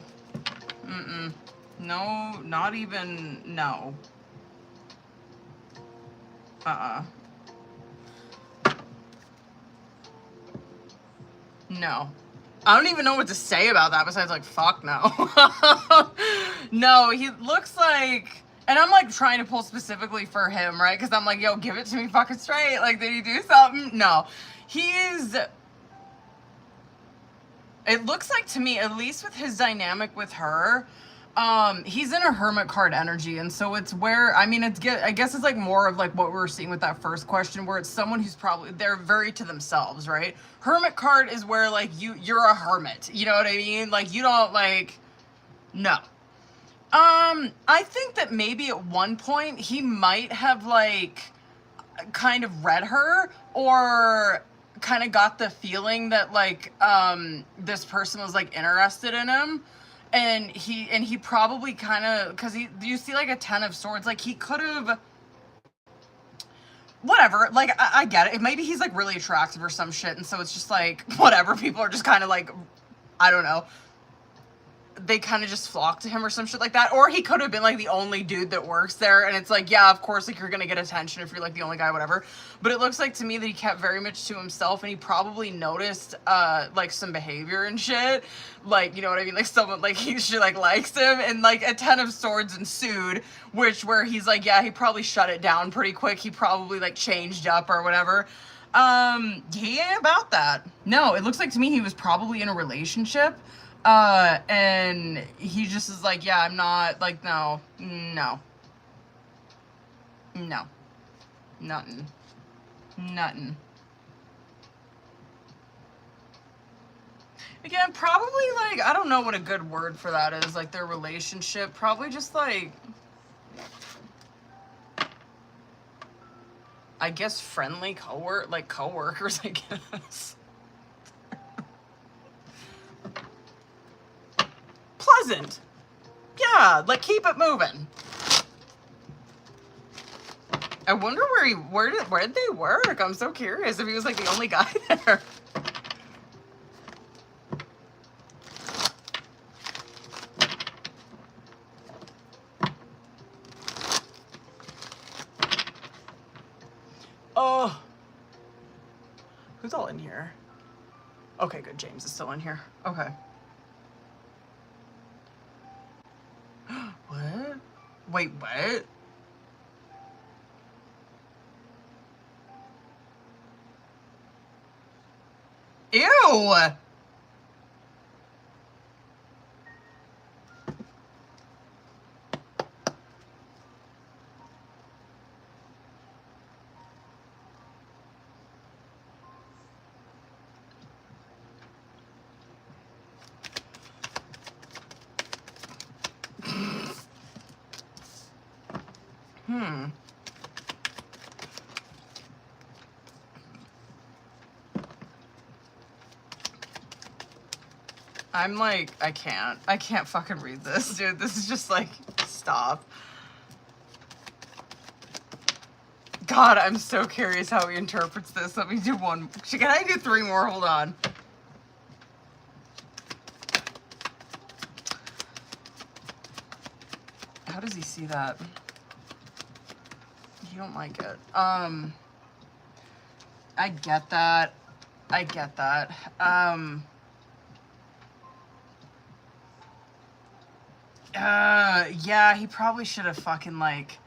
Mm-mm. No, not even, no. No. I don't even know what to say about that besides like, fuck no. No, he looks like, and I'm like trying to pull specifically for him, right? Because I'm like, yo, give it to me fucking straight. Like, did he do something? No. It looks like to me, at least with his dynamic with her, he's in a hermit card energy, and so it's where, I mean, I guess it's like more of like what we were seeing with that first question, where it's someone who's probably, they're very to themselves, right? Hermit card is where like you're a hermit, you know what I mean? Like you don't like, no. I think that maybe at one point he might have like kind of read her or kind of got the feeling that like this person was like interested in him, and he probably kind of, because you see like a 10 of swords, like he could have, whatever, like I get it, maybe he's like really attractive or some shit, and so it's just like whatever, people are just kind of like, I don't know, they kind of just flock to him or some shit like that. Or he could have been like the only dude that works there, and it's like, yeah, of course, like you're gonna get attention if you're like the only guy, whatever. But it looks like to me that he kept very much to himself, and he probably noticed like some behavior and shit, like, you know what I mean, like someone like she like likes him, and like a 10 of swords ensued, where he's like, yeah, he probably shut it down pretty quick, he probably like changed up or whatever. He ain't about that. No, it looks like to me he was probably in a relationship. And he just is like, yeah, I'm not, like, no, nothing. Again, probably, like, I don't know what a good word for that is, like, their relationship, probably just, like, I guess friendly coworkers, I guess. Pleasant. Yeah, like keep it moving. I wonder where did they work? I'm so curious if he was like the only guy there. Oh. Who's all in here? Okay, good. James is still in here. Okay. What? Wait, what? Ew! Hmm. I'm like, I can't fucking read this, dude. This is just like, stop. God, I'm so curious how he interprets this. Let me do one. Can I do 3 more? Hold on. How does he see that? You don't like it. I get that. I get that. Yeah, he probably should have fucking like...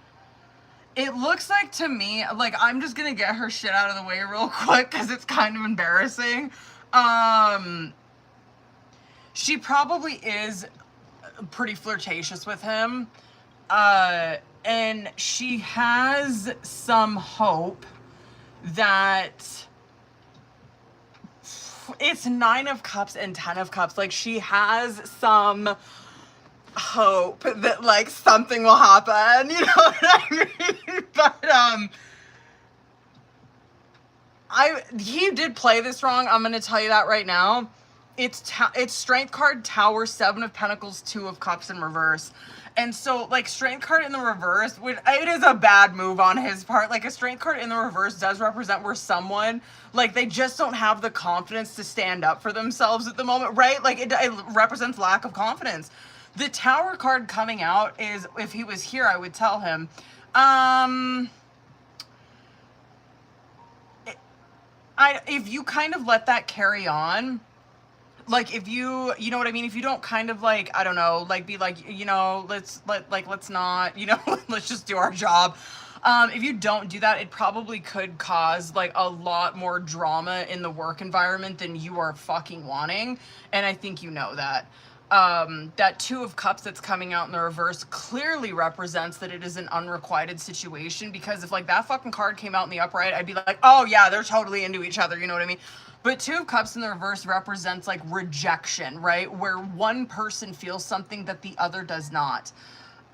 It looks like to me, like, I'm just gonna get her shit out of the way real quick because it's kind of embarrassing. She probably is pretty flirtatious with him. And she has some hope that it's 9 of Cups and 10 of Cups. Like, she has some hope that like something will happen, you know what I mean? But he did play this wrong. I'm gonna tell you that right now. It's Strength card, Tower, 7 of Pentacles, 2 of Cups in reverse. And so, like, Strength card in the reverse, it is a bad move on his part. Like, a Strength card in the reverse does represent where someone, like, they just don't have the confidence to stand up for themselves at the moment, right? Like, it represents lack of confidence. The Tower card coming out is, if he was here, I would tell him, if you kind of let that carry on, like, if you know what I mean? If you don't kind of like, I don't know, like be like, you know, let's not, you know, let's just do our job. If you don't do that, it probably could cause like a lot more drama in the work environment than you are fucking wanting. And I think you know that. That 2 of Cups that's coming out in the reverse clearly represents that it is an unrequited situation, because if like that fucking card came out in the upright, I'd be like, oh yeah, they're totally into each other, you know what I mean? But 2 of Cups in the reverse represents like rejection, right? Where one person feels something that the other does not.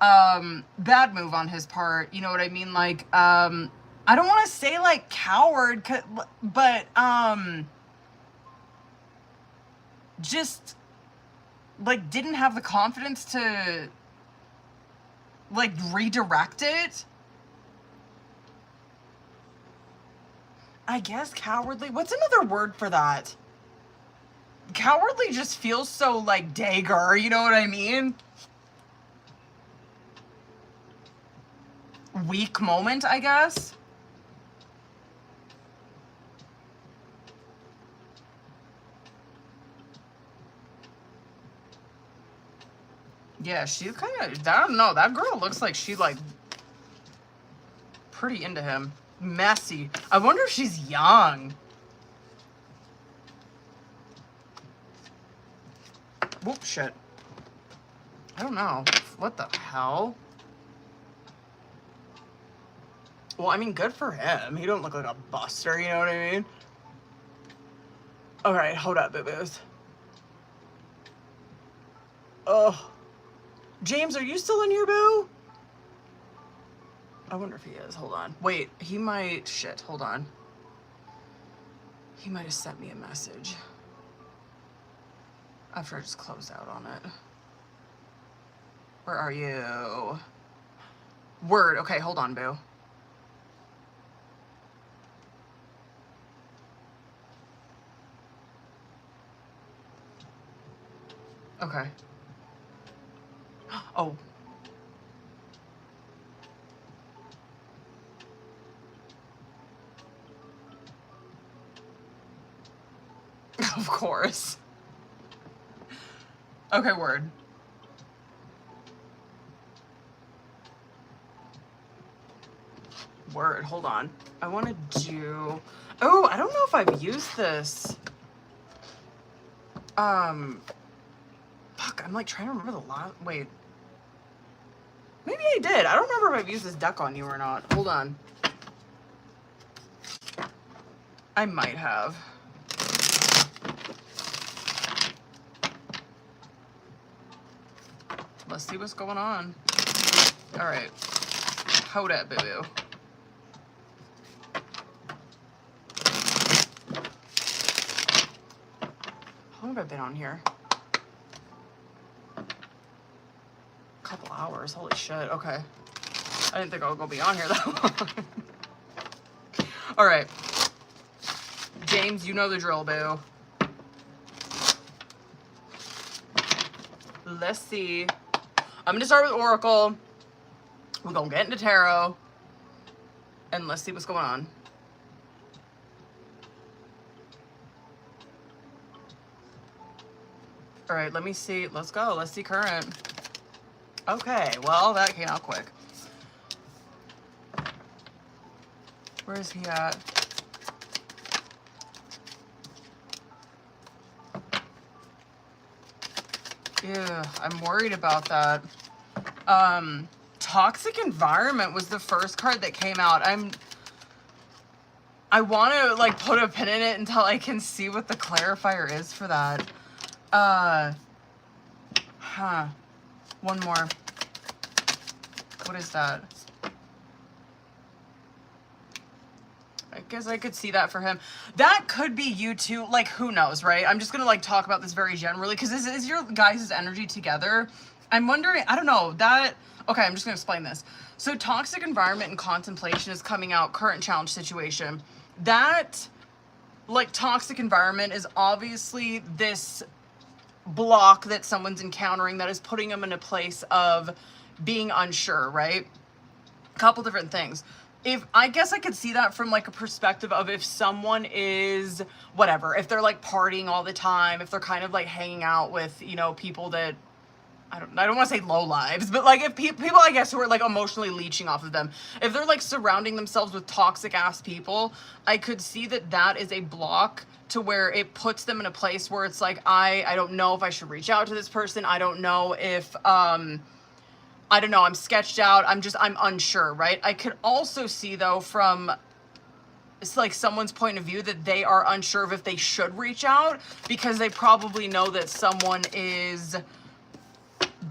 Bad move on his part, you know what I mean? Like, I don't want to say like coward, but, just like didn't have the confidence to like redirect it. I guess cowardly. What's another word for that? Cowardly just feels so like dagger, you know what I mean? Weak moment, I guess. Yeah, she's kind of, I don't know, that girl looks like she like pretty into him. Messy. I wonder if she's young. Whoop, shit. I don't know. What the hell? Well, I mean, good for him. He don't look like a buster, you know what I mean? Alright, hold up, boo-boos. Oh. James, are you still in here, boo? I wonder if he is. Hold on. Wait, he might... Shit, hold on. He might have sent me a message. After I just closed out on it. Where are you? Word. Okay, hold on, boo. Okay. Oh. Of course. Okay, word. Word, hold on. I want to do... Oh, I don't know if I've used this. Fuck, I'm like trying to remember the last... Wait. Maybe I did. I don't remember if I've used this deck on you or not. Hold on. I might have. Let's see what's going on. All right. Hold up, boo-boo. How long have I been on here? A couple hours. Holy shit. Okay. I didn't think I was gonna be on here that long. All right. James, you know the drill, boo. Let's see. I'm gonna start with Oracle. We're gonna get into Tarot. And let's see what's going on. All right, let me see. Let's go. Let's see current. Okay, well, that came out quick. Where is he at? Yeah, I'm worried about that. Toxic Environment was the first card that came out. I want to like put a pin in it until I can see what the clarifier is for that. One more. What is that? I guess I could see that for him. That could be you too. Like, who knows, right? I'm just gonna like talk about this very generally because this is your guys' energy together. I'm wondering, I don't know, okay, I'm just gonna explain this. So Toxic Environment and Contemplation is coming out, current challenge situation. That, like, Toxic Environment is obviously this block that someone's encountering that is putting them in a place of being unsure, right? A couple different things. I guess I could see that from like a perspective of if someone is whatever, if they're like partying all the time, if they're kind of like hanging out with, you know, people that I don't want to say low lives, but like if people, I guess, who are like emotionally leeching off of them, if they're like surrounding themselves with toxic ass people, I could see that that is a block to where it puts them in a place where it's like, I don't know if I should reach out to this person. I don't know if, I don't know, I'm sketched out. I'm unsure, right? I could also see though from it's like someone's point of view that they are unsure of if they should reach out because they probably know that someone is,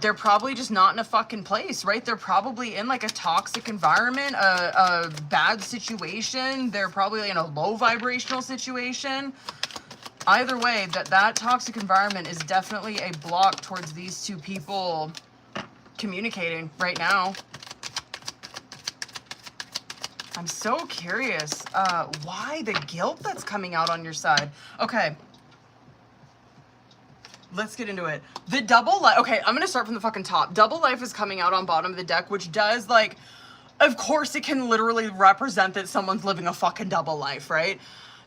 they're probably just not in a fucking place, right? They're probably in like a toxic environment, a bad situation. They're probably in a low vibrational situation. Either way, that toxic environment is definitely a block towards these two people communicating right now. I'm so curious why the guilt that's coming out on your side. Okay. Let's get into it. The double life. Okay, I'm gonna start from the fucking top. Double life is coming out on bottom of the deck, which does like, of course it can literally represent that someone's living a fucking double life, right?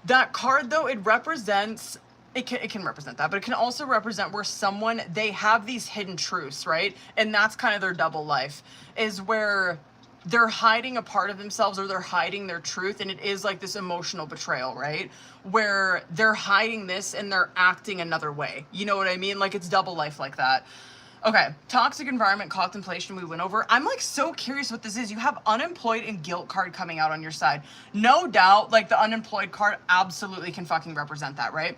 That card though, it represents, it can represent that, but it can also represent where someone, they have these hidden truths, right? And that's kind of their double life, is where they're hiding a part of themselves or they're hiding their truth, and it is like this emotional betrayal, right? Where they're hiding this and they're acting another way. You know what I mean? Like it's double life like that. Okay, Toxic Environment, Contemplation we went over. I'm like so curious what this is. You have Unemployed and Guilt card coming out on your side. No doubt, like the Unemployed card absolutely can fucking represent that, right?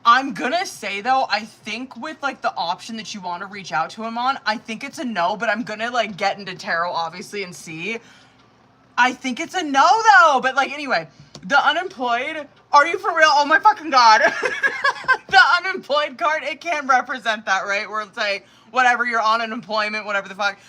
I'm gonna say though, I think with like the option that you want to reach out to him on, I think it's a no, but I'm gonna like get into tarot obviously and see. I think it's a no though, but like anyway, the Unemployed, are you for real? Oh my fucking God. The Unemployed card, it can represent that, right? Where it's like, whatever, you're on unemployment, whatever the fuck.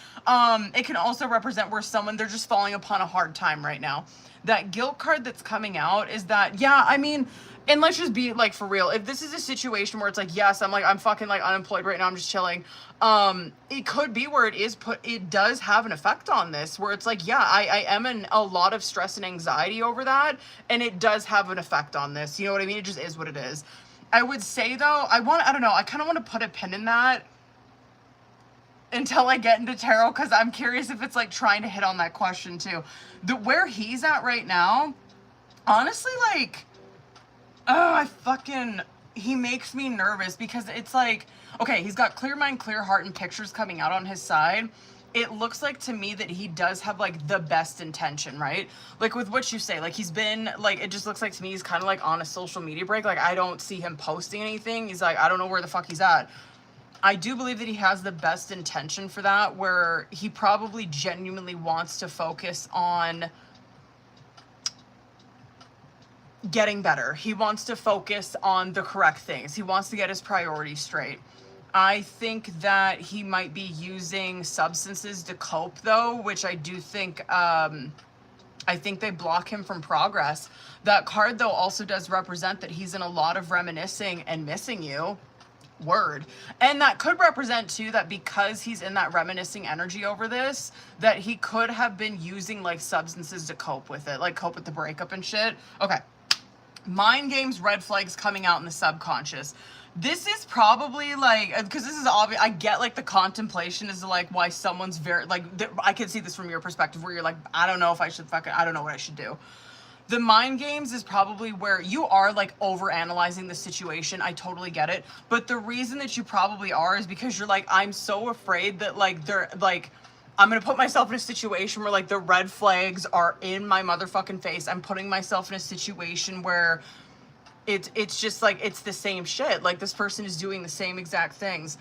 It can also represent where someone, they're just falling upon a hard time right now. That Guilt card that's coming out is that, yeah, I mean, And let's just be like for real. If this is a situation where it's like, yes, I'm fucking like unemployed right now, I'm just chilling. It could be where it does have an effect on this, where it's like, yeah, I am in a lot of stress and anxiety over that, and it does have an effect on this. You know what I mean? It just is what it is. I would say though, I don't know, I kind of want to put a pin in that until I get into tarot, because I'm curious if it's like trying to hit on that question too. Where he's at right now, honestly, like, oh, he makes me nervous, because it's like, okay, he's got clear mind, clear heart, and pictures coming out on his side. It looks like to me that he does have like the best intention, right? Like with what you say, like he's been like, it just looks like to me he's kind of like on a social media break. Like I don't see him posting anything. He's like, I don't know where the fuck he's at. I do believe that he has the best intention for that, where he probably genuinely wants to focus on getting better. He wants to focus on the correct things. He wants to get his priorities straight. I think that he might be using substances to cope though, which I do think, I think they block him from progress. That card though also does represent that he's in a lot of reminiscing and missing you. Word. And that could represent too that because he's in that reminiscing energy over this, that he could have been using like substances to cope with it, like cope with the breakup and shit. Okay. Mind games, red flags coming out in the subconscious. This is probably like, because this is obvious, I get like the contemplation is like why someone's very, like, I can see this from your perspective where you're like, I don't know if I should I don't know what I should do. The mind games is probably where you are like over analyzing the situation. I totally get it. But the reason that you probably are is because you're like, I'm so afraid that like they're like, I'm going to put myself in a situation where like the red flags are in my motherfucking face. I'm putting myself in a situation where it's just like, it's the same shit. Like this person is doing the same exact things.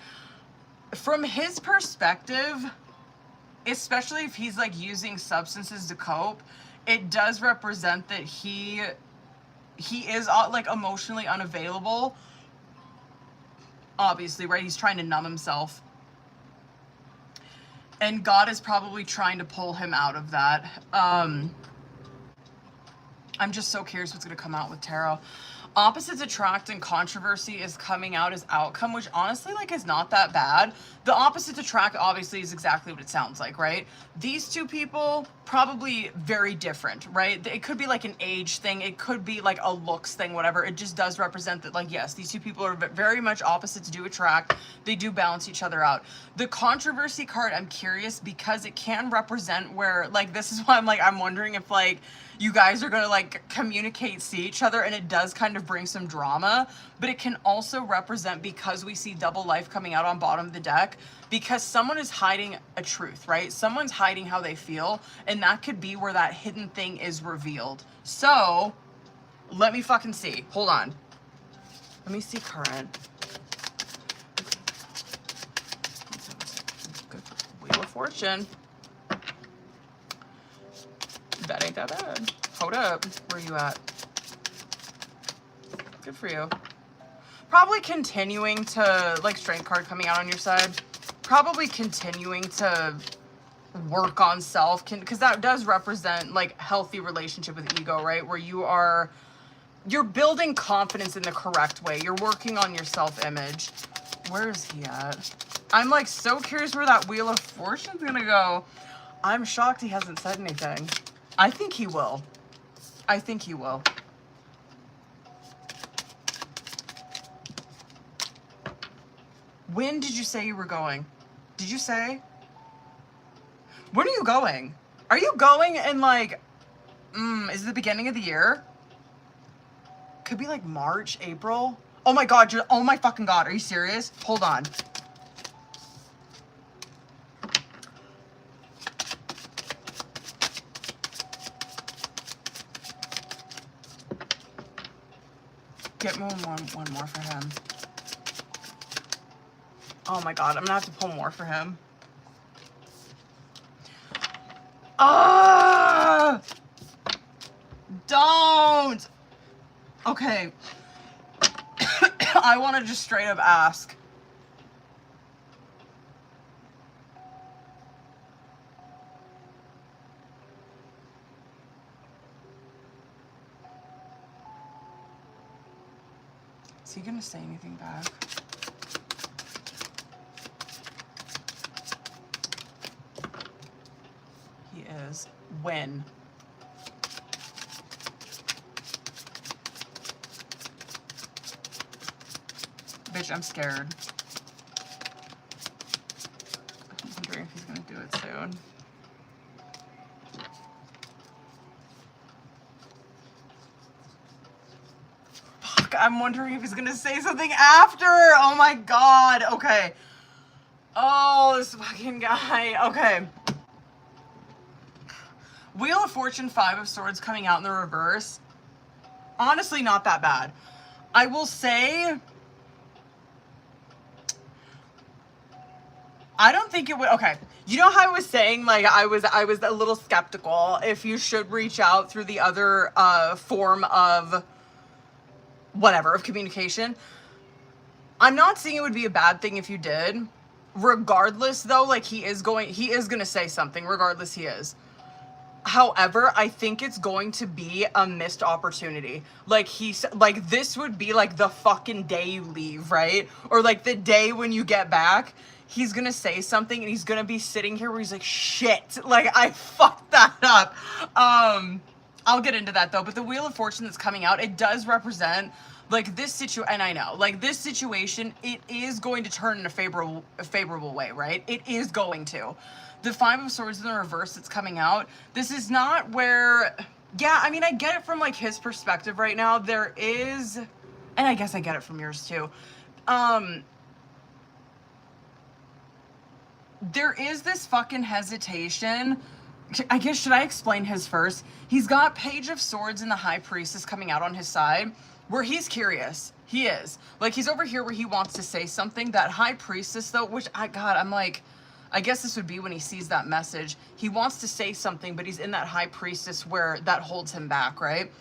From his perspective, especially if he's like using substances to cope, it does represent that he is like emotionally unavailable. Obviously, right? He's trying to numb himself. And God is probably trying to pull him out of that. I'm just so curious what's going to come out with tarot. Opposites attract and controversy is coming out as outcome, which honestly like is not that bad. The opposites attract obviously is exactly what it sounds like, right? These two people probably very different, right? It could be like an age thing. It could be like a looks thing, whatever. It just does represent that like, yes, these two people are very much opposites do attract. They do balance each other out. The controversy card, I'm curious because it can represent where like, this is why I'm like, I'm wondering if like, you guys are gonna like communicate, see each other, and it does kind of bring some drama, but it can also represent, because we see double life coming out on bottom of the deck, because someone is hiding a truth, right? Someone's hiding how they feel, and that could be where that hidden thing is revealed. So let me fucking see. Hold on. Let me see current. Good. Wheel of Fortune. That ain't that bad. Hold up. Where you at? Good for you. Probably continuing to, like, strength card coming out on your side. Probably continuing to work on self, because that does represent, like, healthy relationship with ego, right? Where you're building confidence in the correct way. You're working on your self-image. Where is he at? I'm, like, so curious where that Wheel of Fortune's gonna go. I'm shocked he hasn't said anything. I think he will. I think he will. When did you say you were going? Did you say? When are you going? Are you going in like, is it the beginning of the year? Could be like March, April. Oh my God, oh my fucking God. Are you serious? Hold on. Get one more for him. Oh my God, I'm gonna have to pull more for him. Ah! Don't! Okay. I want to just straight up ask. Is he gonna say anything back? He is. When? Bitch, I'm scared. I'm wondering if he's gonna do it soon. Fuck, I'm wondering if he's gonna say something after. Oh my god. Okay. Oh, this fucking guy. Okay. Wheel of Fortune, 5 of Swords coming out in the reverse. Honestly, not that bad. I will say, I don't think it would. Okay, you know how I was saying, like, I was a little skeptical if you should reach out through the other form of whatever, of communication. I'm not saying it would be a bad thing if you did. Regardless, though, like, he is gonna say something. Regardless, he is. However, I think it's going to be a missed opportunity. Like, this would be like the fucking day you leave, right? Or like the day when you get back, he's gonna say something and he's gonna be sitting here where he's like, shit, like, I fucked that up. I'll get into that though, but the Wheel of Fortune that's coming out, it does represent like this situation, and I know, like, this situation, it is going to turn in a favorable way, right? It is going to. The 5 of Swords in the reverse that's coming out, this is not where, yeah, I mean, I get it from, like, his perspective right now. There is, and I guess I get it from yours too. There is this fucking hesitation. I guess, should I explain his first? He's got Page of Swords and the High Priestess coming out on his side, where he's curious. He is. Like, he's over here where he wants to say something. That High Priestess, though, which, I'm like, I guess this would be when he sees that message. He wants to say something, but he's in that High Priestess where that holds him back, right?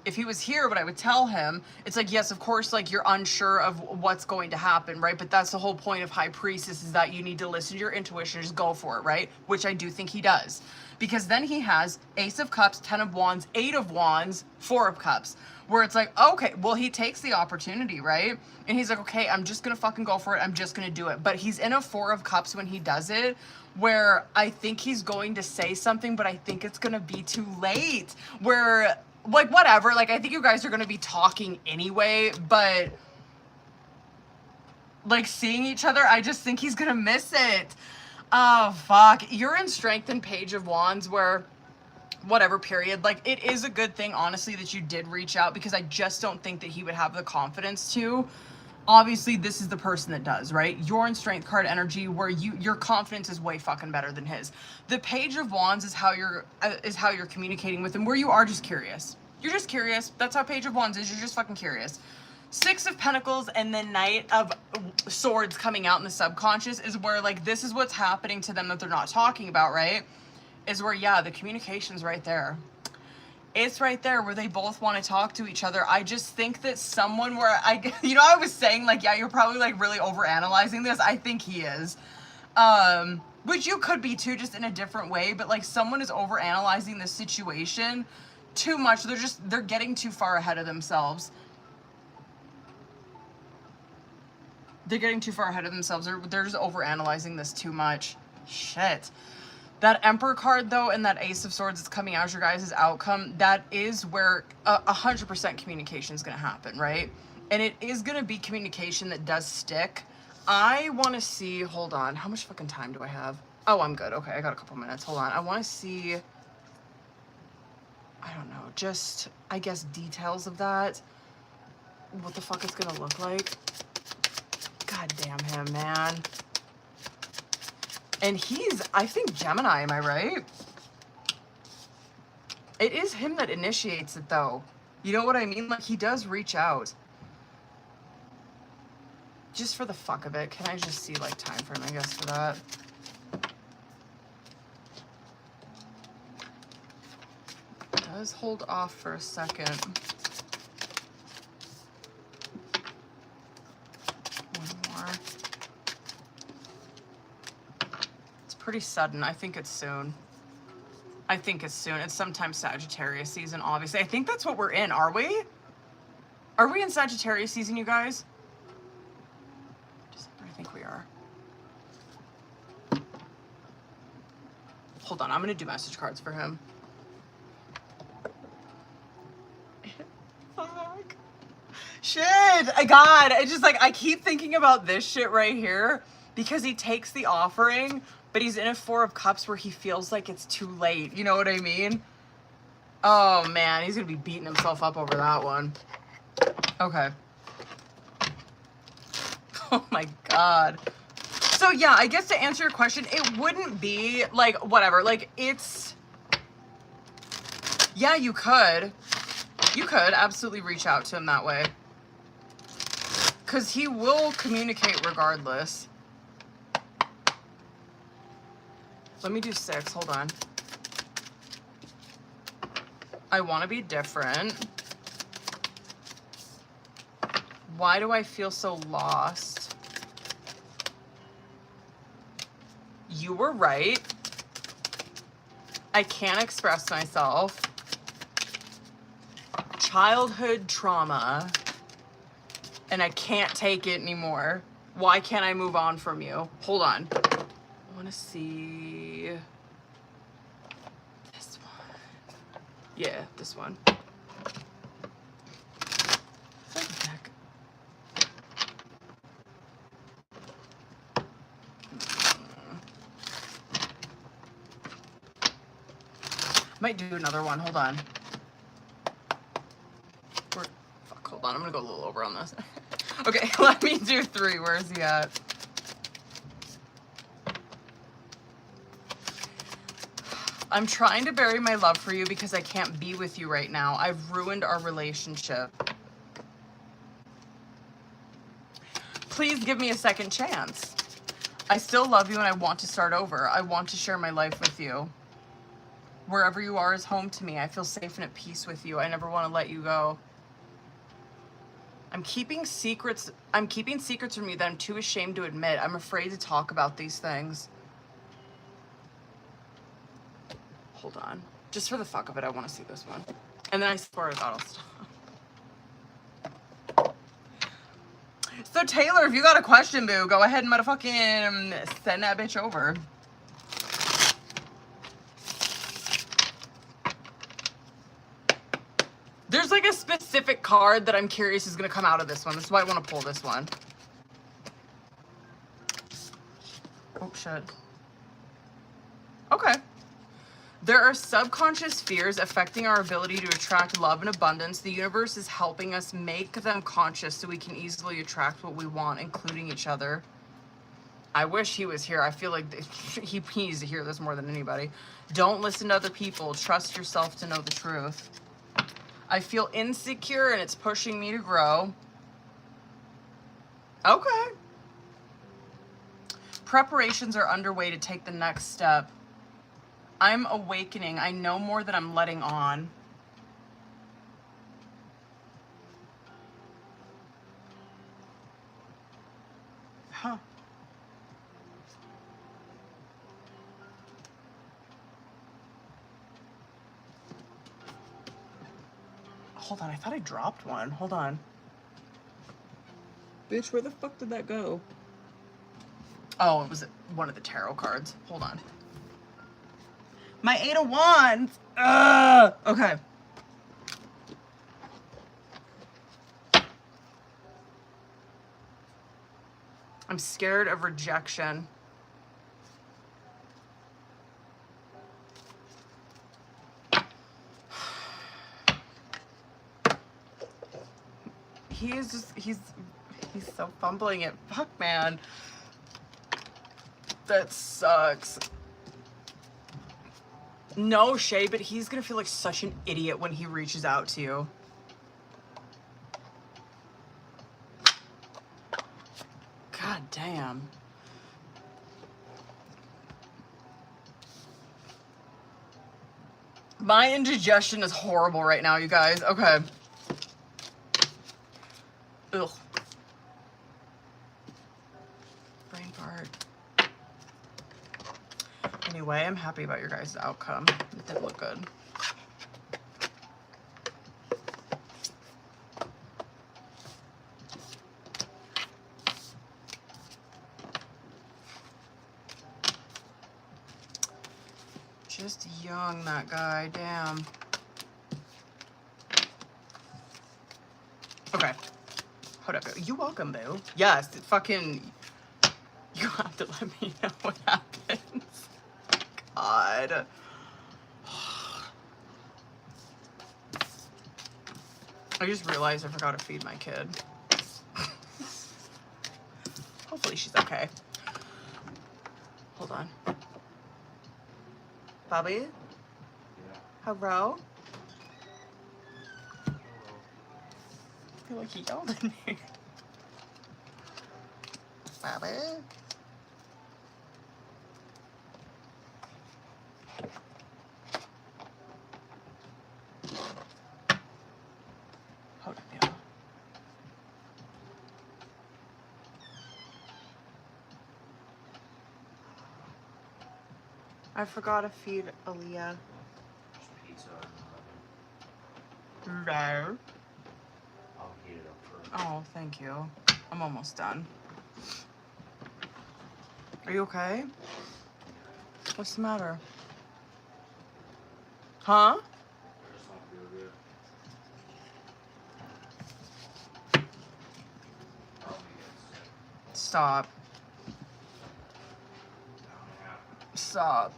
If he was here, what I would tell him, it's like, yes, of course, like, you're unsure of what's going to happen, right? But that's the whole point of High Priestess, is that you need to listen to your intuition, just go for it, right? Which I do think he does. Because then he has Ace of Cups, 10 of Wands, 8 of Wands, 4 of Cups, where it's like, okay, well, he takes the opportunity, right? And he's like, okay, I'm just gonna fucking go for it. I'm just gonna do it. But he's in a 4 of Cups when he does it, where I think he's going to say something, but I think it's gonna be too late. Where, like, whatever, like, I think you guys are gonna be talking anyway, but, like, seeing each other, I just think he's gonna miss it. Oh, fuck. You're in Strength and Page of Wands, where, whatever, period. Like, it is a good thing, honestly, that you did reach out, because I just don't think that he would have the confidence to. Obviously, this is the person that does, right? You're in Strength card energy, where your confidence is way fucking better than his. The Page of Wands is how you're communicating with him, where you are just curious. You're just curious. That's how Page of Wands is. You're just fucking curious. 6 of Pentacles and then Knight of Swords coming out in the subconscious is where, like, this is what's happening to them that they're not talking about, right? Is where, yeah, the communication's right there. It's right there where they both want to talk to each other. I just think that someone where I was saying, like, yeah, you're probably, like, really overanalyzing this. I think he is. Which you could be too, just in a different way. But, like, someone is overanalyzing this situation too much. They're getting too far ahead of themselves. They're getting too far ahead of themselves. They're just overanalyzing this too much. Shit. That Emperor card, though, and that Ace of Swords that's coming out as your guys' outcome, that is where 100% communication is going to happen, right? And it is going to be communication that does stick. I want to see, hold on, how much fucking time do I have? Oh, I'm good. Okay, I got a couple minutes. Hold on. I want to see, I don't know, just, I guess, details of that. What the fuck it's going to look like. God damn him, man. And he's, I think, Gemini, am I right? It is him that initiates it, though. You know what I mean? Like, he does reach out. Just for the fuck of it. Can I just see, like, time frame, I guess, for that? It does hold off for a second. Pretty sudden. I think it's soon. It's sometime Sagittarius season, obviously. I think that's what we're in, are we? Are we in Sagittarius season, you guys? December, I think we are. Hold on, I'm gonna do message cards for him. Fuck. Shit, God, I just like, I keep thinking about this shit right here because he takes the offering, but he's in a 4 of Cups where he feels like it's too late. You know what I mean? Oh man, he's gonna be beating himself up over that one. Okay. Oh my God. So yeah, I guess to answer your question, it wouldn't be like, whatever, like it's, yeah, you could absolutely reach out to him that way. Cause he will communicate regardless. Let me do 6, hold on. I wanna be different. Why do I feel so lost? You were right. I can't express myself. Childhood trauma. And I can't take it anymore. Why can't I move on from you? Hold on. I want to see this one. Yeah, this one. It's like a deck. Might do another one. Hold on. Fuck, hold on. I'm gonna go a little over on this. Okay, let me do 3. Where is he at? I'm trying to bury my love for you because I can't be with you right now. I've ruined our relationship. Please give me a second chance. I still love you and I want to start over. I want to share my life with you. Wherever you are is home to me. I feel safe and at peace with you. I never want to let you go. I'm keeping secrets from you that I'm too ashamed to admit. I'm afraid to talk about these things. Hold on. Just for the fuck of it, I want to see this one. And then I swear to God, I'll stop. So Taylor, if you got a question, boo, go ahead and motherfucking send that bitch over. There's like a specific card that I'm curious is going to come out of this one. That's why I want to pull this one. Oh, shit. Okay. There are subconscious fears affecting our ability to attract love and abundance. The universe is helping us make them conscious so we can easily attract what we want, including each other. I wish he was here. I feel like he needs to hear this more than anybody. Don't listen to other people. Trust yourself to know the truth. I feel insecure and it's pushing me to grow. Okay. Preparations are underway to take the next step. I'm awakening. I know more than I'm letting on. Huh. Hold on, I thought I dropped one. Hold on. Bitch, where the fuck did that go? Oh, it was one of the tarot cards. Hold on. My 8 of Wands. Okay. I'm scared of rejection. He's so fumbling it. Fuck, man. That sucks. No shade, but he's gonna feel like such an idiot when he reaches out to you. God damn. My indigestion is horrible right now, you guys. Okay. Ugh. Brain fart. Anyway, I'm happy about your guys' outcome. It didn't look good. just young, that guy. Damn. Okay. Hold up, boo. You welcome, boo. Yes, fucking... You have to let me know what happens. God. I just realized I forgot to feed my kid. Hopefully she's okay. Hold on. Bobby? Yeah. Hello? I feel like he yelled at me. Bobby? Hold up, y'all. I forgot to feed Aaliyah. There's pizza in the oven. No. I'll heat it up first. Oh, thank you. I'm almost done. Are you okay? What's the matter? Huh? I just don't feel good. Probably get sick. Stop. Down and out. Stop.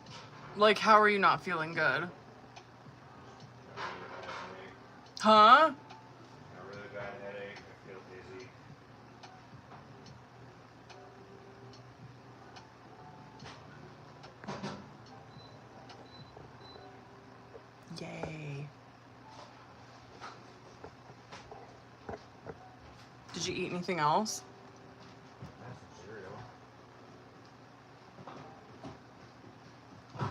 Like, how are you not feeling good? Got a really bad headache. Huh? Got a really bad headache. I feel dizzy. Yay. Did you eat anything else? That's some cereal. I'm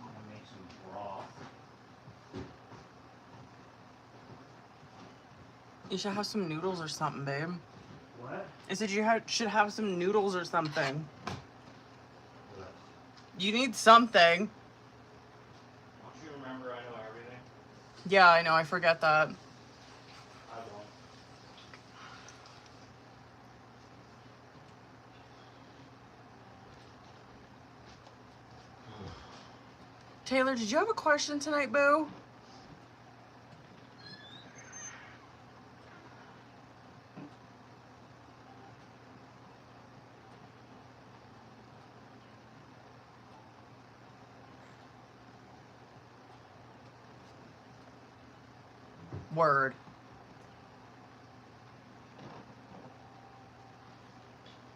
gonna make some broth. You should have some noodles or something, babe. What? I said you should have some noodles or something. What? You need something. Don't you remember I know everything? Yeah, I know. I forget that. I don't. Taylor, did you have a question tonight, boo? Word.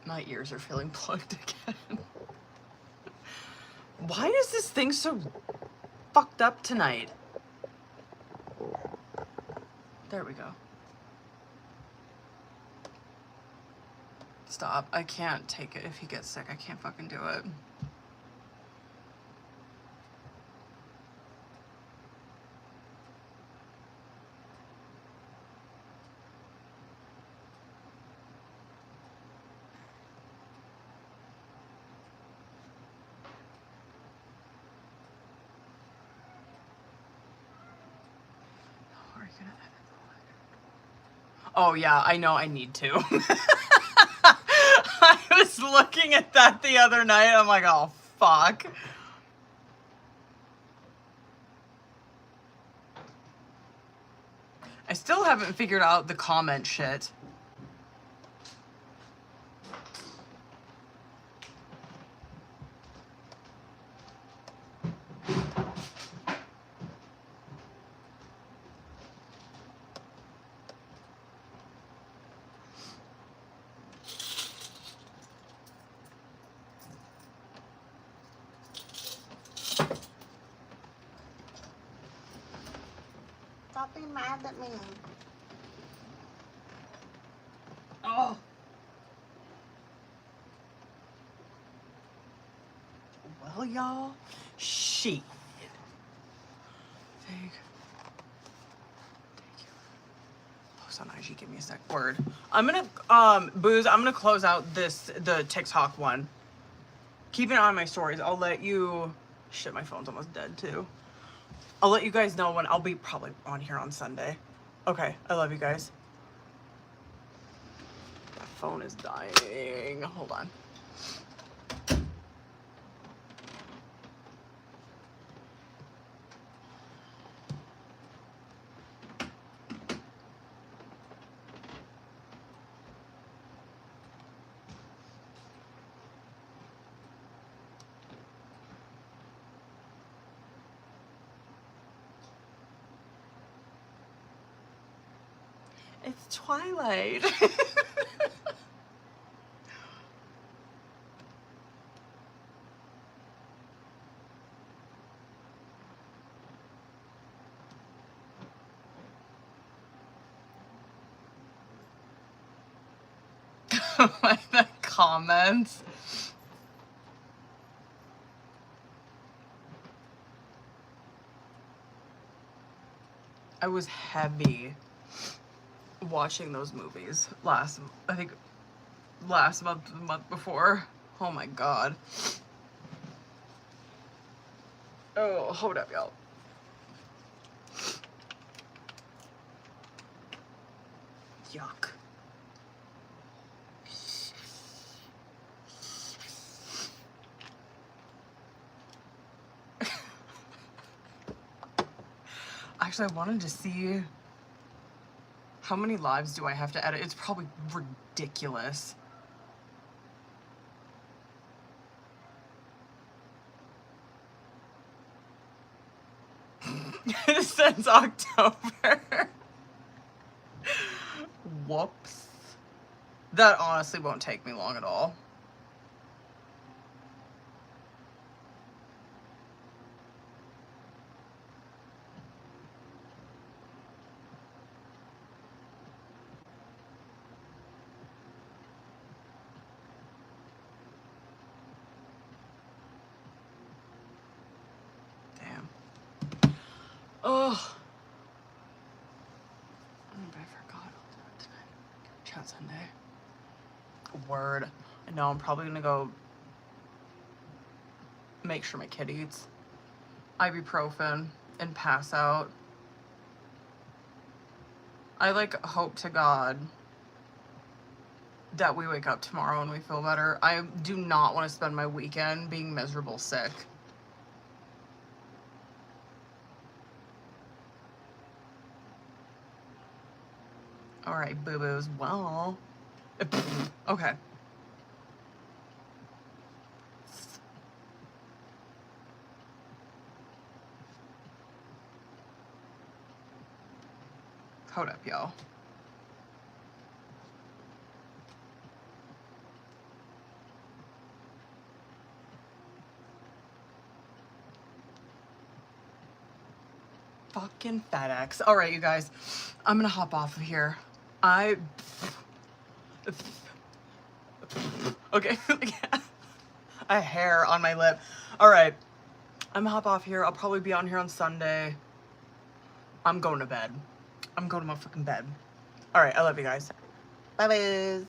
My ears are feeling plugged again. Why is this thing so fucked up tonight? There we go. Stop. I can't take it if he gets sick. I can't fucking do it. Are you gonna edit the letter? Oh yeah, I know I need to. I was looking at that the other night. I'm like, oh fuck. I still haven't figured out the comment shit. Stop being mad at me. Oh. Well, y'all, shit. Fig. Thank you. Post on IG, give me a sec. Word. I'm gonna, Booze, I'm gonna close out the TikTok one. Keep an eye on my stories. I'll let you, shit, my phone's almost dead too. I'll let you guys know when I'll be probably on here on Sunday. Okay, I love you guys. My phone is dying. Hold on. It's Twilight. Like the comments. I was heavy watching those movies I think last month, the month before. Oh my god. Oh, hold up, y'all. Yuck. Actually, I wanted to see how many lives do I have to edit. It's probably ridiculous. Since October. Whoops. That honestly won't take me long at all. Oh, I forgot all that tonight. Chat Sunday. Word. No, I'm probably gonna go make sure my kid eats ibuprofen and pass out. I like hope to God that we wake up tomorrow and we feel better. I do not want to spend my weekend being miserable sick. All right, boo-boos. Well, okay. Hold up, y'all. Fucking FedEx. All right, you guys. I'm gonna hop off of here. Okay. A hair on my lip. All right. I'm gonna hop off here. I'll probably be on here on Sunday. I'm going to bed. I'm going to my fucking bed. All right. I love you guys. Bye, bye.